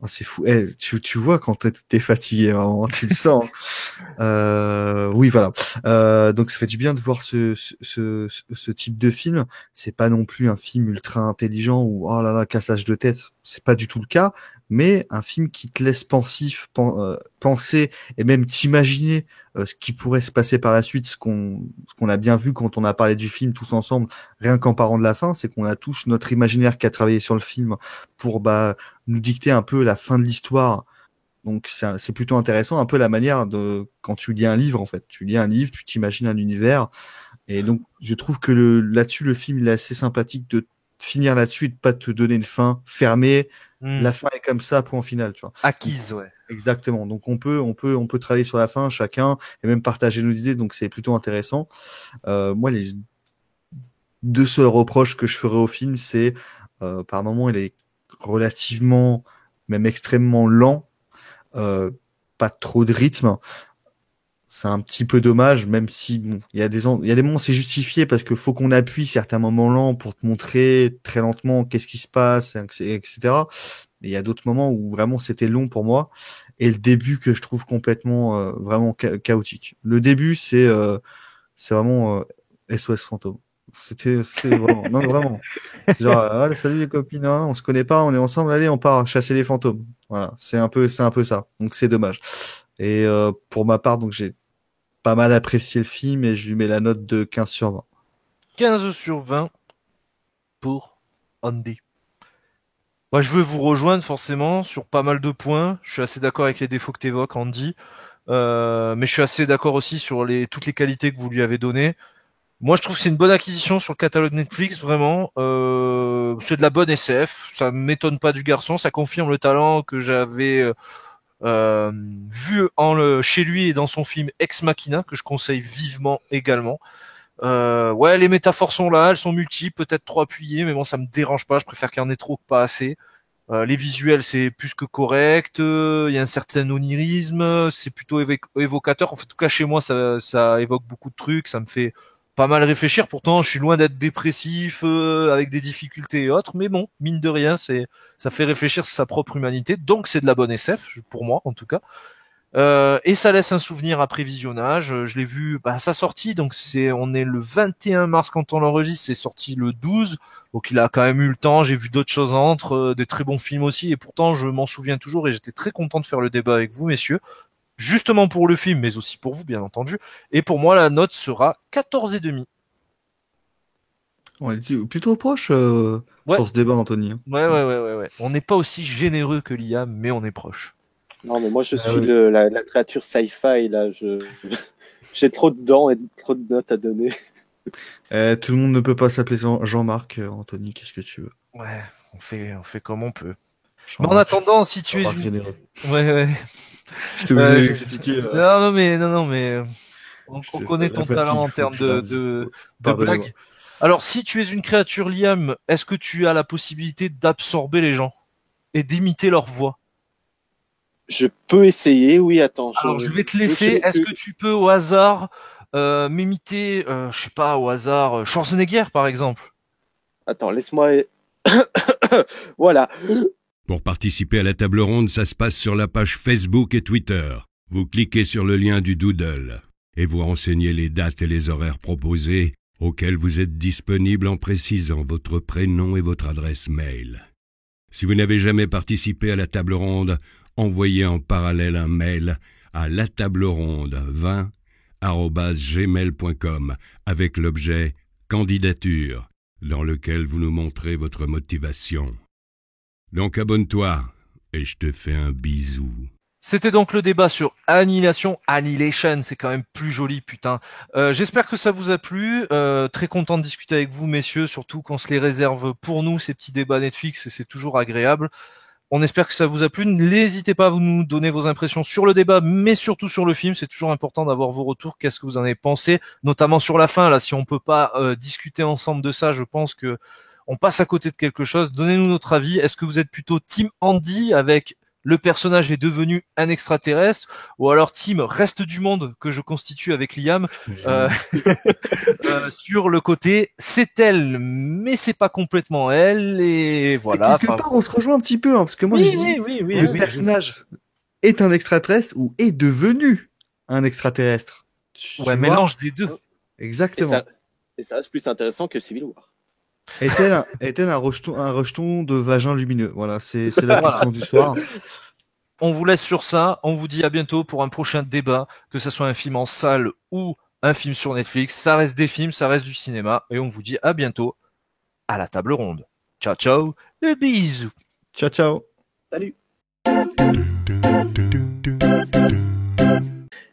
Speaker 2: Oh, c'est fou. Tu vois quand t'es fatigué, vraiment, tu le sens. Oui, voilà. Donc ça fait du bien de voir ce type de film. C'est pas non plus un film ultra intelligent ou oh là là, cassage de tête. C'est pas du tout le cas, mais un film qui te laisse pensif, penser et même t'imaginer ce qui pourrait se passer par la suite. Ce qu'on a bien vu quand on a parlé du film tous ensemble, rien qu'en parlant de la fin, c'est qu'on a tous notre imaginaire qui a travaillé sur le film pour nous dicter un peu la fin de l'histoire. Donc c'est plutôt intéressant, un peu la manière de quand tu lis un livre en fait. Tu lis un livre, tu t'imagines un univers, et donc je trouve que là-dessus le film il est assez sympathique de finir là-dessus et de pas te donner une fin fermée. La fin est comme ça, point final, tu vois.
Speaker 1: Acquise, ouais.
Speaker 2: Exactement. Donc on peut travailler sur la fin chacun et même partager nos idées. Donc c'est plutôt intéressant. Moi les deux seuls reproches que je ferais au film, c'est par moment il est relativement, même extrêmement lent. Pas trop de rythme. C'est un petit peu dommage, même si bon, il y a des moments c'est justifié parce que faut qu'on appuie certains moments lents pour te montrer très lentement qu'est-ce qui se passe, etc. Mais il y a d'autres moments où vraiment c'était long pour moi. Et le début que je trouve complètement vraiment chaotique. Le début c'est vraiment SOS fantôme. C'était vraiment non vraiment. C'est genre salut les copines, hein, on se connaît pas, on est ensemble, allez on part chasser les fantômes. Voilà, c'est un peu ça. Donc c'est dommage. Et pour ma part, donc j'ai pas mal apprécié le film et je lui mets la note de 15 sur 20.
Speaker 1: 15 sur 20 pour Andy. Moi, je veux vous rejoindre forcément sur pas mal de points. Je suis assez d'accord avec les défauts que tu évoques, Andy. Mais je suis assez d'accord aussi sur toutes les qualités que vous lui avez données. Moi, je trouve que c'est une bonne acquisition sur le catalogue Netflix, vraiment. C'est de la bonne SF. Ça m'étonne pas du garçon. Ça confirme le talent que j'avais vu chez lui et dans son film Ex Machina, que je conseille vivement également. Ouais, les métaphores sont là, elles sont multiples, peut-être trop appuyées, mais bon, ça me dérange pas. Je préfère qu'il y en ait trop que pas assez. Les visuels, c'est plus que correct. Il y a un certain onirisme, c'est plutôt évocateur. En tout cas, chez moi, ça évoque beaucoup de trucs. Ça me fait pas mal réfléchir. Pourtant, je suis loin d'être dépressif, avec des difficultés et autres. Mais bon, mine de rien, ça fait réfléchir sur sa propre humanité. Donc, c'est de la bonne SF, pour moi, en tout cas. Et ça laisse un souvenir après visionnage. Je l'ai vu à sa sortie, donc on est le 21 mars quand on l'enregistre, c'est sorti le 12, donc il a quand même eu le temps. J'ai vu d'autres choses entre, des très bons films aussi, et pourtant je m'en souviens toujours et j'étais très content de faire le débat avec vous, messieurs, justement pour le film, mais aussi pour vous, bien entendu. Et pour moi, la note sera 14,5.
Speaker 2: On est plutôt proche
Speaker 1: Ouais.
Speaker 2: sur ce débat, Anthony.
Speaker 1: Ouais. On n'est pas aussi généreux que Liam, mais on est proche.
Speaker 3: Non, mais moi, je suis
Speaker 2: oui.
Speaker 3: la créature sci-fi, là. J'ai trop de dents et trop de notes à donner.
Speaker 2: Tout le monde ne peut pas s'appeler Jean-Marc, Anthony, qu'est-ce que tu veux?
Speaker 1: Ouais, on fait comme on peut. Mais en
Speaker 2: Jean-Marc,
Speaker 1: attendant, si tu es
Speaker 2: Jean-Marc
Speaker 1: une...
Speaker 2: généreux.
Speaker 1: Ouais, ouais.
Speaker 2: Je t'ai obligé d'expliquer.
Speaker 1: Non, mais on connaît
Speaker 2: La
Speaker 1: ton talent
Speaker 2: fatigue,
Speaker 1: en
Speaker 2: faut que
Speaker 1: termes
Speaker 2: je la dise.
Speaker 1: de
Speaker 2: Pardonnez-moi.
Speaker 1: blagues. Alors, si tu es une créature, Liam, est-ce que tu as la possibilité d'absorber les gens et d'imiter leur voix?
Speaker 3: Je peux essayer, oui, attends.
Speaker 1: Alors, je vais te
Speaker 3: veux
Speaker 1: laisser. Est-ce que tu peux au hasard m'imiter, je sais pas, au hasard, Schwarzenegger, par exemple?
Speaker 3: Attends, laisse-moi... Voilà.
Speaker 5: Pour participer à la table ronde, ça se passe sur la page Facebook et Twitter. Vous cliquez sur le lien du Doodle et vous renseignez les dates et les horaires proposés auxquels vous êtes disponible en précisant votre prénom et votre adresse mail. Si vous n'avez jamais participé à la table ronde, envoyez en parallèle un mail à latableronde20@gmail.com avec l'objet « Candidature » dans lequel vous nous montrez votre motivation. Donc abonne-toi et je te fais un bisou.
Speaker 1: C'était donc le débat sur Annihilation. Annihilation, c'est quand même plus joli, putain. J'espère que ça vous a plu. Très content de discuter avec vous, messieurs, surtout qu'on se les réserve pour nous, ces petits débats Netflix, et c'est toujours agréable. On espère que ça vous a plu. N'hésitez pas à nous donner vos impressions sur le débat, mais surtout sur le film. C'est toujours important d'avoir vos retours. Qu'est-ce que vous en avez pensé, notamment sur la fin. Là, si on peut pas discuter ensemble de ça, je pense que on passe à côté de quelque chose. Donnez-nous notre avis. Est-ce que vous êtes plutôt Team Andy avec le personnage est devenu un extraterrestre, ou alors Team Reste du Monde que je constitue avec Liam sur le côté c'est elle, mais c'est pas complètement elle, et voilà.
Speaker 2: Quelque part, on se rejoint un petit peu, hein, parce que moi, je dis, le personnage est un extraterrestre ou est devenu un extraterrestre. Tu
Speaker 1: Ouais,
Speaker 2: vois
Speaker 1: mélange des deux.
Speaker 2: Exactement.
Speaker 3: Et ça reste plus intéressant que Civil War.
Speaker 2: Est-elle un rejeton de vagin lumineux? Voilà, c'est la question du soir.
Speaker 1: On vous laisse sur ça. On vous dit à bientôt pour un prochain débat, que ce soit un film en salle ou un film sur Netflix. Ça reste des films, ça reste du cinéma, et on vous dit à bientôt à la table ronde. Ciao, ciao, et bisous.
Speaker 2: Ciao, ciao.
Speaker 3: Salut.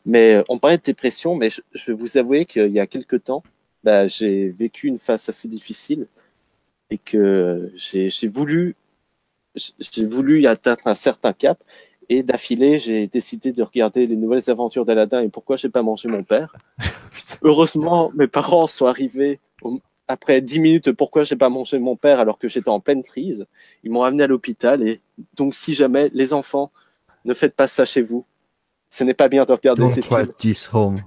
Speaker 3: Mais on parlait de dépression, mais je vais vous avouer qu'il y a quelque temps, j'ai vécu une phase assez difficile et que j'ai voulu atteindre un certain cap, et d'affilée j'ai décidé de regarder les nouvelles aventures d'Aladin et pourquoi j'ai pas mangé mon père. Heureusement, mes parents sont arrivés après 10 minutes. Pourquoi j'ai pas mangé mon père alors que j'étais en pleine crise. Ils m'ont amené à l'hôpital, et donc si jamais les enfants, ne faites pas ça chez vous. Ce n'est pas bien de regarder ces
Speaker 2: Don't try
Speaker 3: films.
Speaker 2: this home.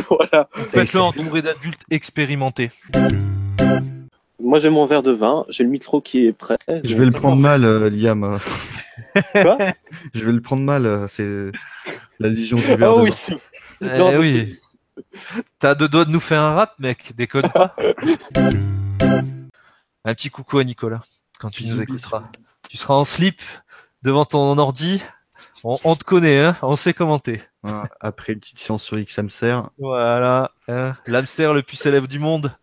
Speaker 3: Voilà.
Speaker 1: Faites-le entouré d'adultes expérimentés.
Speaker 3: Moi j'ai mon verre de vin, j'ai le micro qui est prêt.
Speaker 2: Je vais le prendre mal, Liam.
Speaker 3: Quoi?
Speaker 2: Je vais le prendre mal, c'est la légion du verre
Speaker 3: Oh
Speaker 2: de
Speaker 3: oui,
Speaker 2: vin.
Speaker 3: si.
Speaker 1: Eh oui. T'as deux doigts de nous faire un rap, mec. Déconne pas. Un petit coucou à Nicolas, quand tu nous écouteras. Tu seras en slip devant ton ordi. On te connaît, hein. On sait comment t'es.
Speaker 2: Voilà, après une petite séance sur X-Hamster.
Speaker 1: Voilà. Hein. L'hamster le plus célèbre du monde.